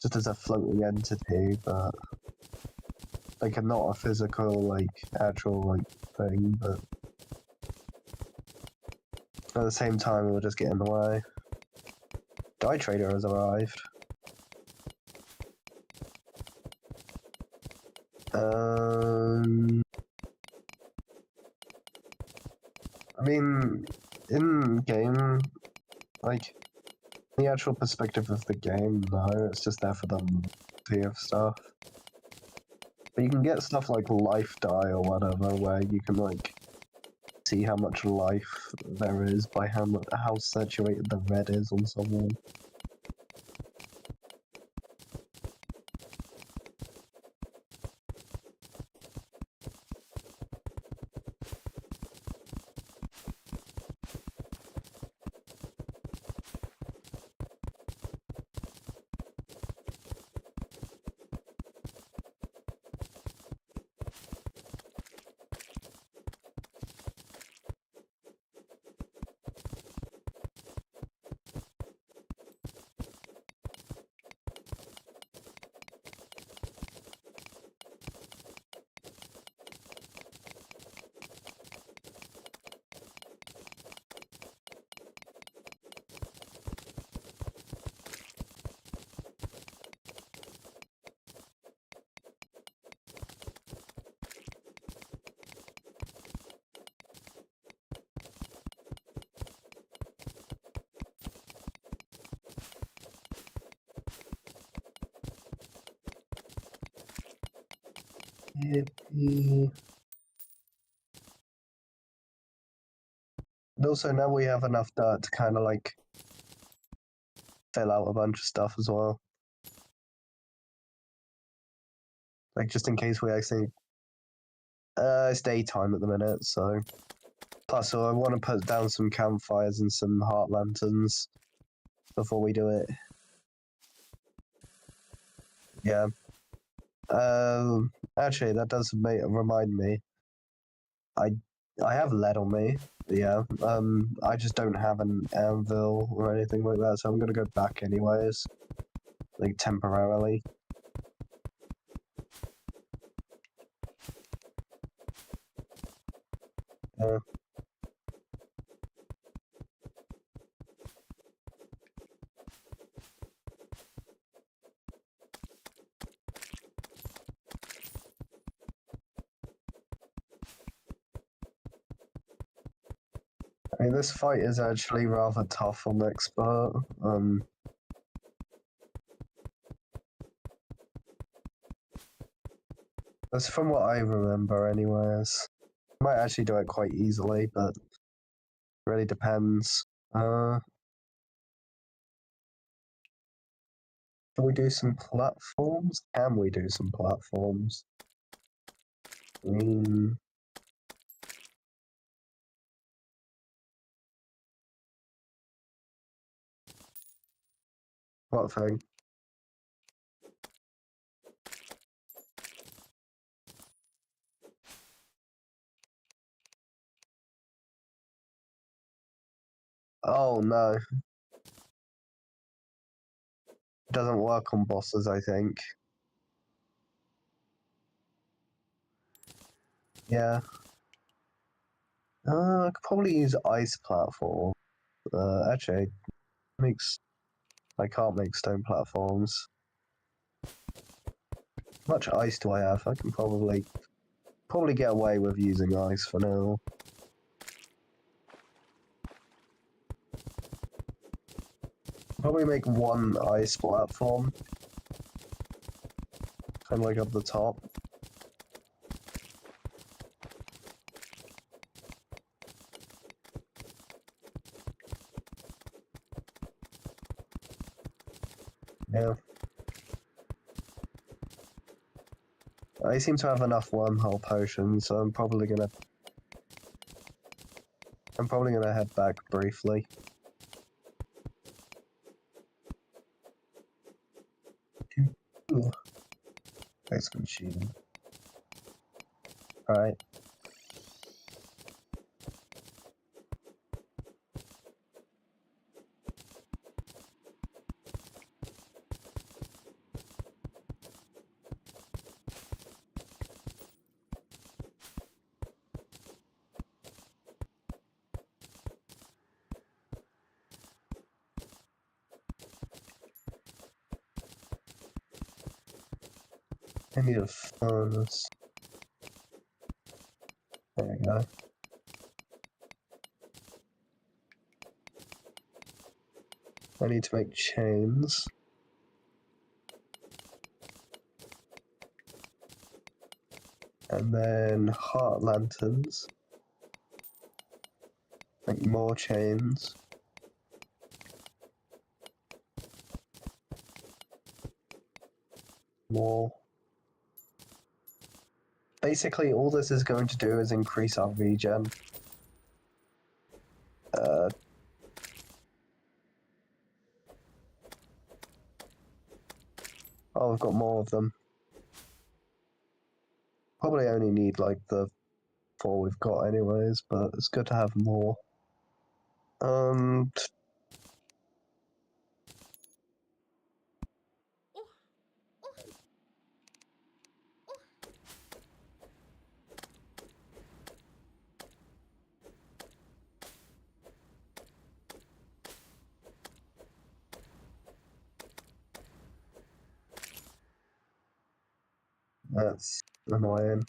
just as a floating entity, but like not a physical, like actual like thing. But at the same time, it would just get in the way. Dye Trader has arrived. I mean, in game, like, the actual perspective of the game, no, it's just there for the multi of stuff. But you can get stuff like life dye or whatever, where you can, like, see how much life there is by how saturated the red is on someone. Yippee. And also now we have enough dirt to kind of like fill out a bunch of stuff as well. Like just in case we actually it's daytime at the minute, so plus I want to put down some campfires and some heart lanterns before we do it. Yeah. Actually that does remind me. I have lead on me. Yeah. I just don't have an anvil or anything like that, so I'm gonna go back anyways. Like temporarily. Yeah. I mean, this fight is actually rather tough on expert. That's from what I remember, anyways. Might actually do it quite easily, but really depends. Can we do some platforms? Can we do some platforms? What thing? Oh no. It doesn't work on bosses, I think. Yeah. I could probably use ice platform. Actually, I can't make stone platforms. How much ice do I have? I can probably get away with using ice for now. Probably make one ice platform. Kind of like up the top. Yeah. I seem to have enough wormhole potions, so I'm probably gonna head back briefly. Ooh. Ice machine. Alright. I need a furnace. There we go. I need to make chains. And then heart lanterns. Make more chains. More. Basically, all this is going to do is increase our regen. Oh, I've got more of them. Probably only need like the 4 we've got anyways, but it's good to have more. That's annoying.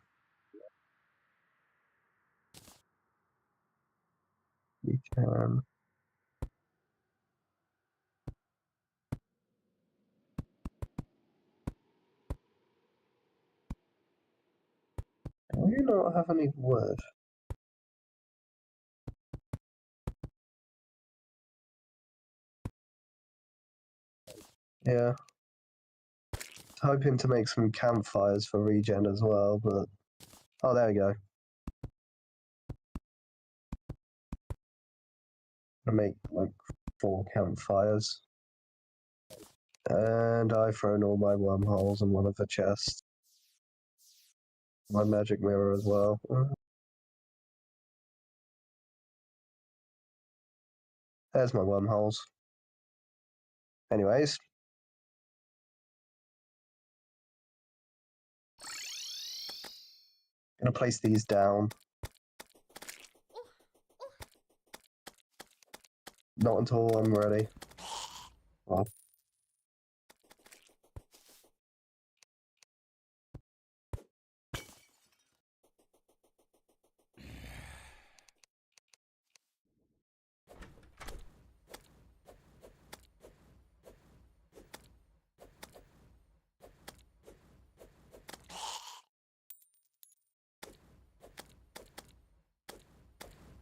We can. Do we not have any wood? Yeah. Hoping to make some campfires for regen as well, but... Oh, there we go. I make like 4 campfires. And I've thrown all my wormholes in one of the chests. My magic mirror as well. There's my wormholes. Anyways. Gonna place these down. Not until I'm ready. Well,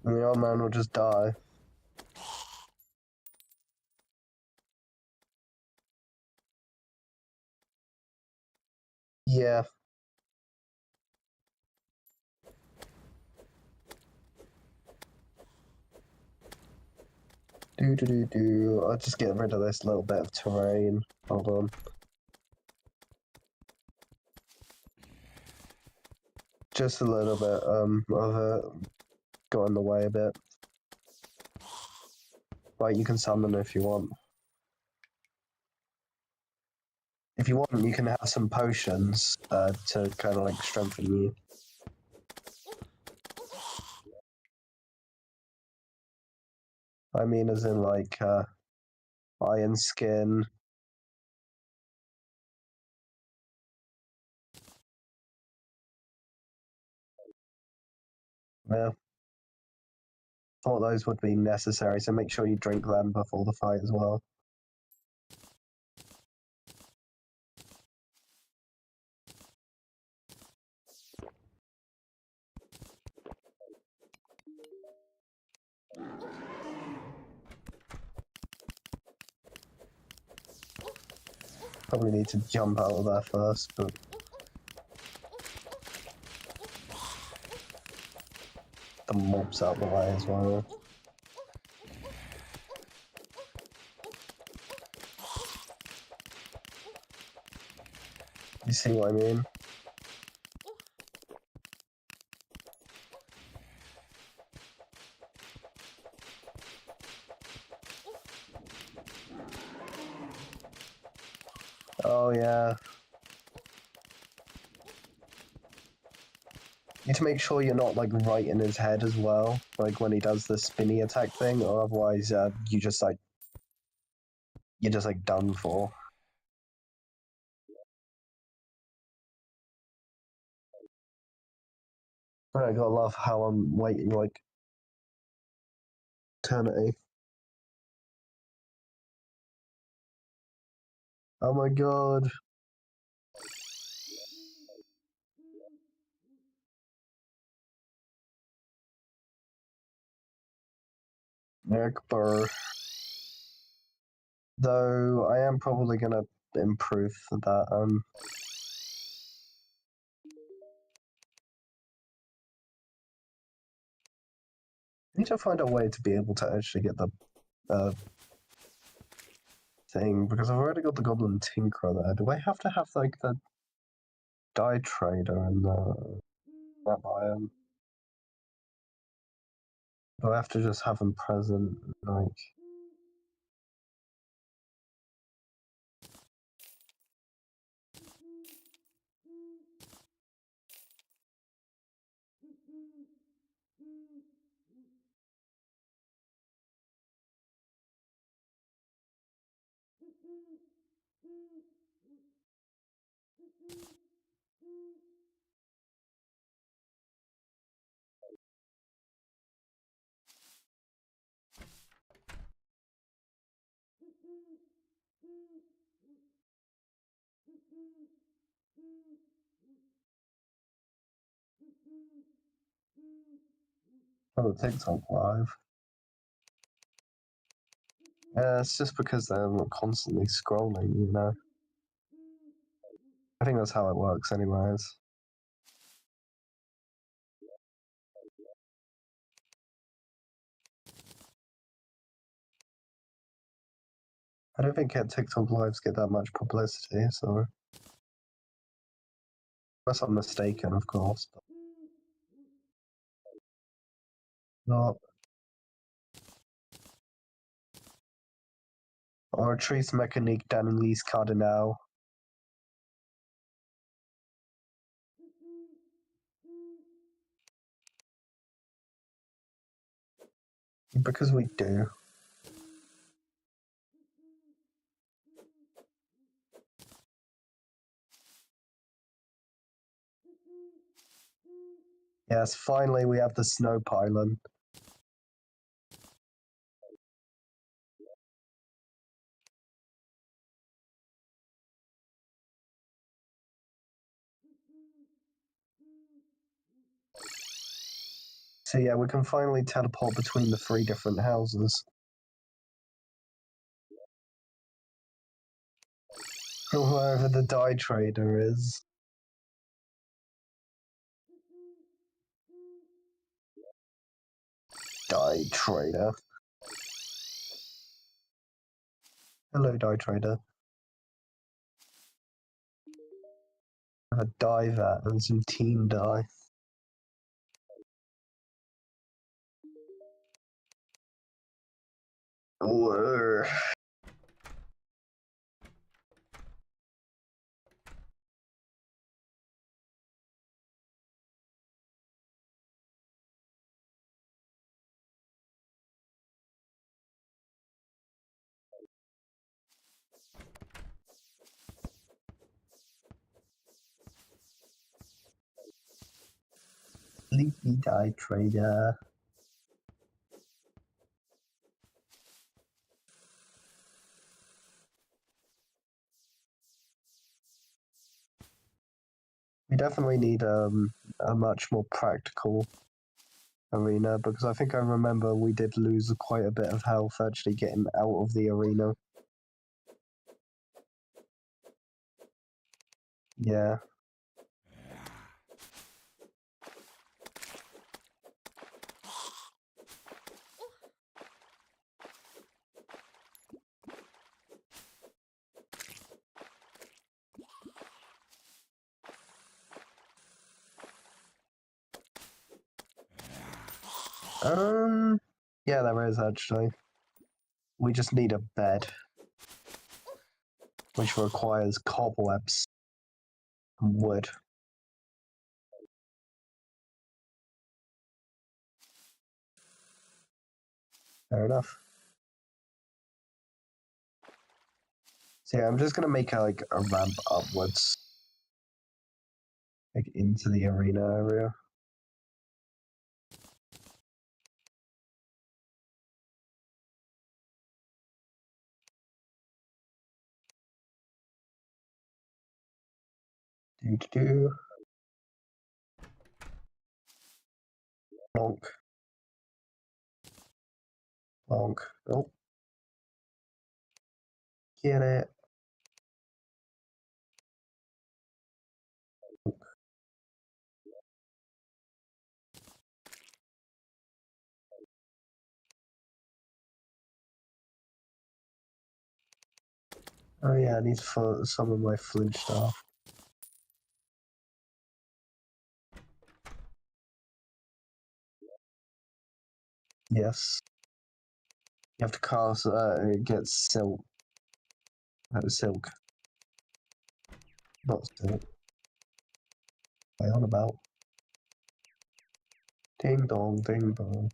And the old man will just die. Yeah. I'll just get rid of this little bit of terrain. Hold on. Just a little bit of it got in the way a bit. Right, you can summon if you want. If you want, you can have some potions to kind of like strengthen you. I mean, as in like iron skin. Yeah. Thought those would be necessary, so make sure you drink them before the fight as well. Probably need to jump out of there first, but the mob's out of the way as well. You see what I mean? Oh yeah. You need to make sure you're not like right in his head as well, like when he does the spinny attack thing, or otherwise you're just like done for. I gotta love how I'm waiting like eternity. Oh my god. Akbar. Though I am probably gonna improve that. I need to find a way to be able to actually get the thing because I've already got the Goblin Tinkerer there. Do I have to have like the Dye Trader in that biome? Do I have to just have them present? Like, oh, the TikTok live. Yeah, it's just because they're constantly scrolling, you know. I think that's how it works, anyways. I don't think TikTok lives get that much publicity, so unless I'm mistaken, of course. But not. Artrice mécanique d'analyse cardinal. Because we do. Yes, finally we have the snow pylon. So yeah, we can finally teleport between the 3 different houses. Wherever the dye trader is. Dye trader. Hello, dye trader. I have a dye vat and some team dye. Whoa. Sleepy dye trader. We definitely need a much more practical arena, because I think I remember we did lose quite a bit of health actually getting out of the arena. Yeah. Yeah, there is actually. We just need a bed, which requires cobwebs and wood. Fair enough. So yeah, I'm just gonna make a ramp upwards, into the arena area. Do. Bonk. Bonk. Oh. Get it. Oh yeah, I need some of my flint stuff. Yes. You have to cast, get silk. Silk. Not silk. What on about? Ding dong, ding dong.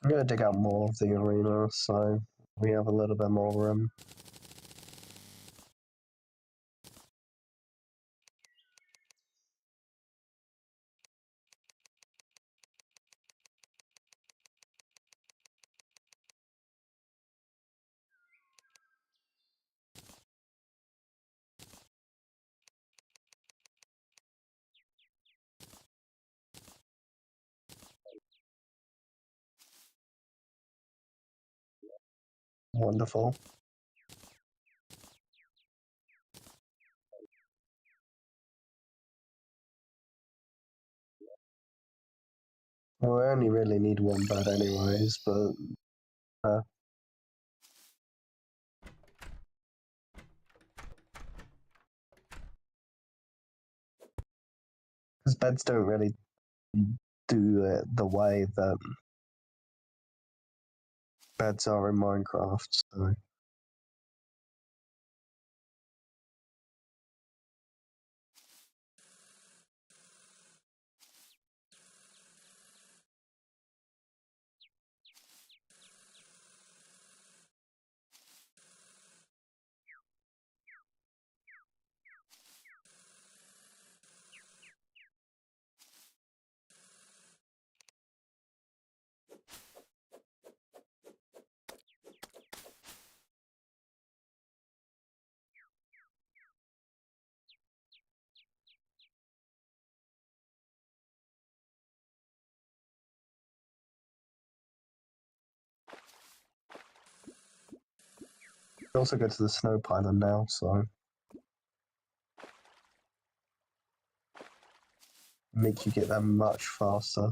I'm gonna dig out more of the arena so we have a little bit more room. Wonderful. Well, I only really need one bed anyways, but because beds don't really do it the way that beds are in Minecraft, so. can also go to the snow pylon now, so make you get there much faster.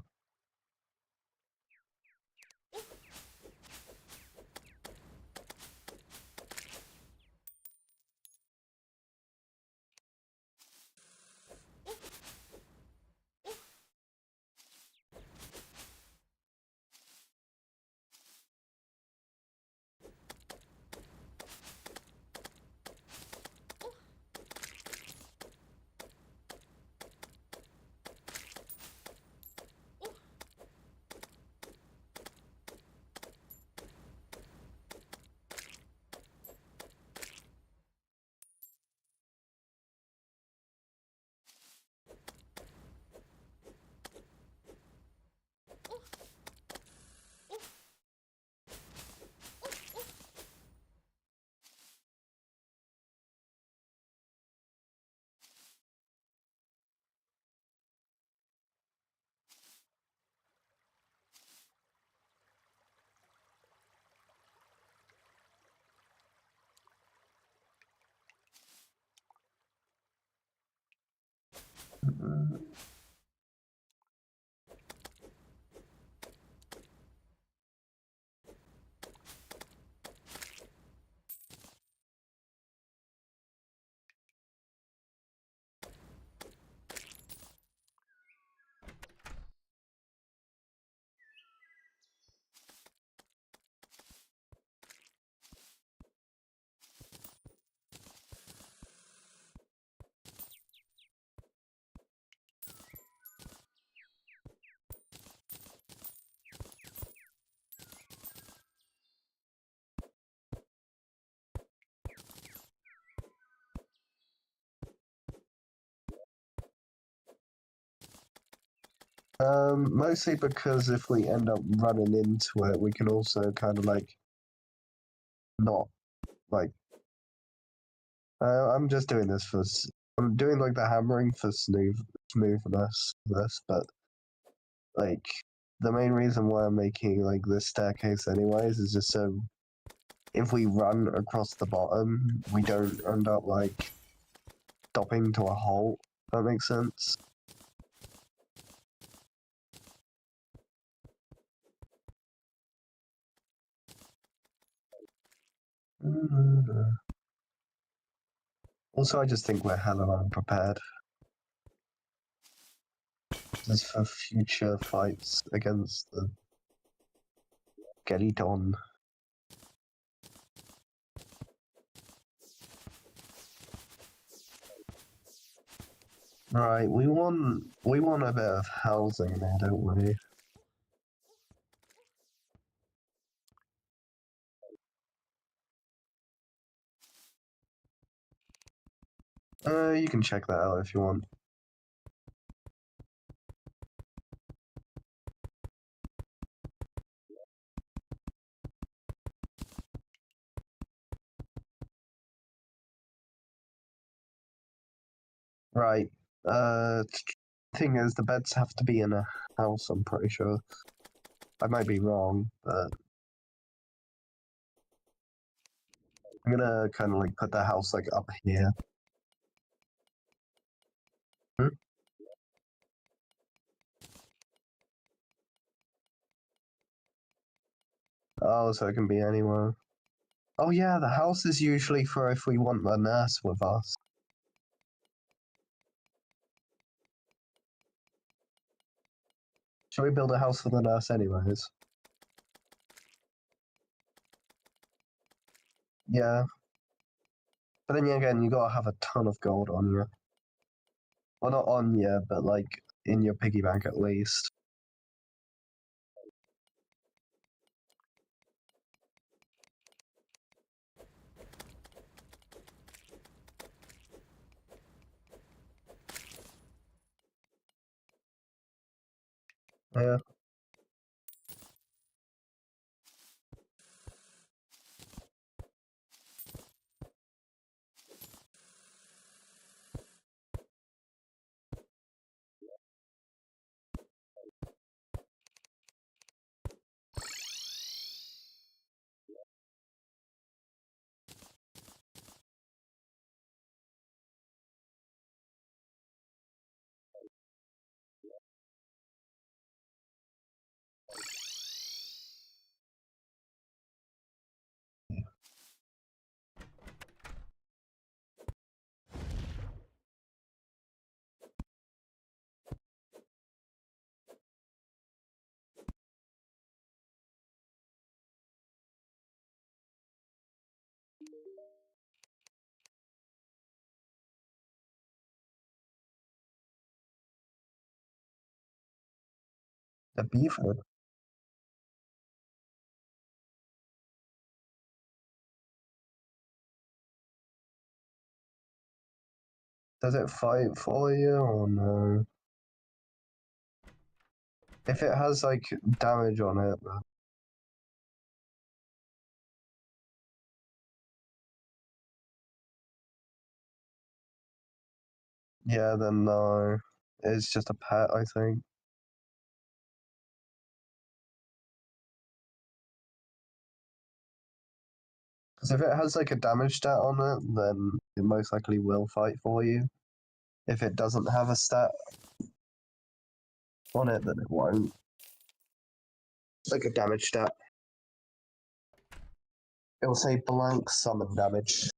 Mostly because if we end up running into it, we can also kind of like not like. I'm just doing this for. I'm doing like the hammering for smoothness. This, but like the main reason why I'm making like this staircase anyways is just so if we run across the bottom, we don't end up like stopping to a halt. If that makes sense. Also, I just think we're hella unprepared. This is for future fights against the Skeleton. Right, we want a bit of housing there, don't we? You can check that out if you want. Right. Thing is, the beds have to be in a house, I'm pretty sure. I might be wrong, but I'm gonna kind of like put the house like up here. Hmm? Oh, so it can be anywhere. Oh yeah, the house is usually for if we want the nurse with us. Should we build a house for the nurse anyways? Yeah. But then again, you gotta have a ton of gold on you. Well, not on you, but like in your piggy bank at least. Yeah. The beaver. Does it fight for you or no? If it has like damage on it, yeah, then no. It's just a pet, I think. Because if it has like a damage stat on it, then it most likely will fight for you. If it doesn't have a stat on it, then it won't. It's like a damage stat. It will say blank summon damage.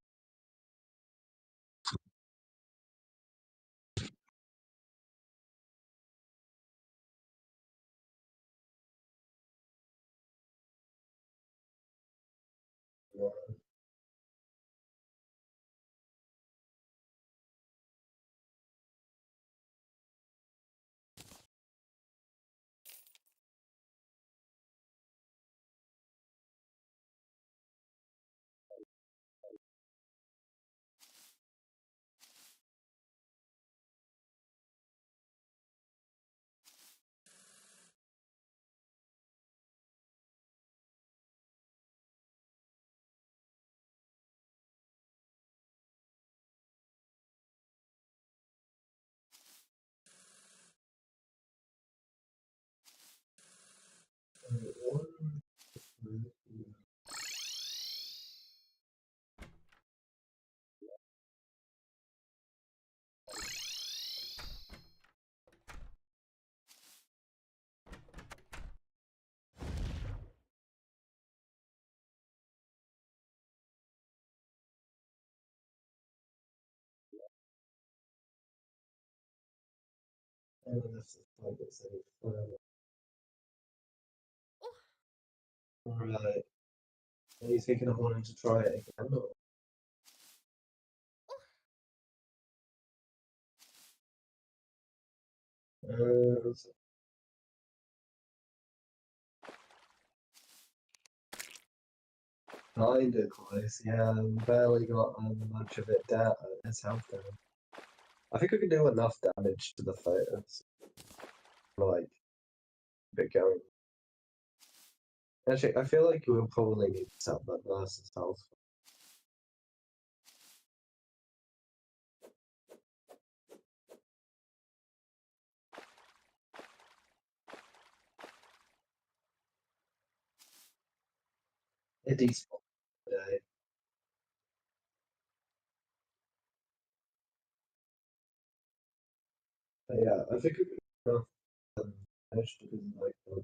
Right. Are you thinking of wanting to try it again? Or? Kinda close, yeah. Barely got much of it down. His health down. I think we can do enough damage to the fighters. Like, get going. Actually, I feel like we'll probably need to set that versus health. A decent day. But yeah, I think we can do enough damage because of like the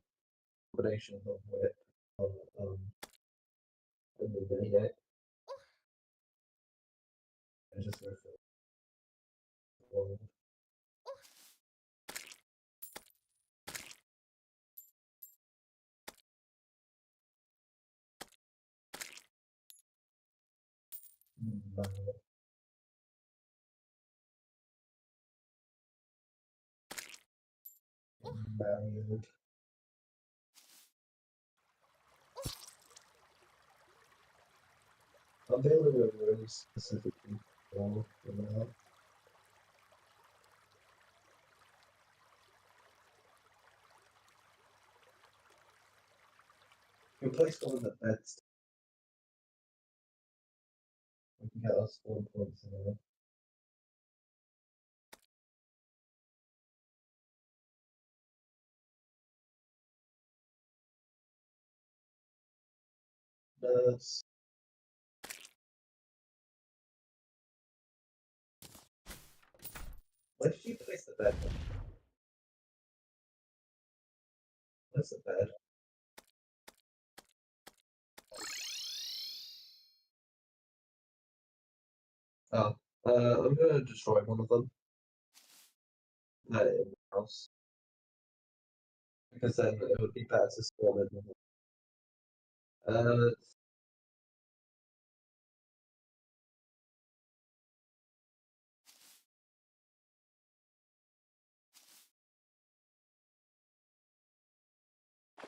combination of whip and the mini deck. I just go for one. Barrier. I'm building a really specific wall for that. You can place one of the beds. We can get us 4 points in there. Nerves. Where did you place the bed? Where's the bed? Oh, I'm gonna destroy one of them. In the house. Because then it would be better to spawn in them. Uh,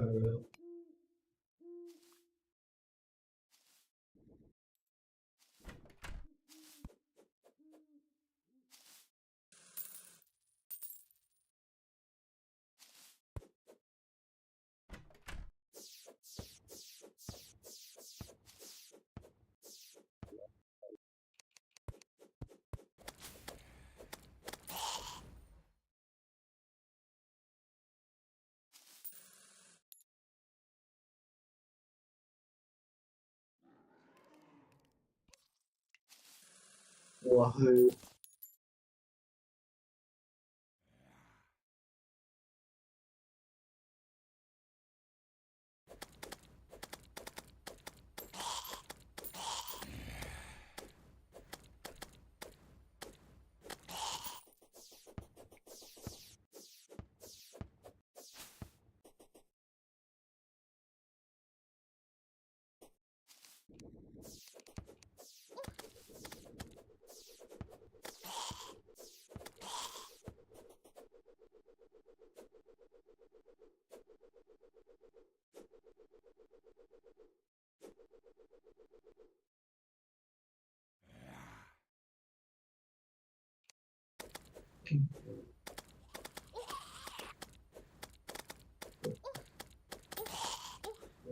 tutorial. Wahoo.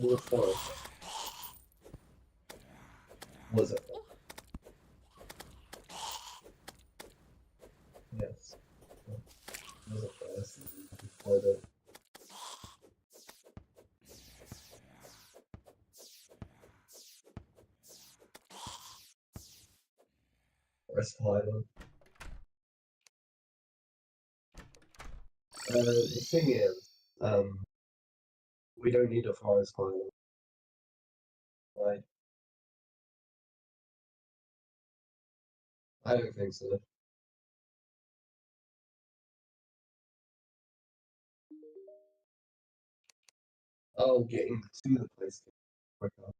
What forest was it? Yes. It was a forest before the forest island. The thing is, we don't need a forest island, right? I don't think so. Oh, getting to the place quicker.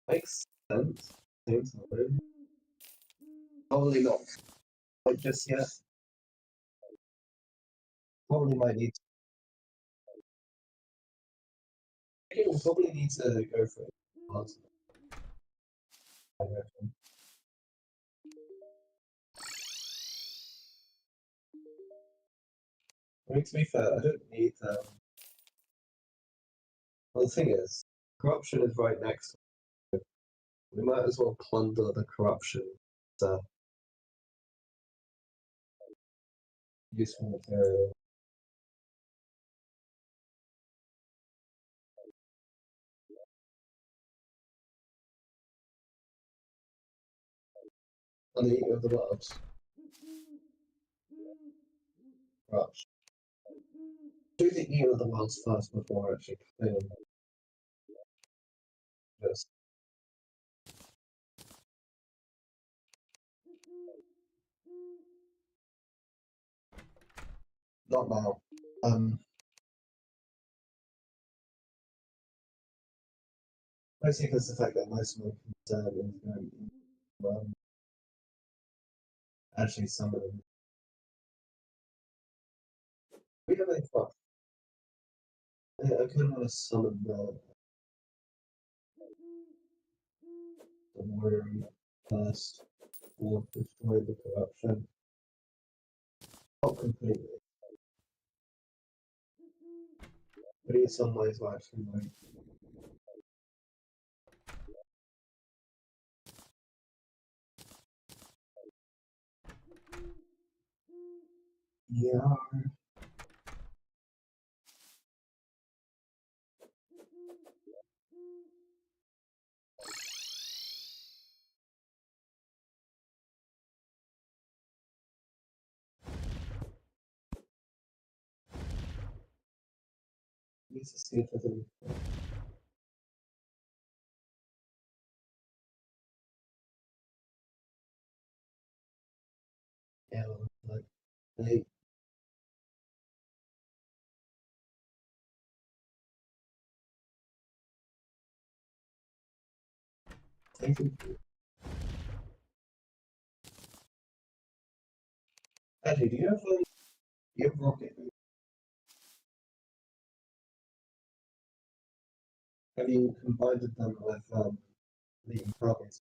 Makes sense. Same time. Probably not like just yet. Probably might need to. I think we'll probably need to go for it. I reckon. I mean, to be fair, I don't need well, the thing is, corruption is right next to it. We might as well plunder the corruption. So, useful material. On the eating of the worlds. Corruption. Do the eating of the worlds first before actually playing this. Not now. Mostly because the fact that most of my concern is going to actually summon them. We have a fuck. I kind of want to summon the worm first or destroy the corruption. Not completely. But in some ways, I actually like. Yeah. Need to see if there's any. Yeah, like they. Thank you. Actually, do you have rocket? Have you combined them with the properties?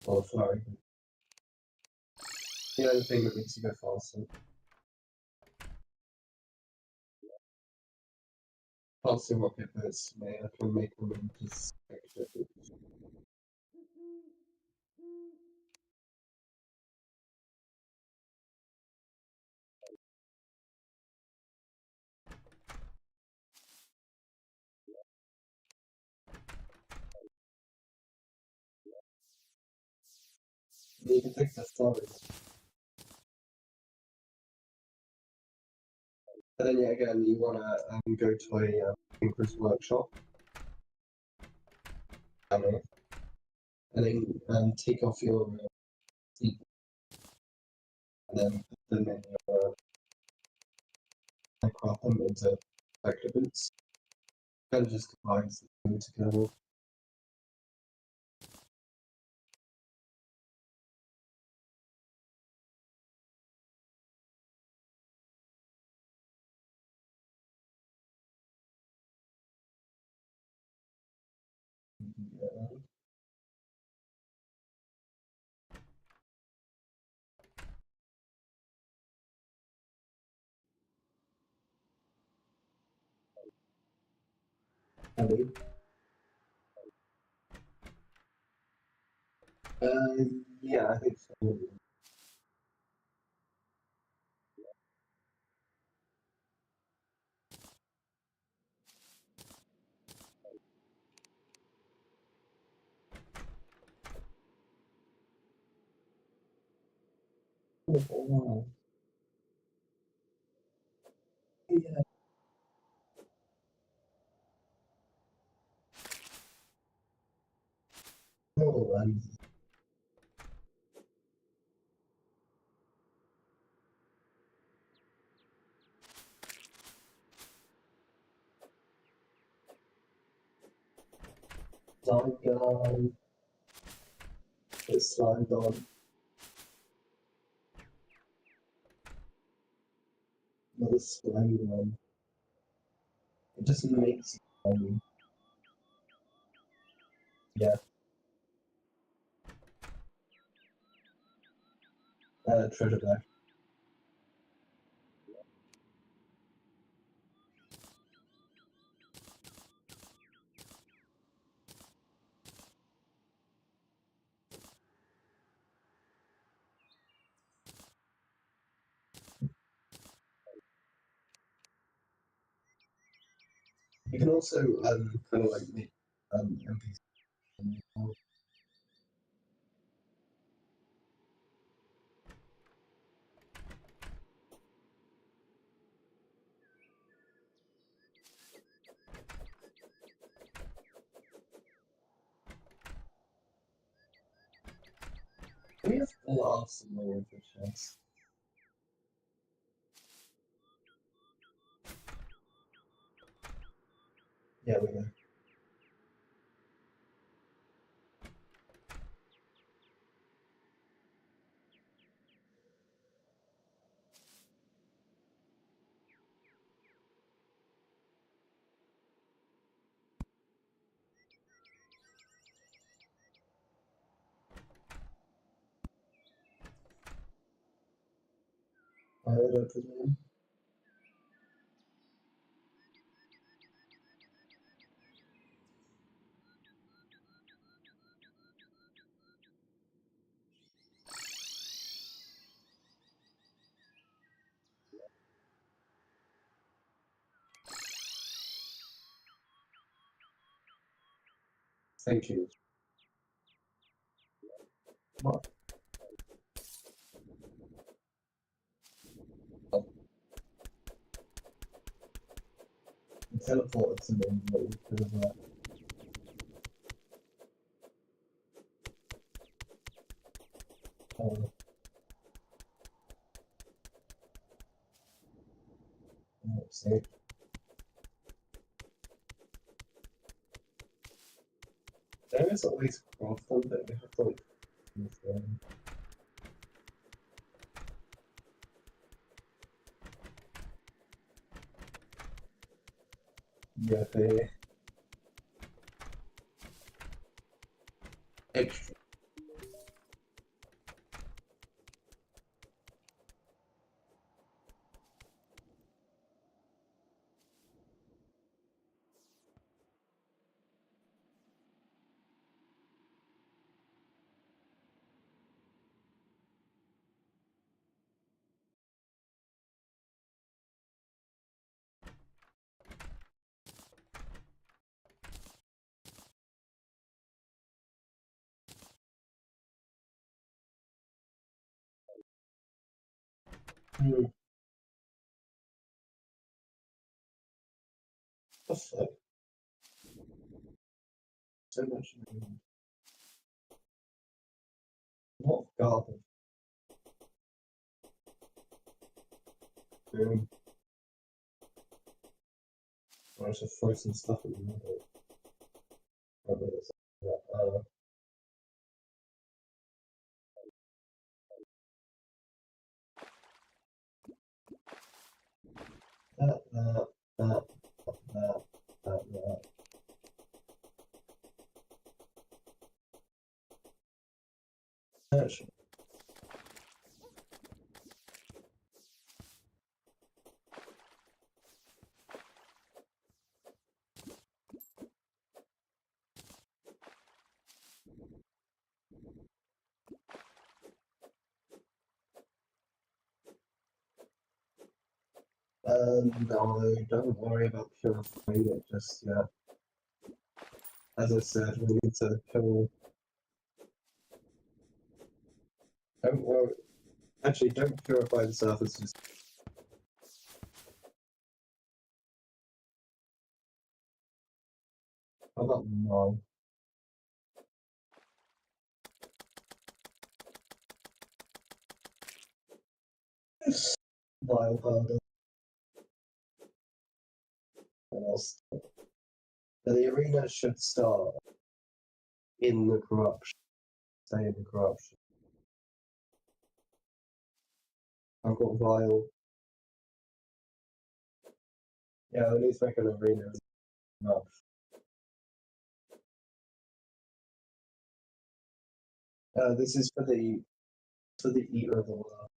Or flurry? The only thing that makes you go faster. Faster rocket bursts, man. I can make them into spectacles. You can take the flurries. And then, yeah, again, you want to go to a Tinker's workshop. And then take off your seat. And then put them in your crop them into vector boots. Kind of just combines the two together. Yeah. Hello. Yeah, I think so. Oh, wow. Yeah. Oh, slime guy. It's slimed on. Another slime one. It just makes you slimy. Yeah. Treasure back. You can also kind of like make NPCs. We have lots of lower chance. Yeah, we know. I don't know. Thank you. What? Oh. You teleported to me because of that. Oh, let's see. There is always craft on that we have to like confirm. Yippee. Extra. Hmm. The fuck? So much. What garbage? Boom. I should throw some stuff at the middle. Probably it's like that. That, that, that, that, that. Actually, no, don't worry about purifying it just yet. As I said, we need to kill. Don't worry. Actually, don't purify the surface. Just how about no? Vile powder. What else? The arena should start in the corruption. Stay in the corruption. I've got vile. Yeah, at least make an arena enough. This is for the eater of the world.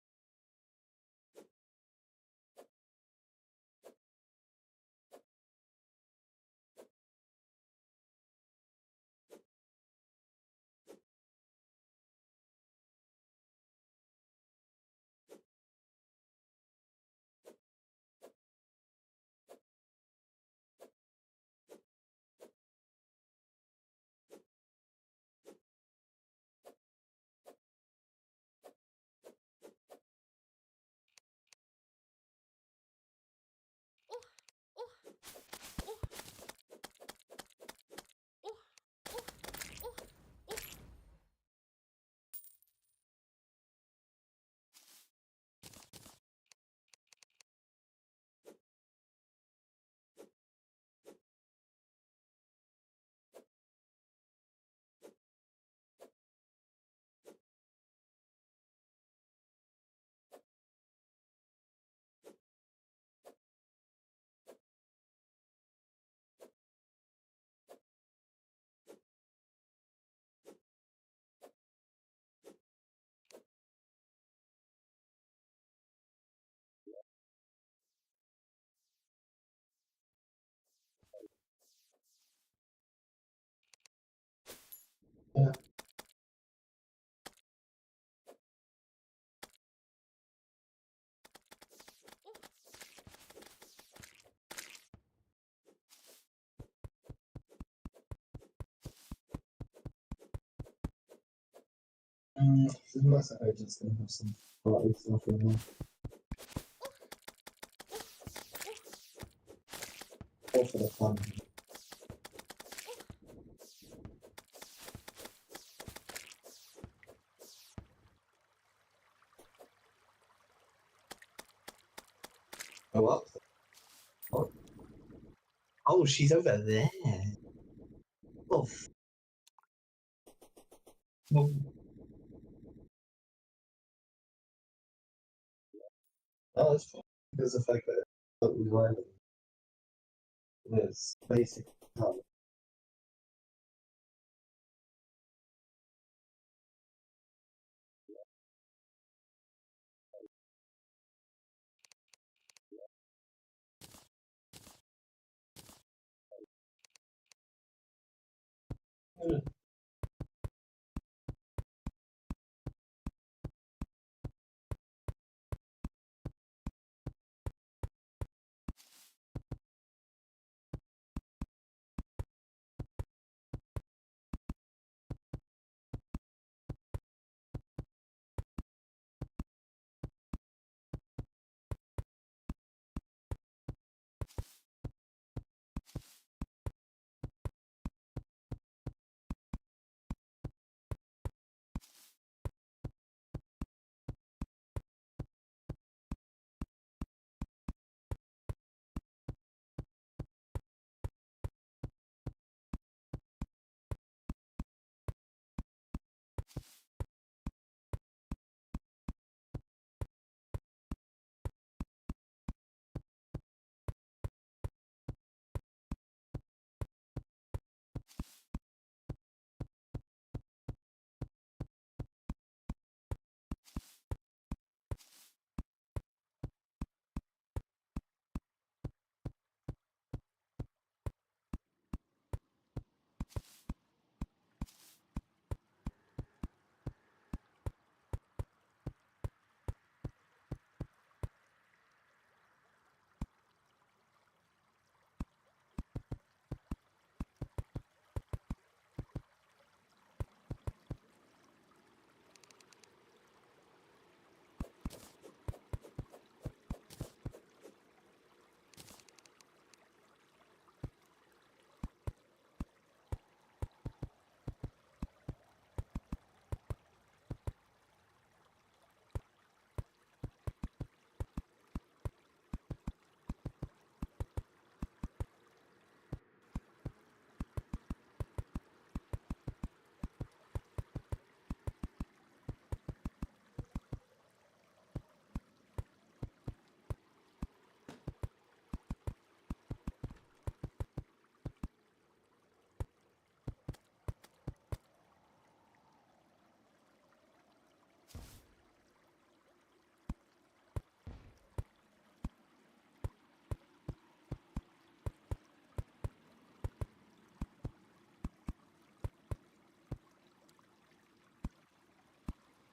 Yeah. This Mass Agent's gonna have some party stuff in there. Or for the fun. Go up. Oh, oh, she's over there. Oh, oh. Oh, that's fine. Because the fact that it's totally violent. It's basic.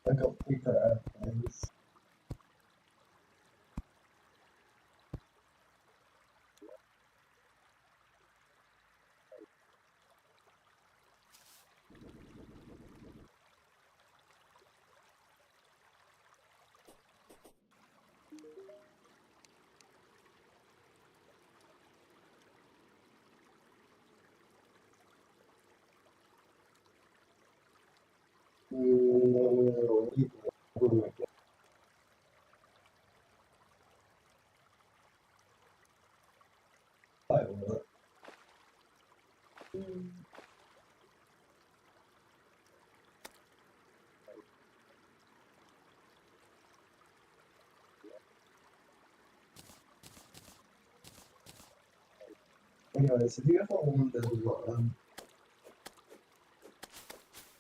I got paper airplanes. No, anyways, have you ever wondered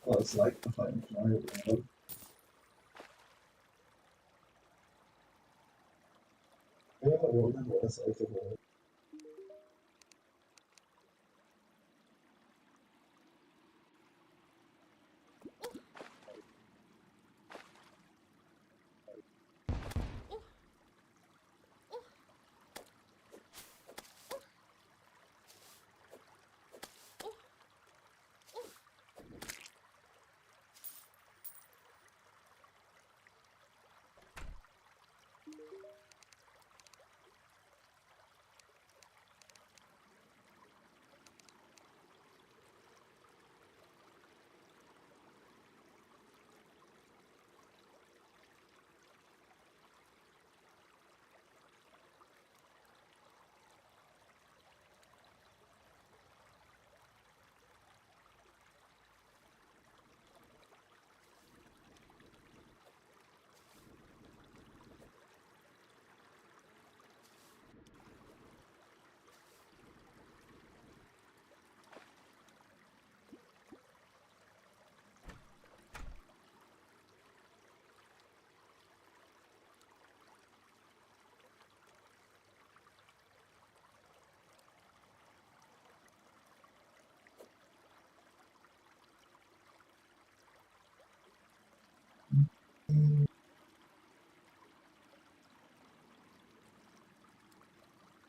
what it's like to fight a giant around? Have you ever wondered what it's like to fight?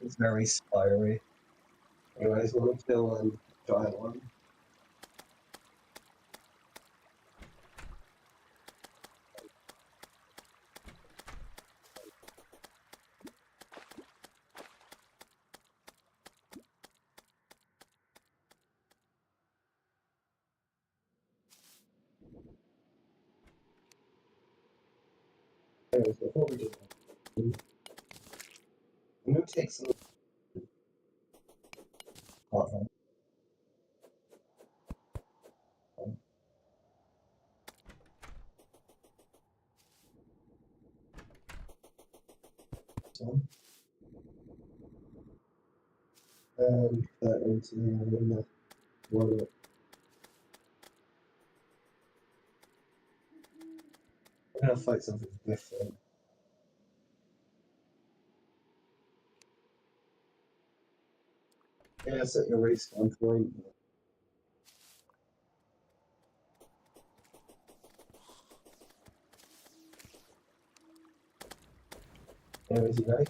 It's very spiry. Anyways, want to kill a giant one. Anyways, before we do that, I'm going to take some water. And that into the water. I'm going to fight something different. Yeah, set your respawn point. Anyways, you ready?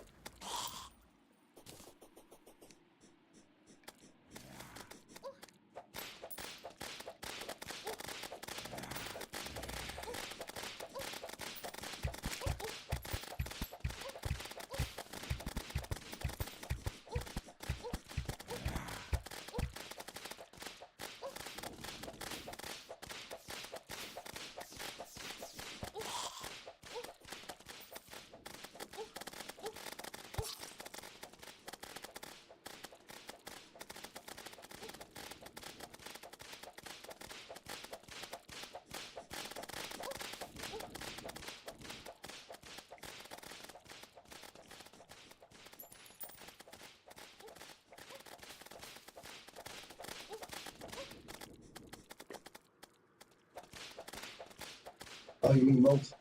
Oh, you mean multi?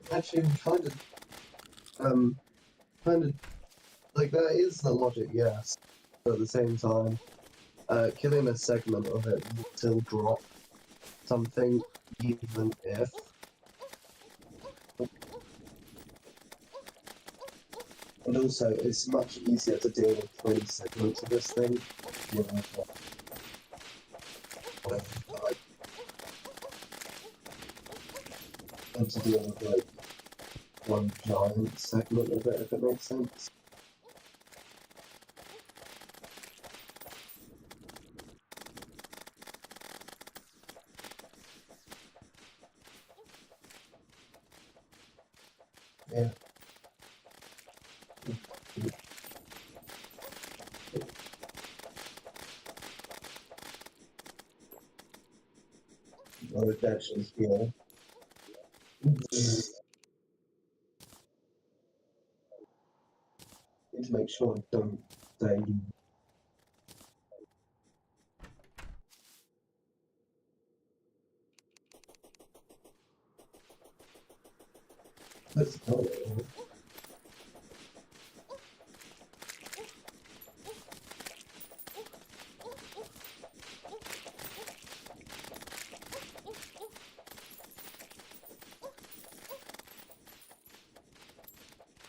Actually, kind of, like, that is the logic, yes. But at the same time, killing a segment of it will still drop something, even if. And also, it's much easier to deal with 20 segments of this thing. You know, like, than to deal with, like, one giant segment of it, if it makes sense. Yeah. Well, it actually feel. Need to make sure I don't stay. Let's go.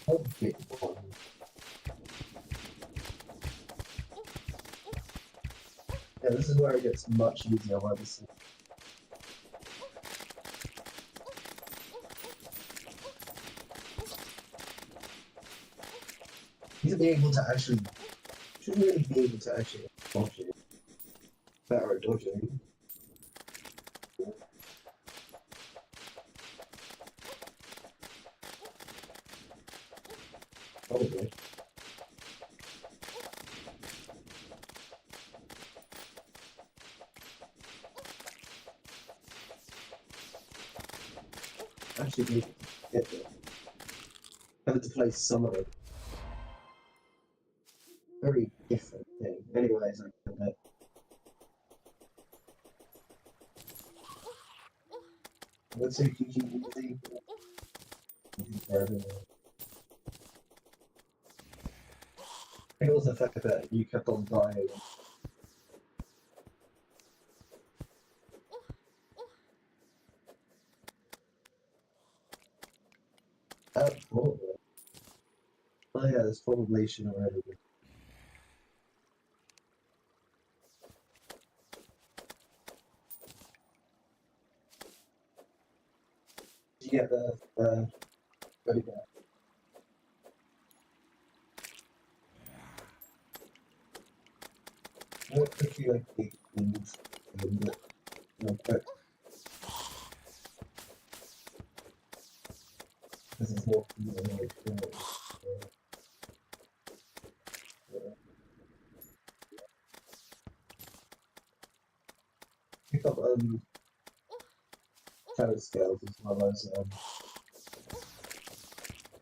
Okay. Yeah, this is where it gets much easier by the sea. You should be able to actually. Should really be able to actually dodge it. Better at dodging. Probably. Actually be able to get there. Better to play some of it. Very different thing. Anyways, I can bet. Let's say GG. It was the fact that you kept on dying. Absolutely. Oh yeah, there's population already. Did you get the goodie bag? What quickly like the things real quick because it's more like pick up shadow scales as well as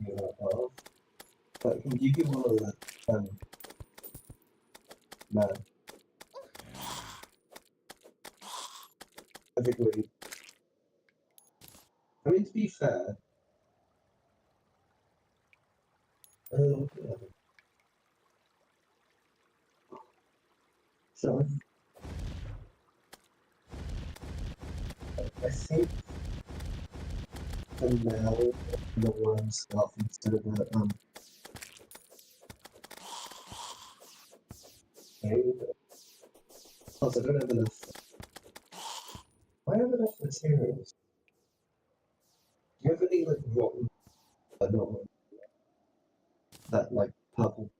you know, but I can give you one of the no, I think we. I mean to be fair, yeah. So I think for now the one stuff instead of the game. Plus I don't have enough. I have enough materials. Do you have any like rotten, not rotten, that like purple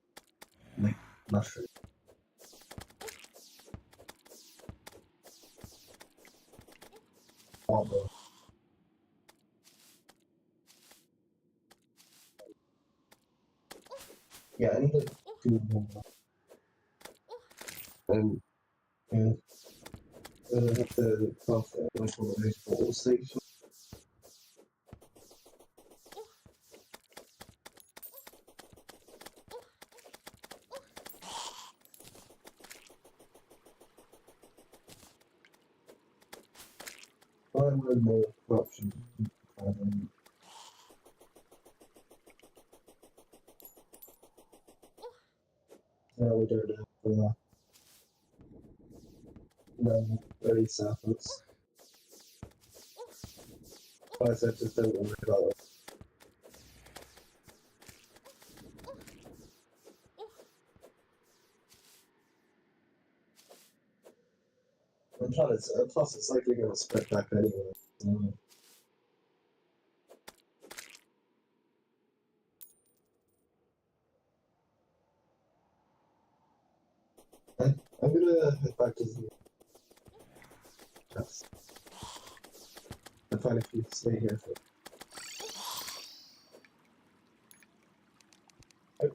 like mushroom? Armor. Yeah, I need like two more. And yeah, I have to craft like one of those bottle stations. I want more corruption. No, we don't have no very surface. I said just don't worry about it. And plus it's likely going to spread back anyway. So. I'm gonna head back to the house. I'm fine if you stay here for. Oh,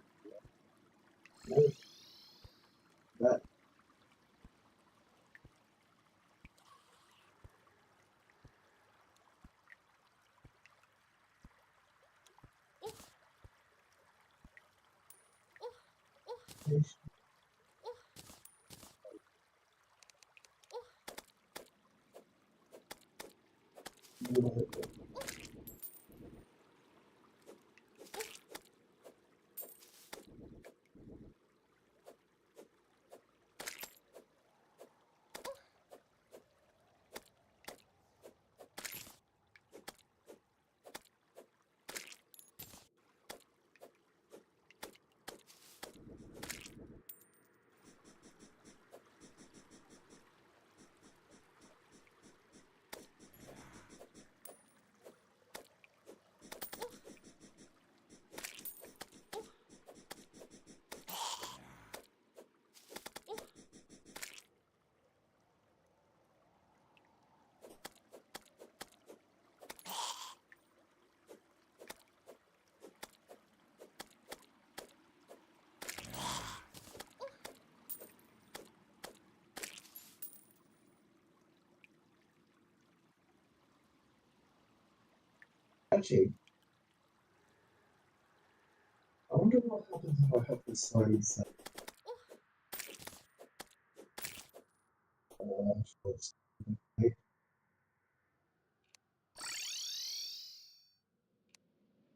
no, that. Actually, I wonder what happens if I have this size.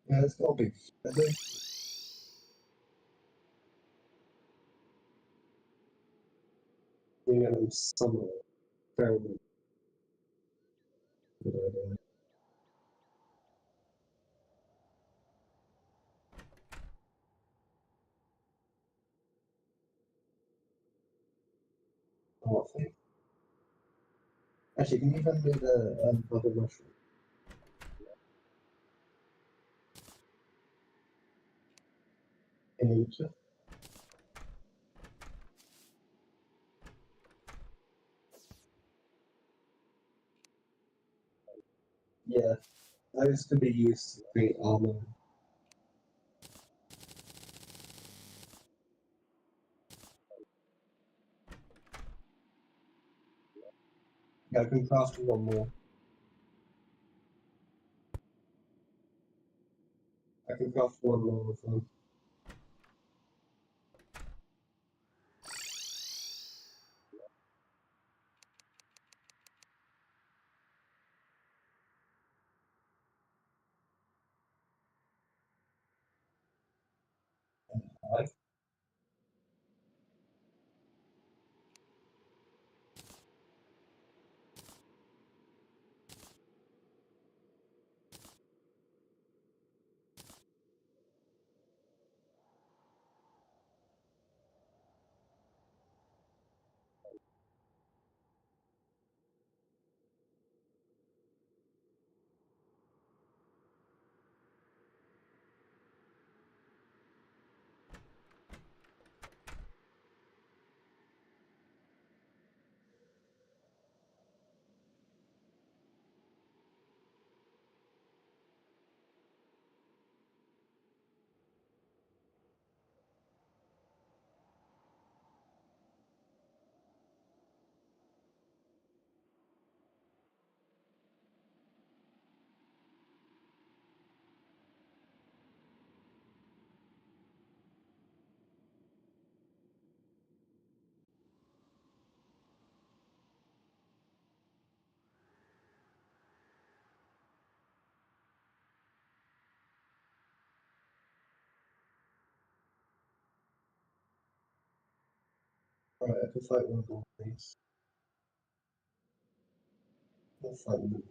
Yeah, it's got to be. I think. You know, somewhere fairly good idea. what thing? Actually, can you hand me the bubble mushroom? Can you eat it? Yeah, those can be used to create armor. Yeah, I can craft one more. I can craft one more of them. Right. Right, I can fight one more, please. I'll fight one.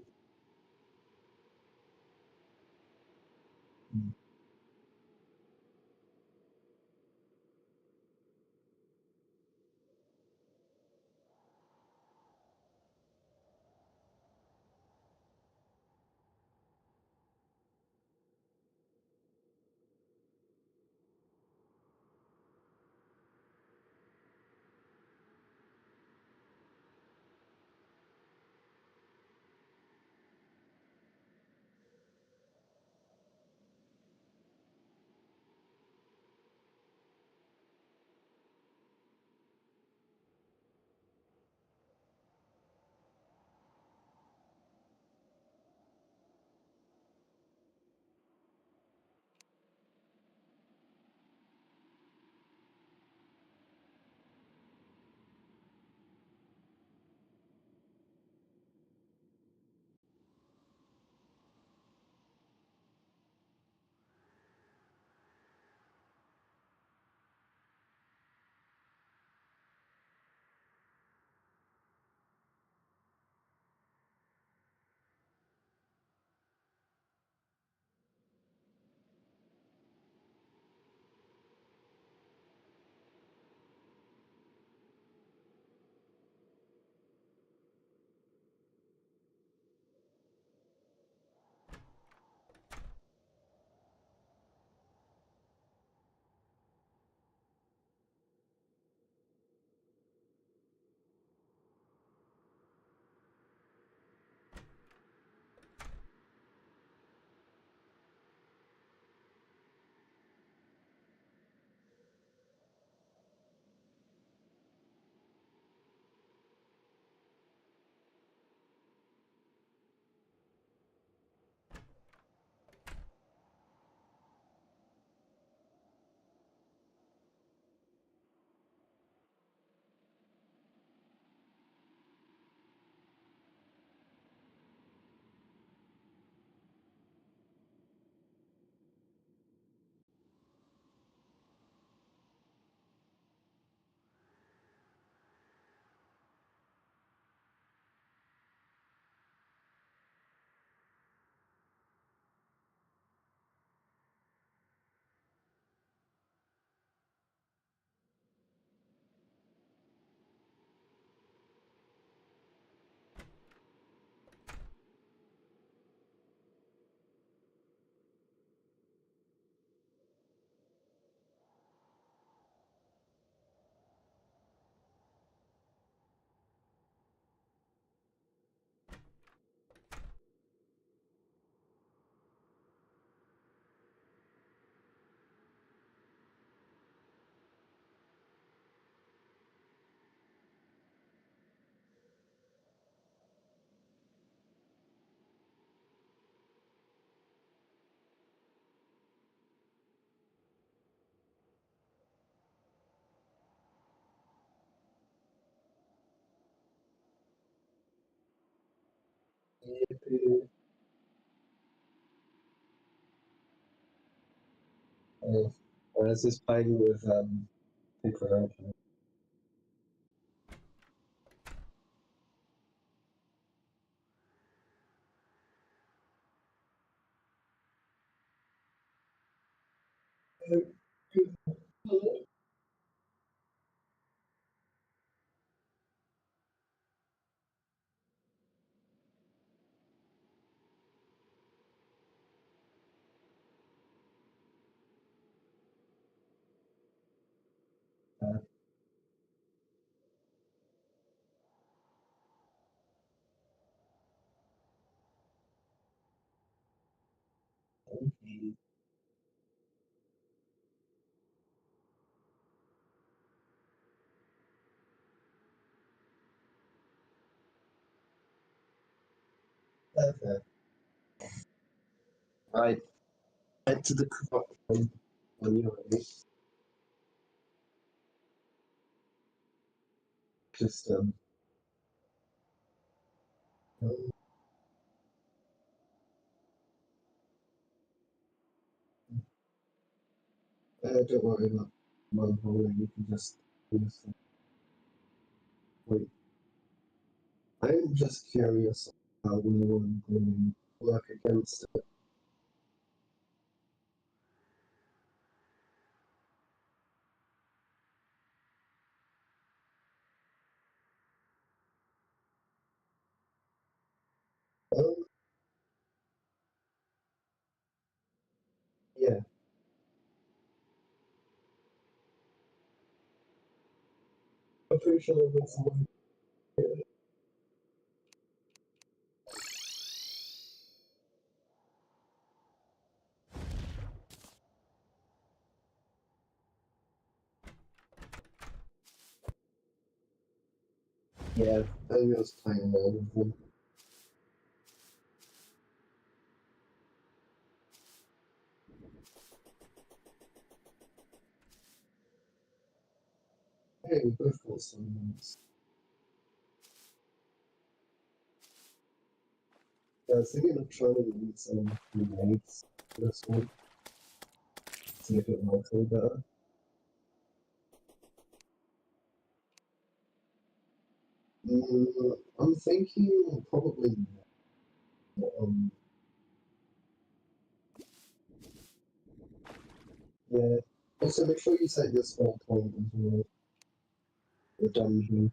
Yippee. I was just playing with Terraria. Okay. Right. Enter the corruption when you're ready. Just don't worry about my rolling, you can just do this thing. Wait. I'm just curious how well I'm going to work against it. Oh, yeah. I'm pretty sure there's someone here. Yeah, maybe I was playing around with them. Hey, we both got some minutes. Yeah, I was thinking of trying to read some grenades for this one. See if it works a little better. I'm thinking probably um yeah. Also make sure you set your spawn point as well. The dungeon.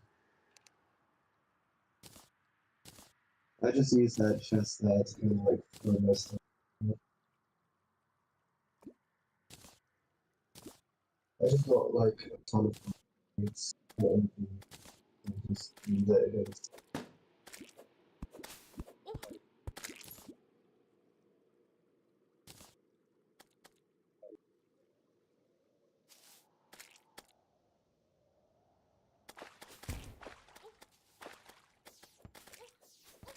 I just use that chest there to kind of like throw my stuff. I just got like a ton of grenades. Just let it go.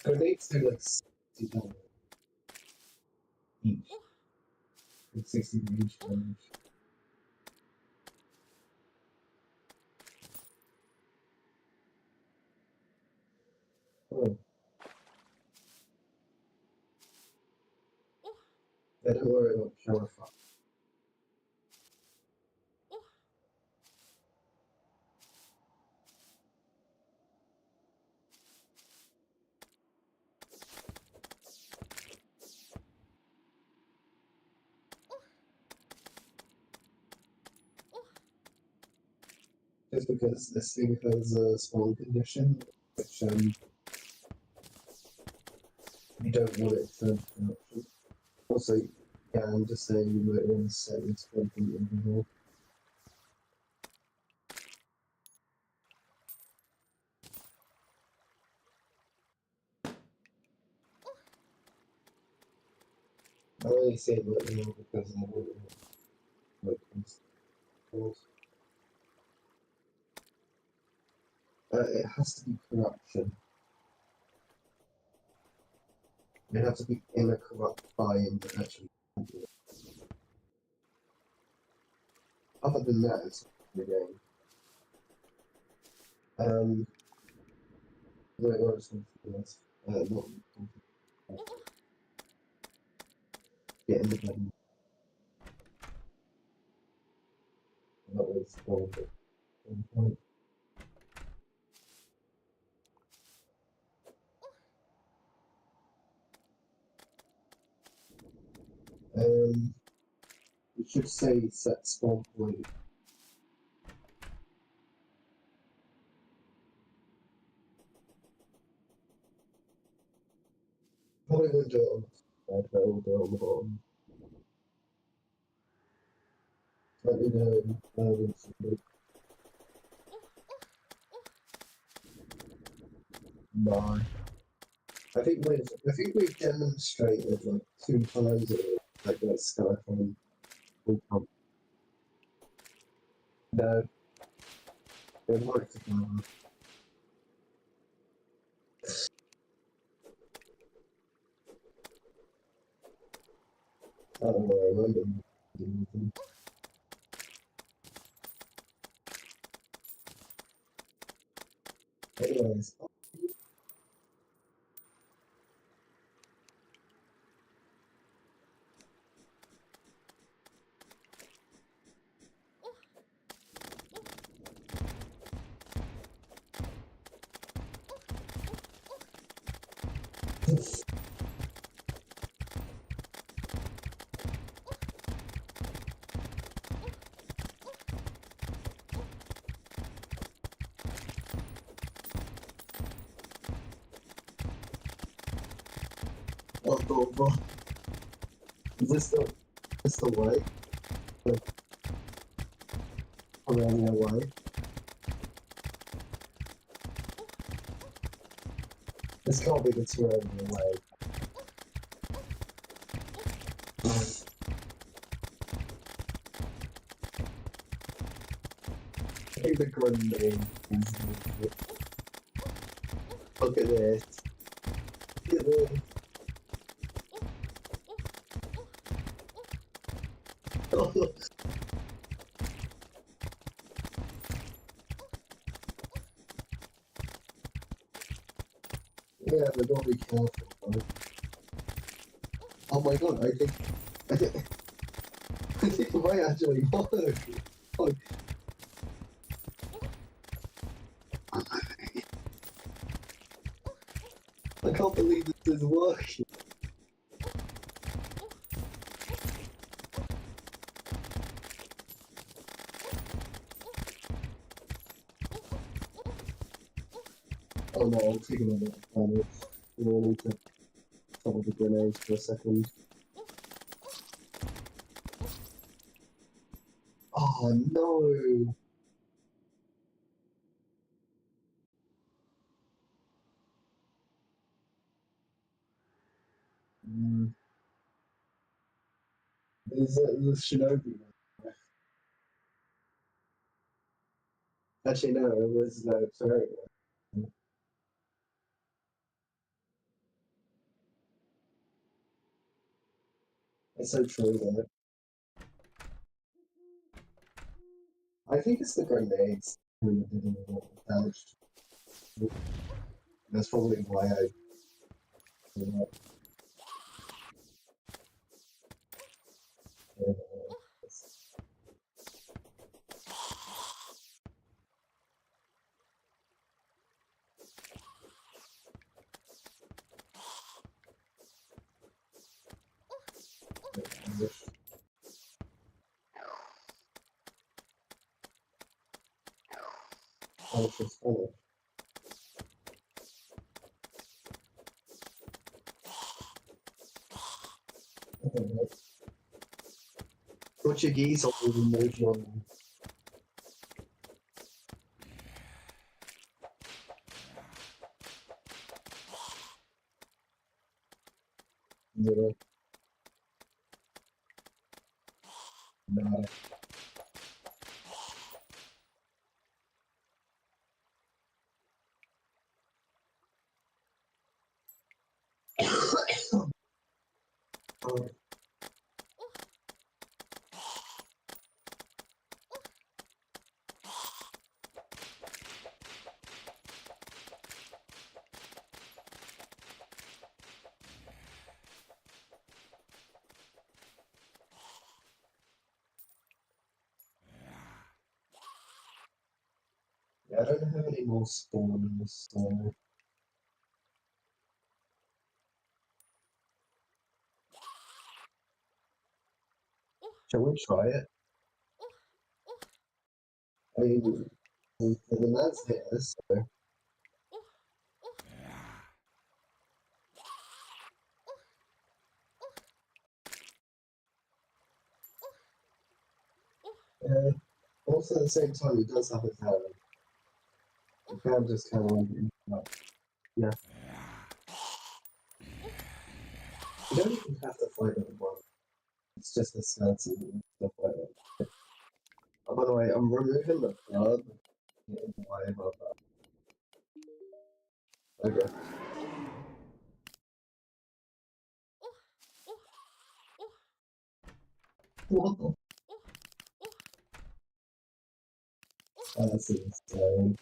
Grenades do like 60 damage each. Like 60 each damage. Oh. Yeah, don't worry about purify. Just because this thing has a spawn condition, which you don't want it to production. Also, yeah, I'm just saying you might want to set your spawn point overall. I only say it right now because I don't know what comes to it has to be corruption. It has to be in a corrupt biome to actually do it. Other than that, it's the game. Wait, what was something else? Not Get independent. That was horrible. It should say set spawn point. Probably won't do it on the side, but we'll do it on the bottom. Let me know. Bye. I think we've demonstrated like 2 times like that Skyphone. No, it worked again. I don't know, I remember. Anyways, oh, is this the way? The Terraria way? This can't be the Terraria way. I think the grenade is look at this. Look at this. Yeah, but don't be careful, though. Oh my god, I think it might actually work. Like, I can't believe this is working. Oh no, I'm taking a bit of damage. We all need to follow the grenades for a second. Oh no! Mm. There's the Shinobi one. Actually, no, it was Terraria. It's so true, though. I think it's the grenades who did a lot of damage. That's probably why I did that. Portuguese or emotional. Yeah. No. Oh, I don't have any more spawners, so... Shall we try it? I mean, the man's here, so... Also, at the same time, he does have his hair. You can just kind of like, yeah. You don't even have to fight it one. It's just a skeleton and stuff like that. Oh, by the way, I'm removing the blood in the way about that. Okay. What the? That's insane.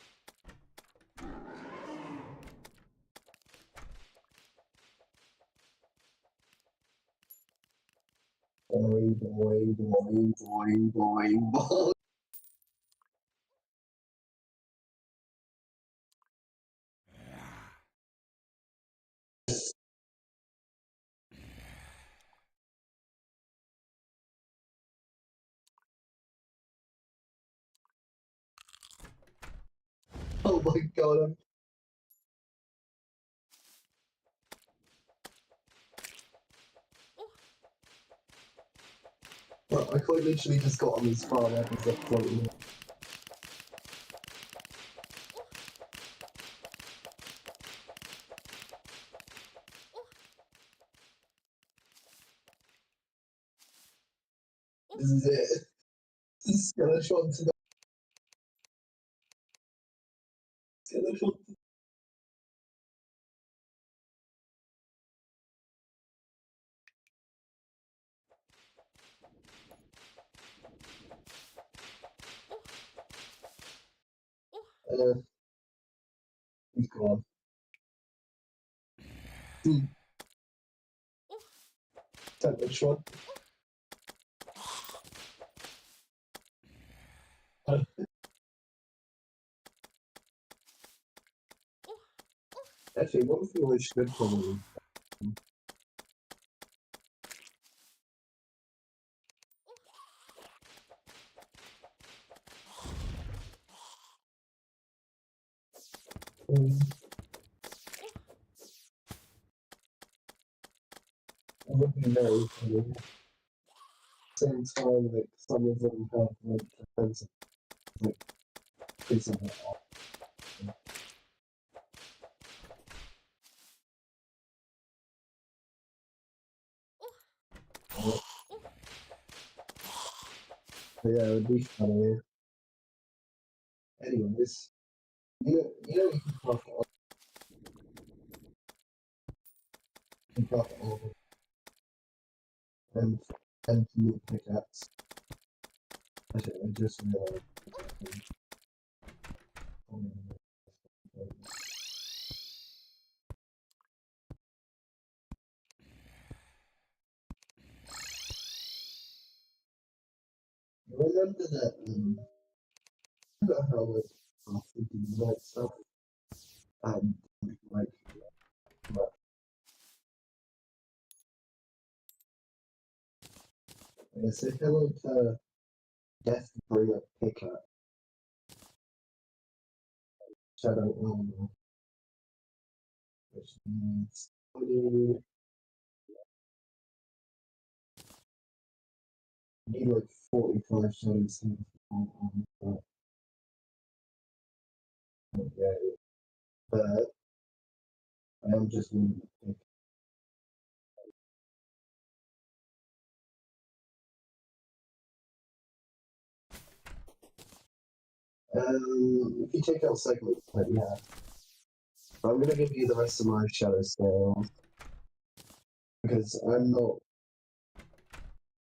Boing, boing, boing, boing, boing, boing. Oh my god, I quite literally just got on this farm as a floating. This is it. This is skeleton to the skeleton. He's gone. Take the shot. Actually, one thing we should probably. It would be very funny. Same time, like some of them have like defensive, like increasing their armor. But yeah, it would be funny. Anyways, you can craft all and new pickaxe. Actually, I just realized. Remember that, remember how like after the night stuff, like, but I say hello to Death bring a pickaxe, Shadow Armor, which needs 20, need like 45 shadows here but okay. But I am just going to pick. If you take out segments, but yeah. But I'm gonna give you the rest of my shadow scales because I'm not.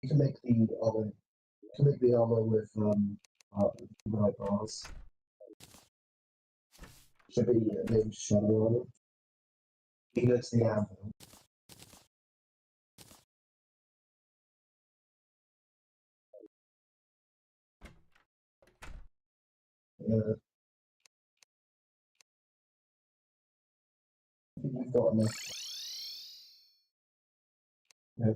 You can make the armor. You can make the armor with light bars. Should be named shadow armor. You go to the anvil. Yeah. We've got enough. Yeah.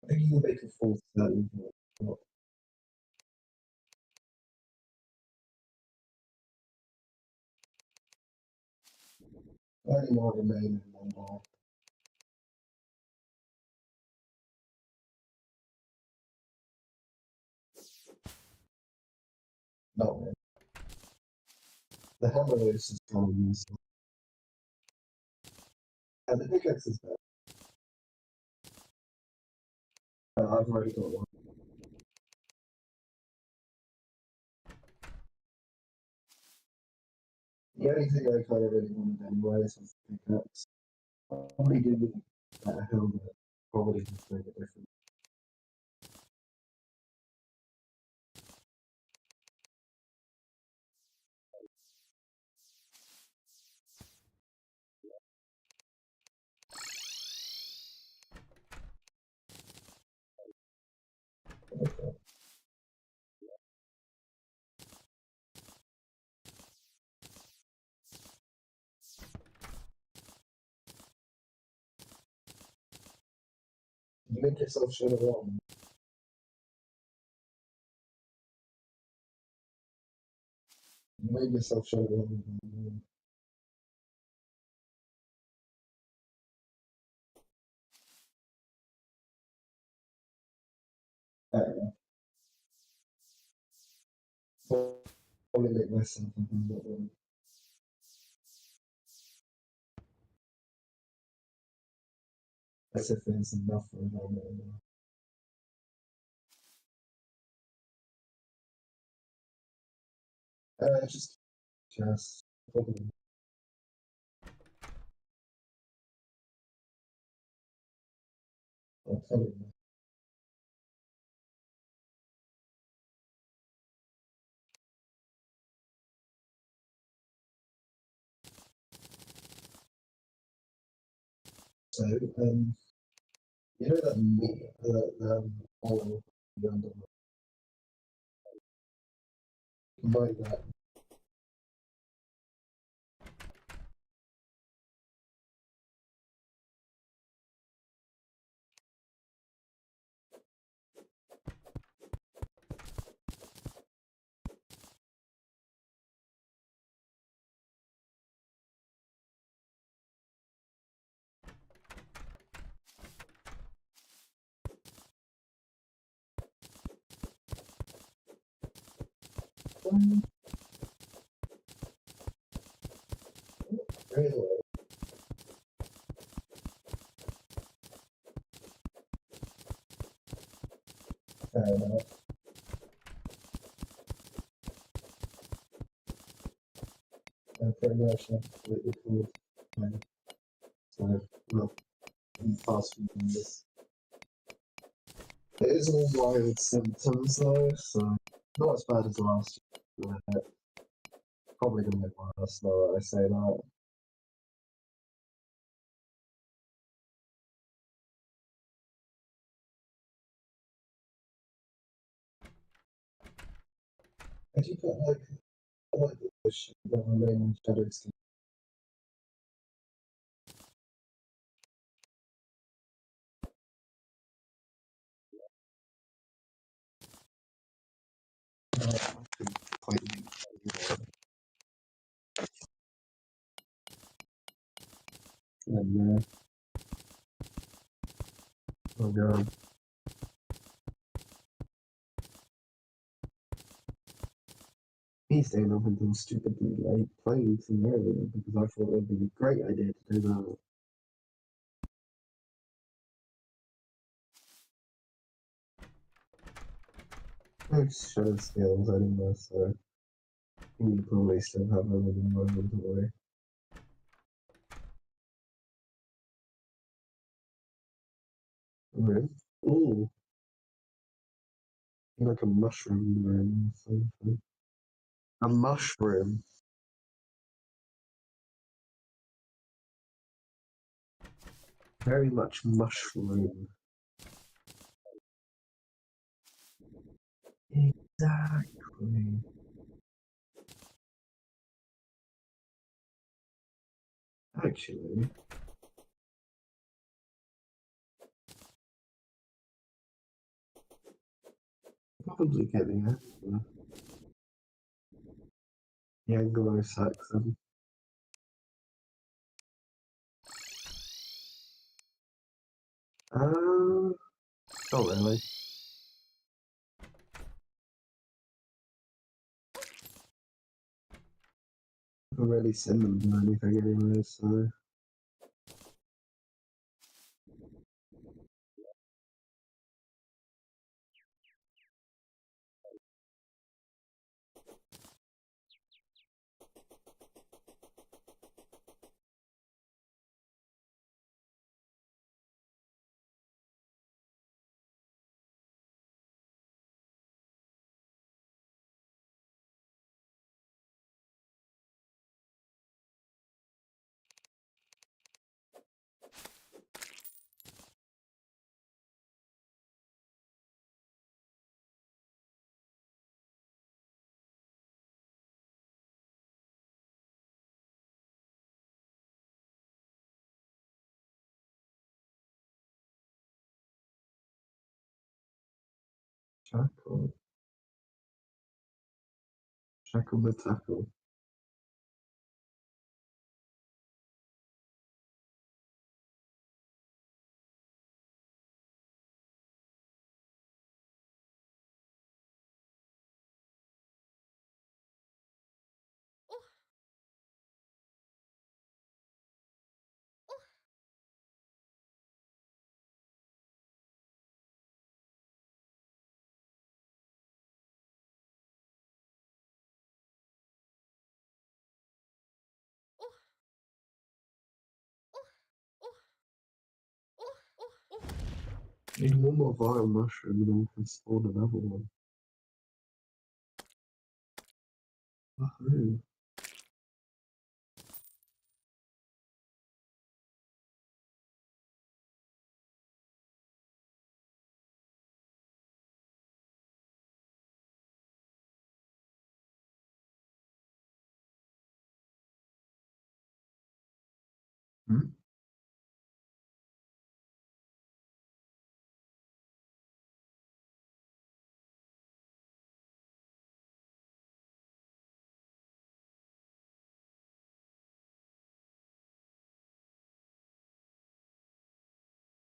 I think you can make a full 30. Only more remain in one bar. Not really. The hammer is just kind of useless. And the pickaxe is better. I've already got one. The only thing I kind of really wanted anyway is the pickaxe. Probably do with a helmet. Probably just make a difference. You make yourself shut it on. You made yourself shut it on. Probably make myself a helmet one. As if there's enough for a helmet anymore. Just probably. I'll tell you. So, you know that meat, oil under combine that. Really? Fair enough. Pretty much have completely cool. So, look, fast food this. It is all mild symptoms though, so not as bad as last year. Probably gonna get worse now that I say that. If you put like the shit that remain shadows completely. And oh god. Me staying up until stupidly late playing Terraria because I thought it would be a great idea to do that. Shadow skills anyway, so you probably still have a little moment away. Really? Ooh. Like a mushroom room or something. A mushroom. Very much mushroom. Exactly. Actually, probably getting it. The Anglo-Saxon. Not really. I haven't really seen them do anything anyway, so. Shackle. Shackle the tackle. Need one more vile mushroom and then we can spawn another one. Wahoo. Hmm?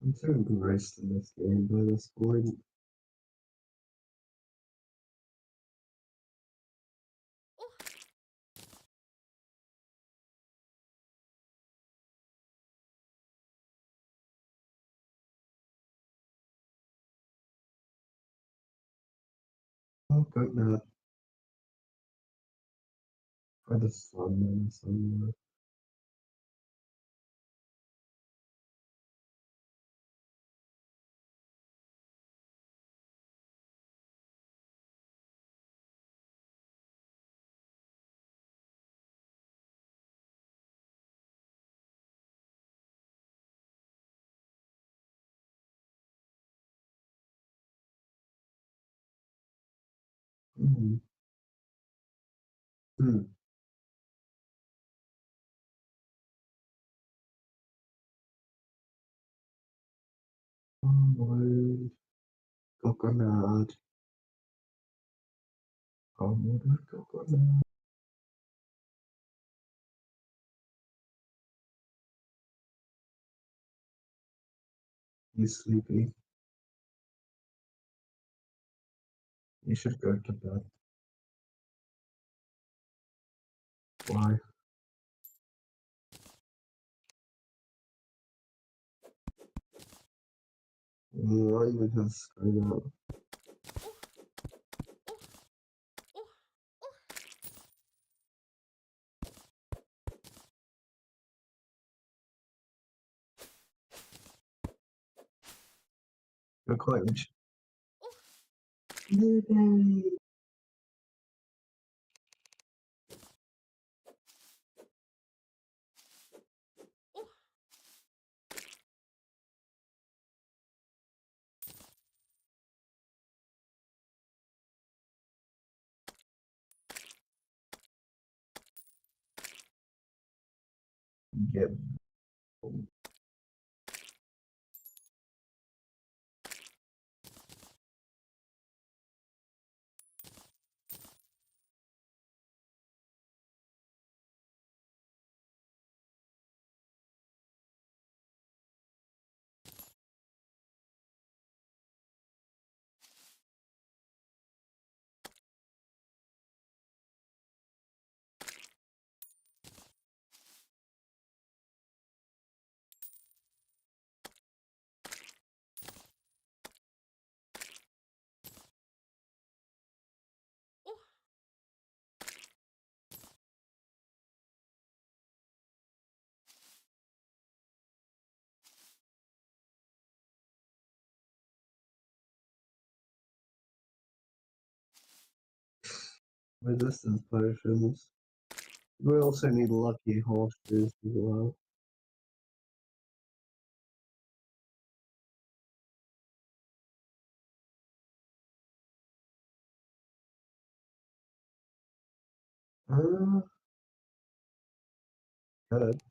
I'm so engrossed in this game by this point. Oh, good night. For the sun and somewhere. Hmm. Hmm. Oh, my coconut. Oh, my coconut. He's sleepy. You should go to bed. Why? Why you just scream out? You're quite rich. Baby. Get Resistance potions. We also need lucky horseshoes as well. Good.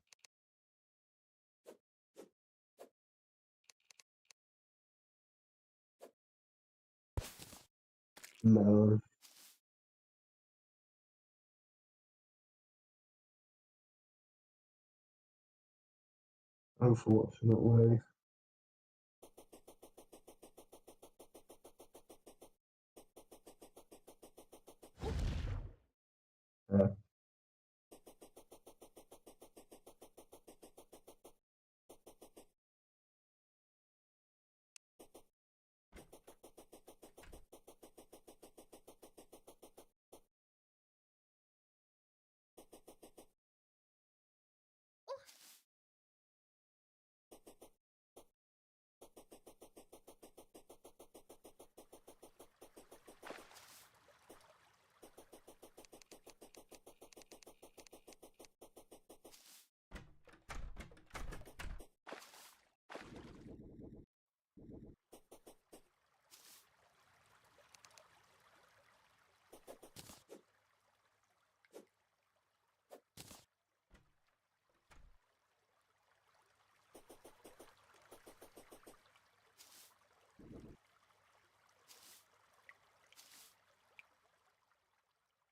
No. Unfortunately. Yeah.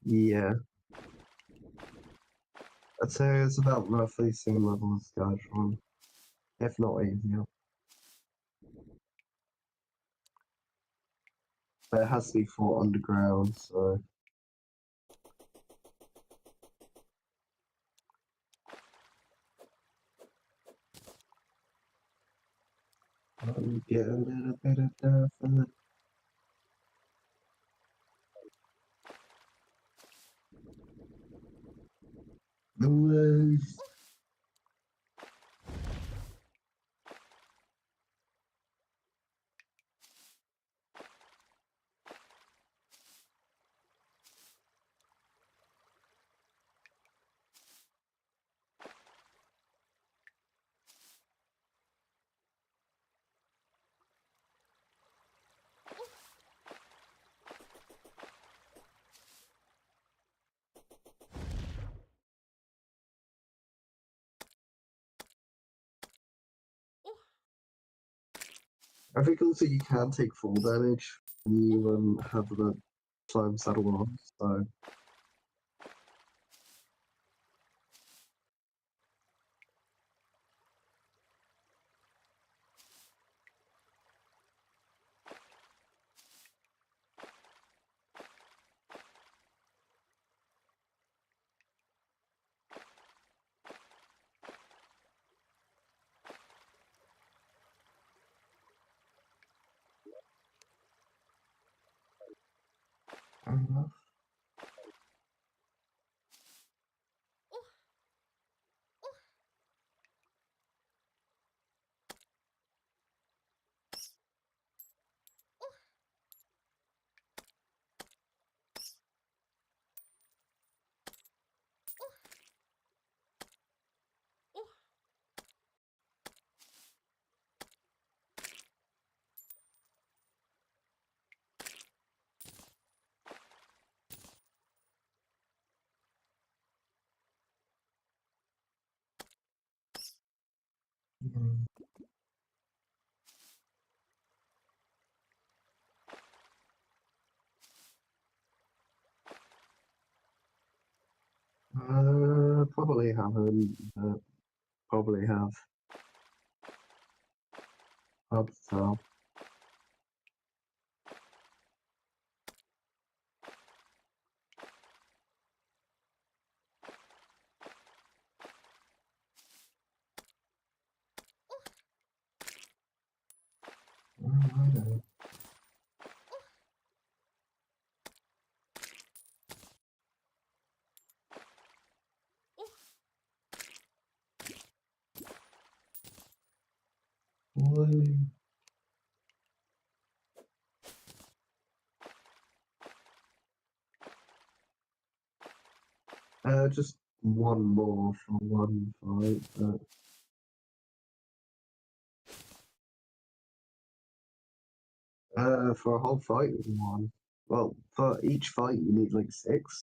Yeah. I'd say it's about roughly same level as Skyrim, if not easier. But it has to be fought underground, so I'm getting a little bit of definite. The waves. I think also you can take full damage when you have the time settle on, so Probably haven't, but probably have. Hard to tell. Righto. Boy. Just one more for one fight, but for a whole fight, one. Well, for each fight, you need like 6.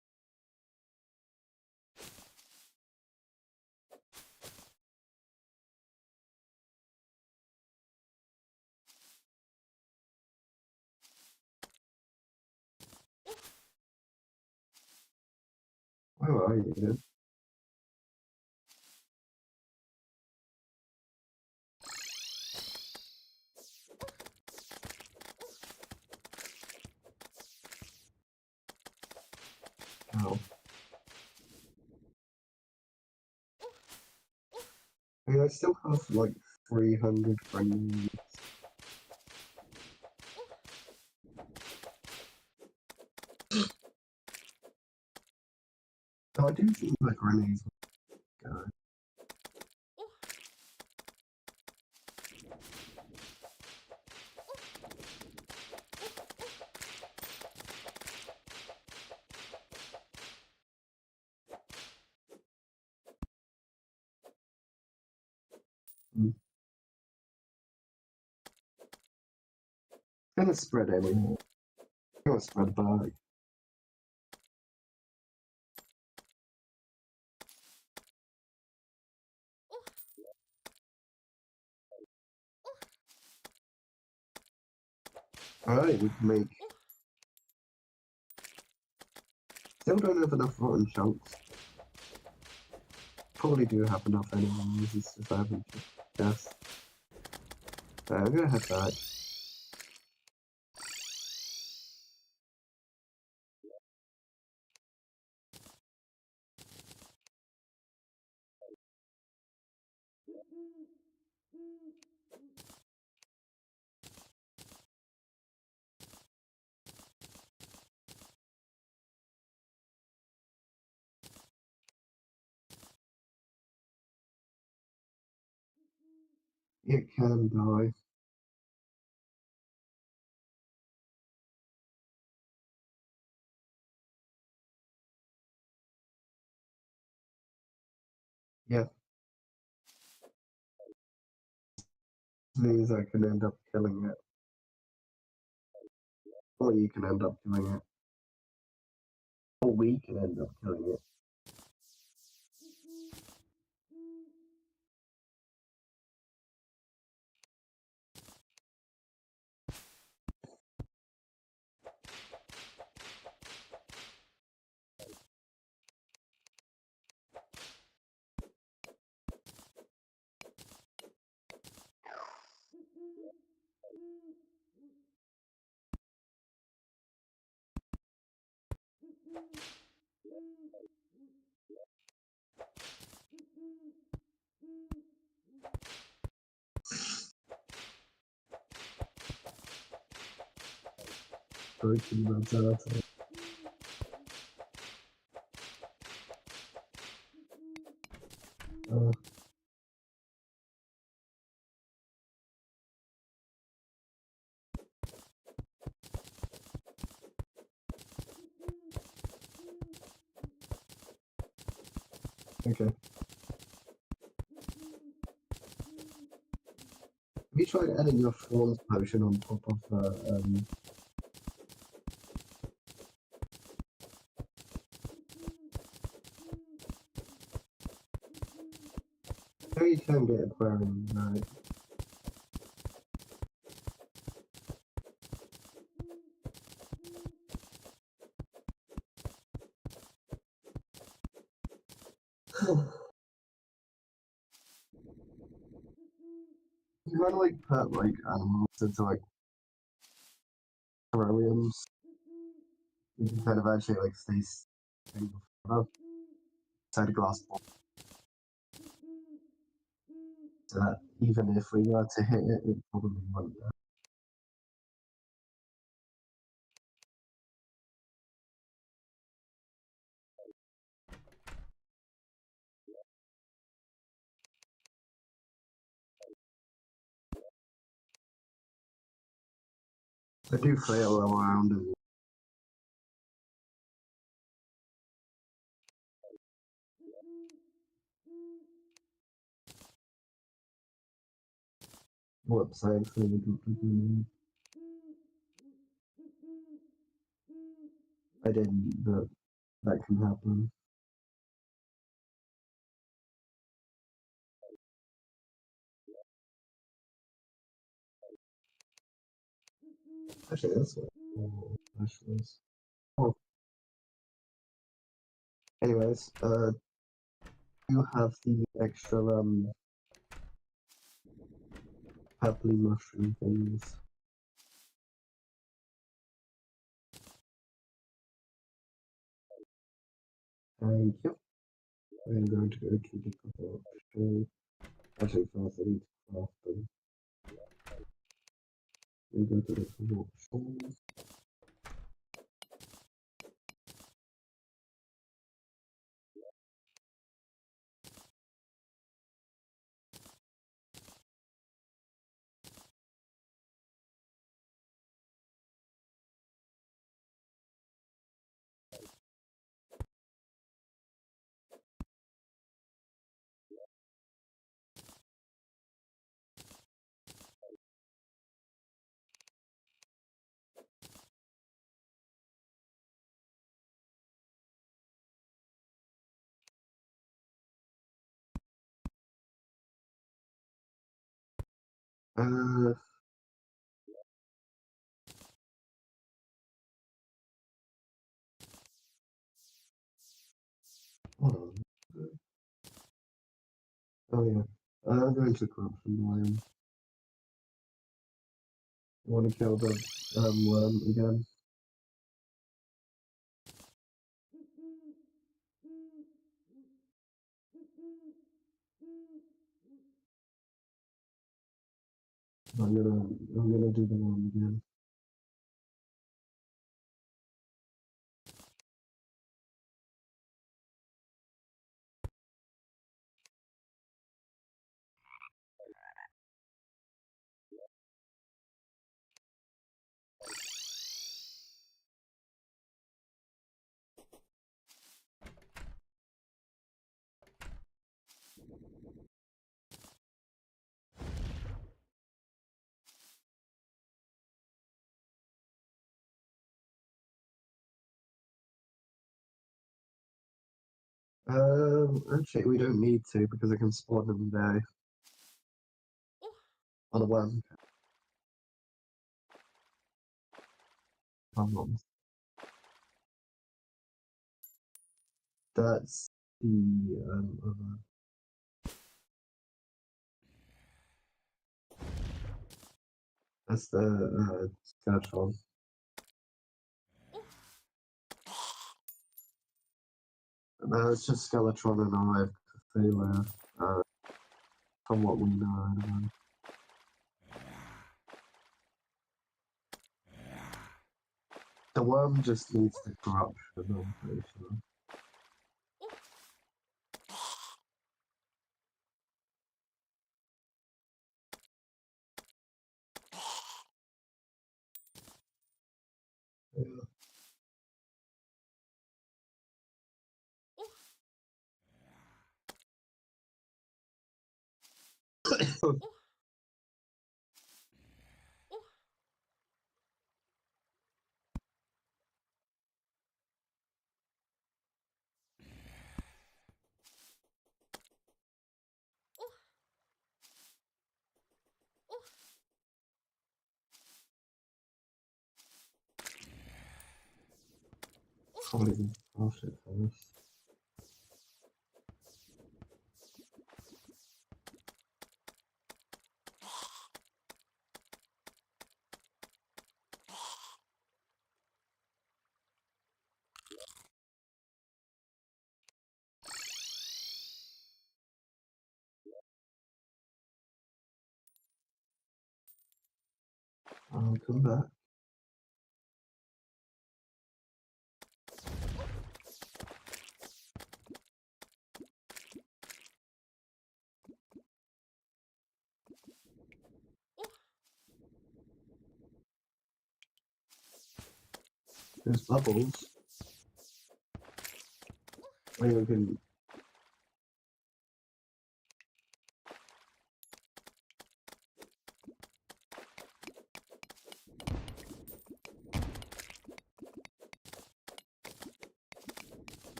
Where are you? Oh. I mean, I still have like 300 friendly. So I do think that grenades would go. It's gonna spread anyway. It's gonna spread back. Alright, we can make. Still don't have enough rotten chunks. Probably do have enough anyways, it's just I haven't guessed. I'm gonna head back. It can die. Yeah. Means I can end up killing it. Or you can end up killing it. Or we can end up killing it. Breaking mentality. Okay. Have you tried adding your Thorns potion on top of the No, you can get aquarium, right? You kind of like put like animals into like terrariums. You can kind of actually like stay stable inside a glass ball. So that even if we were to hit it, it probably won't. I do flail around and whoops, I actually didn't. I didn't, but that can happen. Actually, that's what specialist. Oh, anyways, you have the extra purpley mushroom things. Thank you. I'm going to go to the corruption. Actually, first I need to craft them. We go to the corruption. Uh, hold on. Oh yeah. I'm going to the corruption biome. I want to kill the worm again. I'm gonna do the worm again. Actually, we don't need to because I can spawn them there on the worm. Come on. That's the other. That's the Skeletron. No, it's just Skeletron and I have Cthulhu, from what we know anyway. The worm just needs the corruption, I'm pretty sure. Yeah. Probably craft it first. I'll come back. There's bubbles. Maybe we can.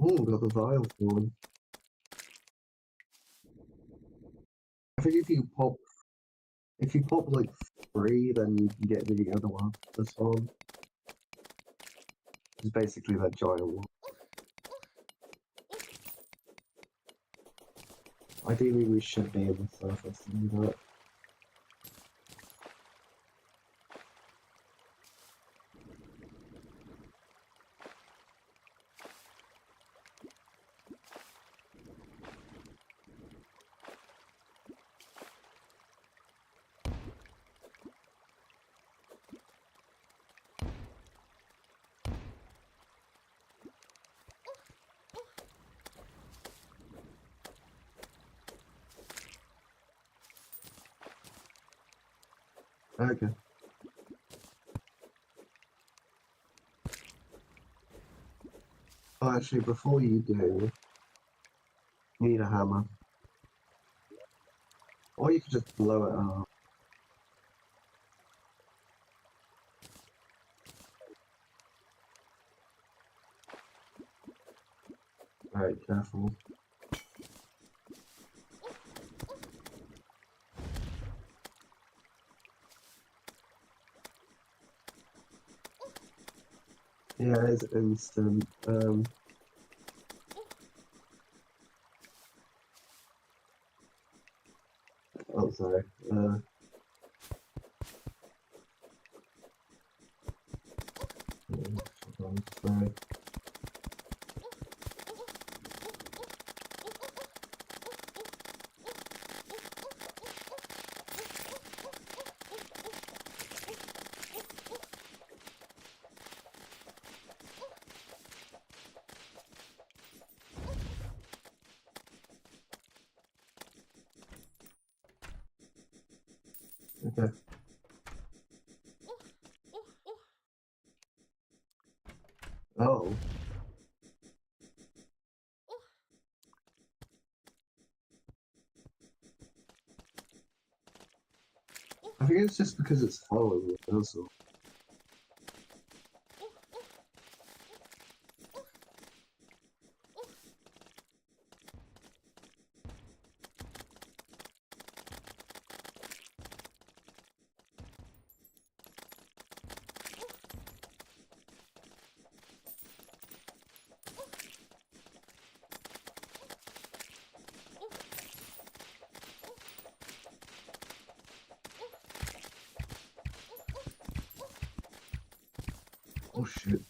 Oh, we got the vial one. I think if you pop like 3, then you can get the other one. This one. It's basically that giant one. Ideally, we should be able to surface to do that. Okay. Oh, actually, before you do, you need a hammer. Or you could just blow it up. Alright, careful. Yeah, it's instant. Oh, sorry. Sorry. Okay. Oh. I think it's just because it's following you, that's all. Oh shit.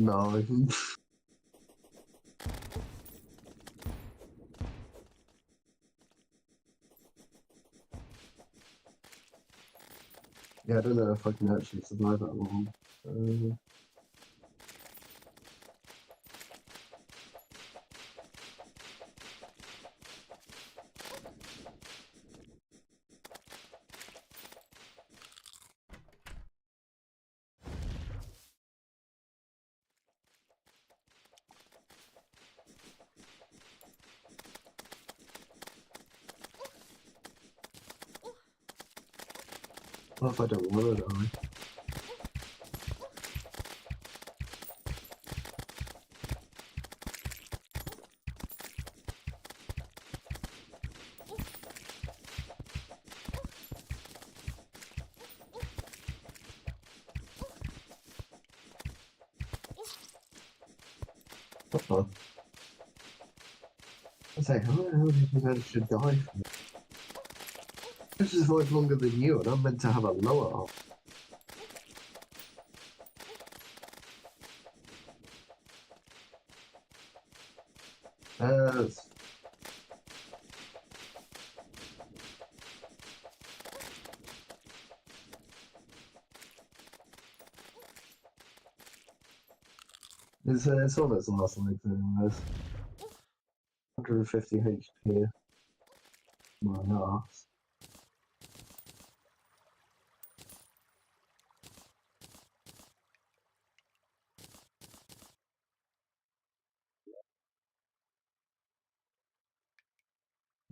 No. Yeah, I don't know if I can actually survive that long. What if I don't want to die? What the? I was like, how the hell do you think I should die for? This is life longer than you, and I'm meant to have a lower arm. Uh, it's on its last legs anyways. 150 HP. My ass.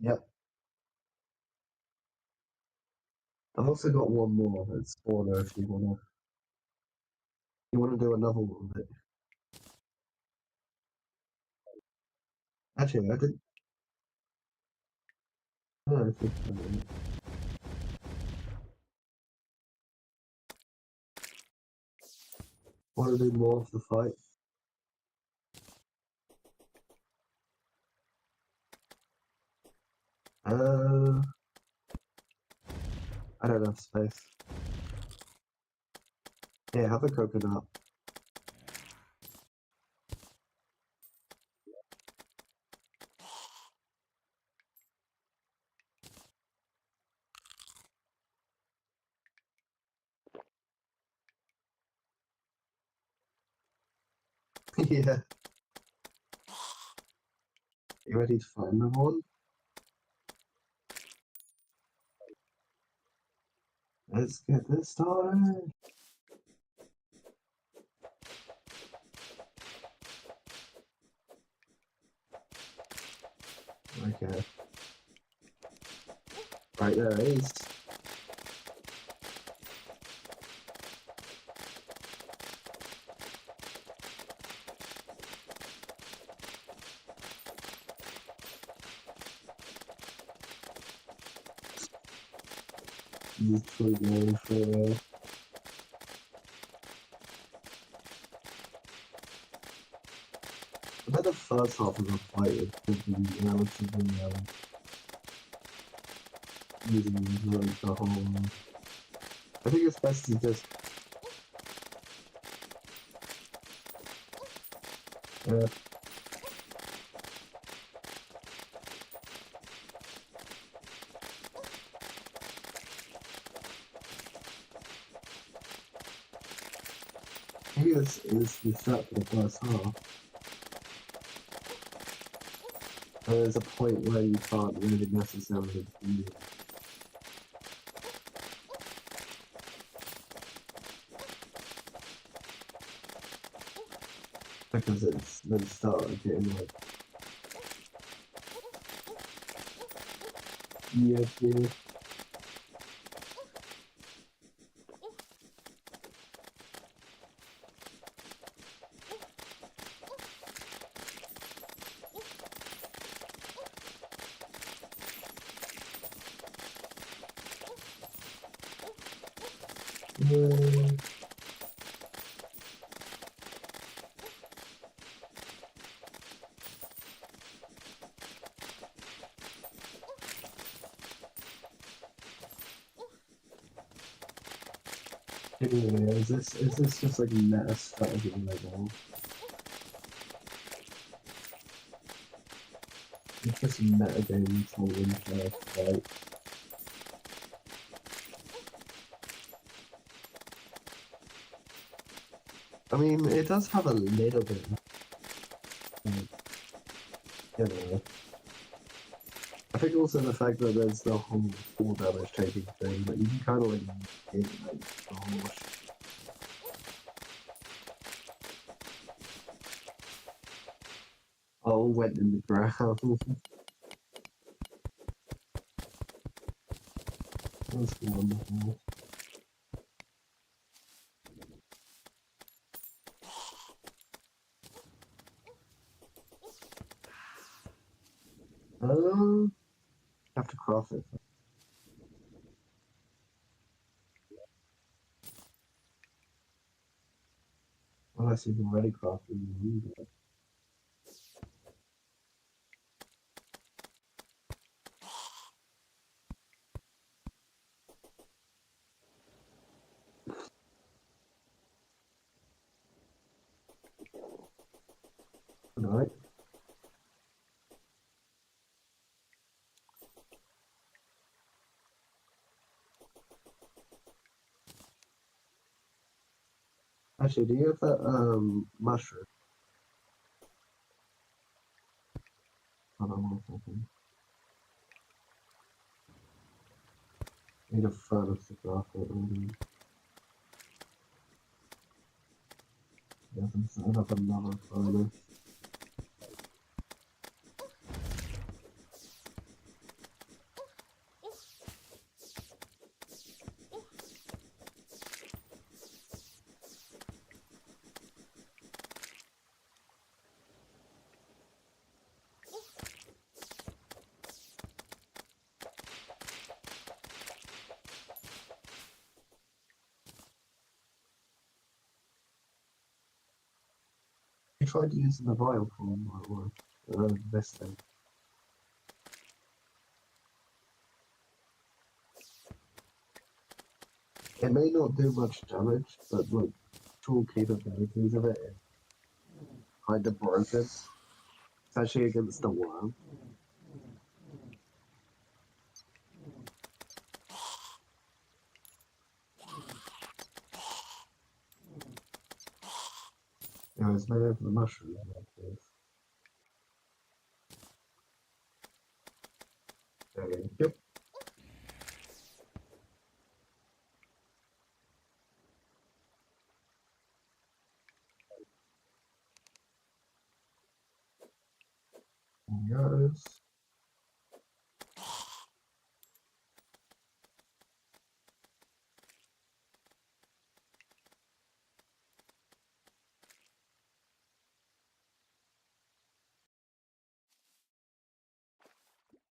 Yep. I've also got one more that's spawner if you wanna do another one of it. Actually I didn't I think I did. Wanna do more of the fight? I don't have space. Yeah, have a coconut. Yeah. You ready to fight another one? Let's get this started. Okay. Right there it is. Literally going for I bet the first half of the fight would be relatively using like the whole I think it's best to just maybe this is the start for the first half. There's a point where you can't really necessarily do it. Because it's then started getting like yeah. Anyway, is this just like meta strategy level? It's just meta game for winter, right? I mean, it does have a little bit, like, you know. I think also the fact that there's the whole full damage taking thing, but you can kind of like get like the whole. Oh, went in the ground. That's wonderful. Have to craft it. Unless you've already crafted it. Alright. Actually, do you have that mushroom? Hold on 1 second. Need a furnace to craft it. Yes, I'm setting up another furnace. I tried using the vial form, or this thing. It may not do much damage, but like, tool capabilities of it is kind of broken, especially against the worm. Yeah, it's made of the mushrooms like this. There we go. Goes.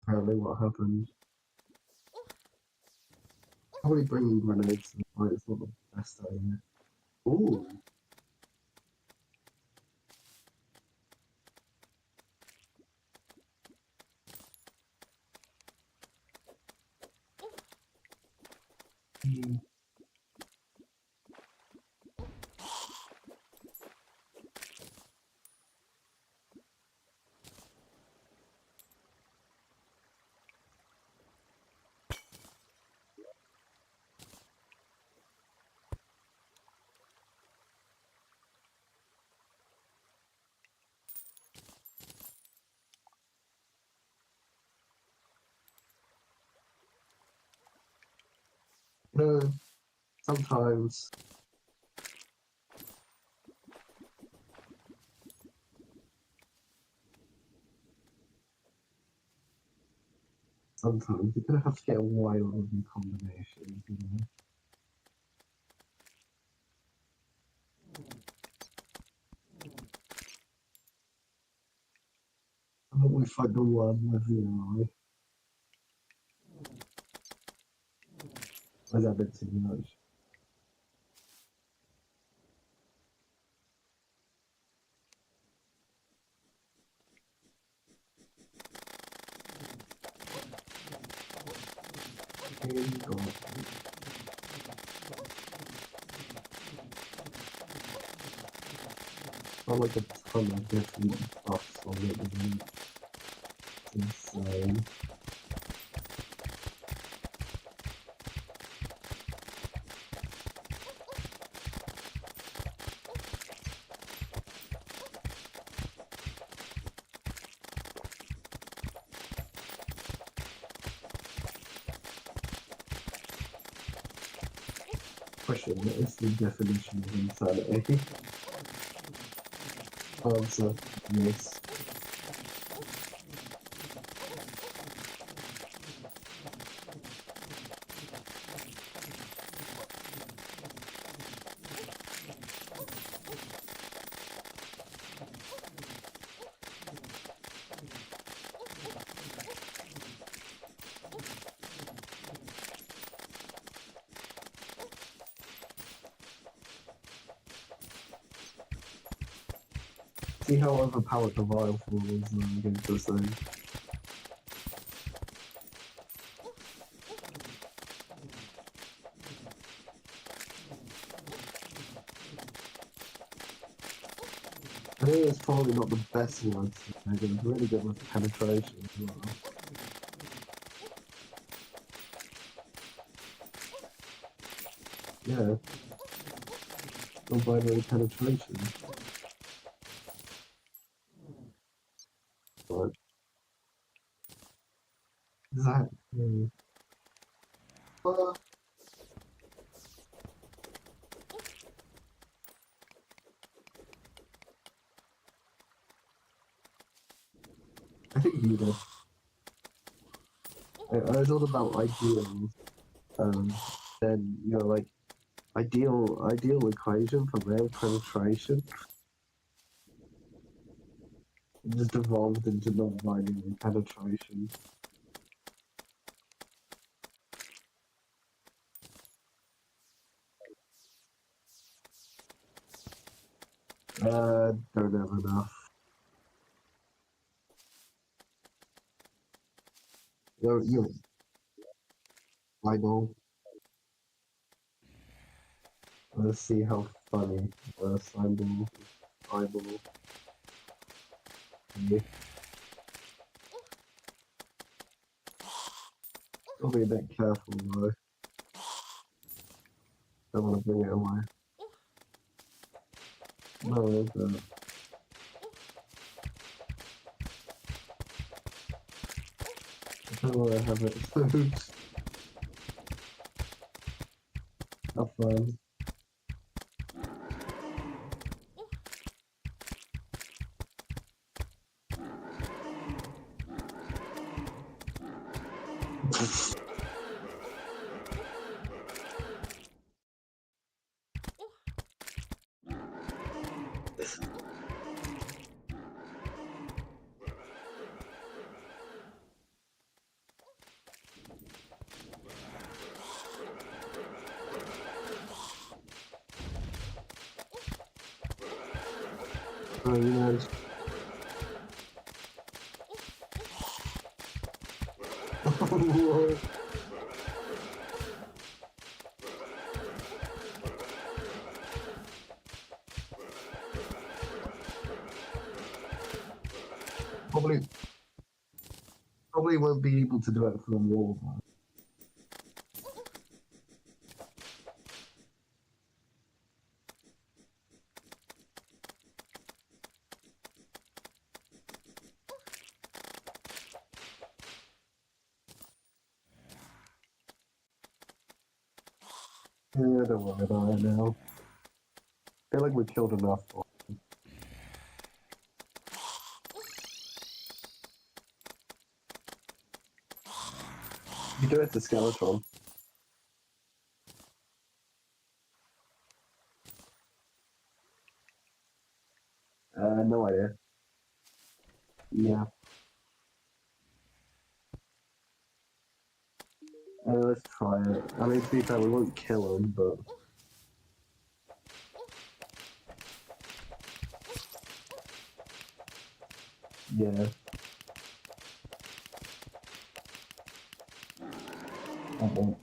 Apparently what happened. Probably bringing grenades to the fight is not the best idea. Ooh. You know, sometimes you're gonna have to get a while of your combinations, you know. And then we fight the one with the eye. Was that a bit too much? Not like a ton of different buffs on it, isn't it? It's insane. Question, what is the definition of insanity? Answer, yes. See how overpowered the Vile Form is against this thing. I think it's probably not the best one, but it's really good with penetration as well. Yeah. Non-binary penetration. But exactly. I think you did. I was all about ideals. Then you know, like ideal equation for male penetration. It just evolved into non-binary penetration. Don't have enough. You, I know. Let's see how funny eyeball. Yeah. I'll be a bit careful though. Don't want to bring it away. No, but I don't want to have it food. Have fun. Oh, you know, probably won't be able to do it for the wall. Yeah, don't worry about it now. I feel like we killed enough. You do it to Skeleton. No idea. Yeah. Let's try it. I mean, to be fair, we won't kill him, but... Yeah. Okay.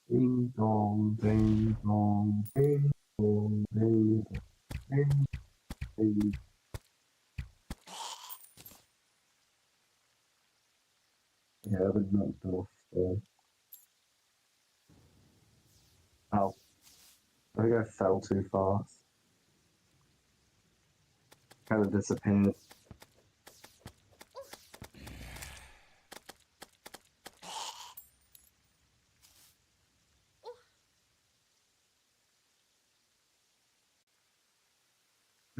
Ding dong, ding dong, ding dong, ding dong, ding ding. Yeah, I was knocked off. Ow. I think I fell too fast. Kind of disappeared.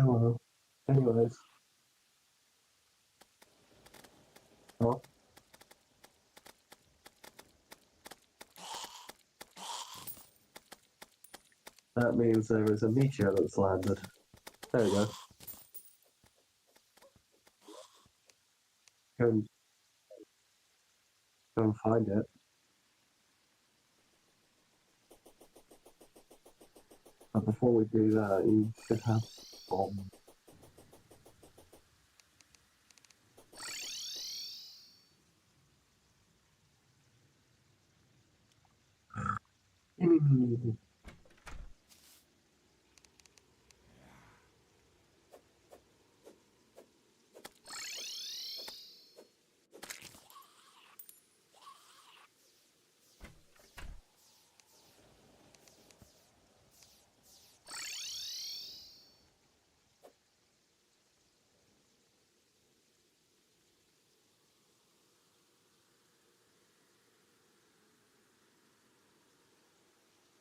Oh well. Anyways. Oh. That means there is a meteor that's landed. There we go. Go and, go and find it. But before we do that, you should have bomb.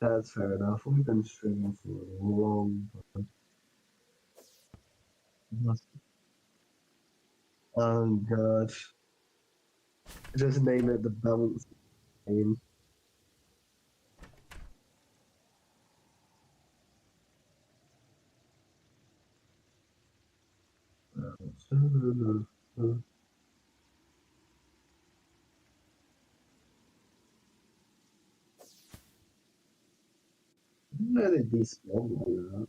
That's fair enough. We've been streaming for a long time. Oh god. Just name it the bounce game. I didn't know they'd despawn like that.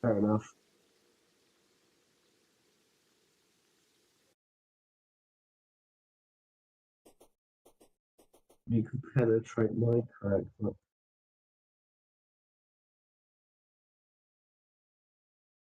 Fair enough. You can penetrate my character.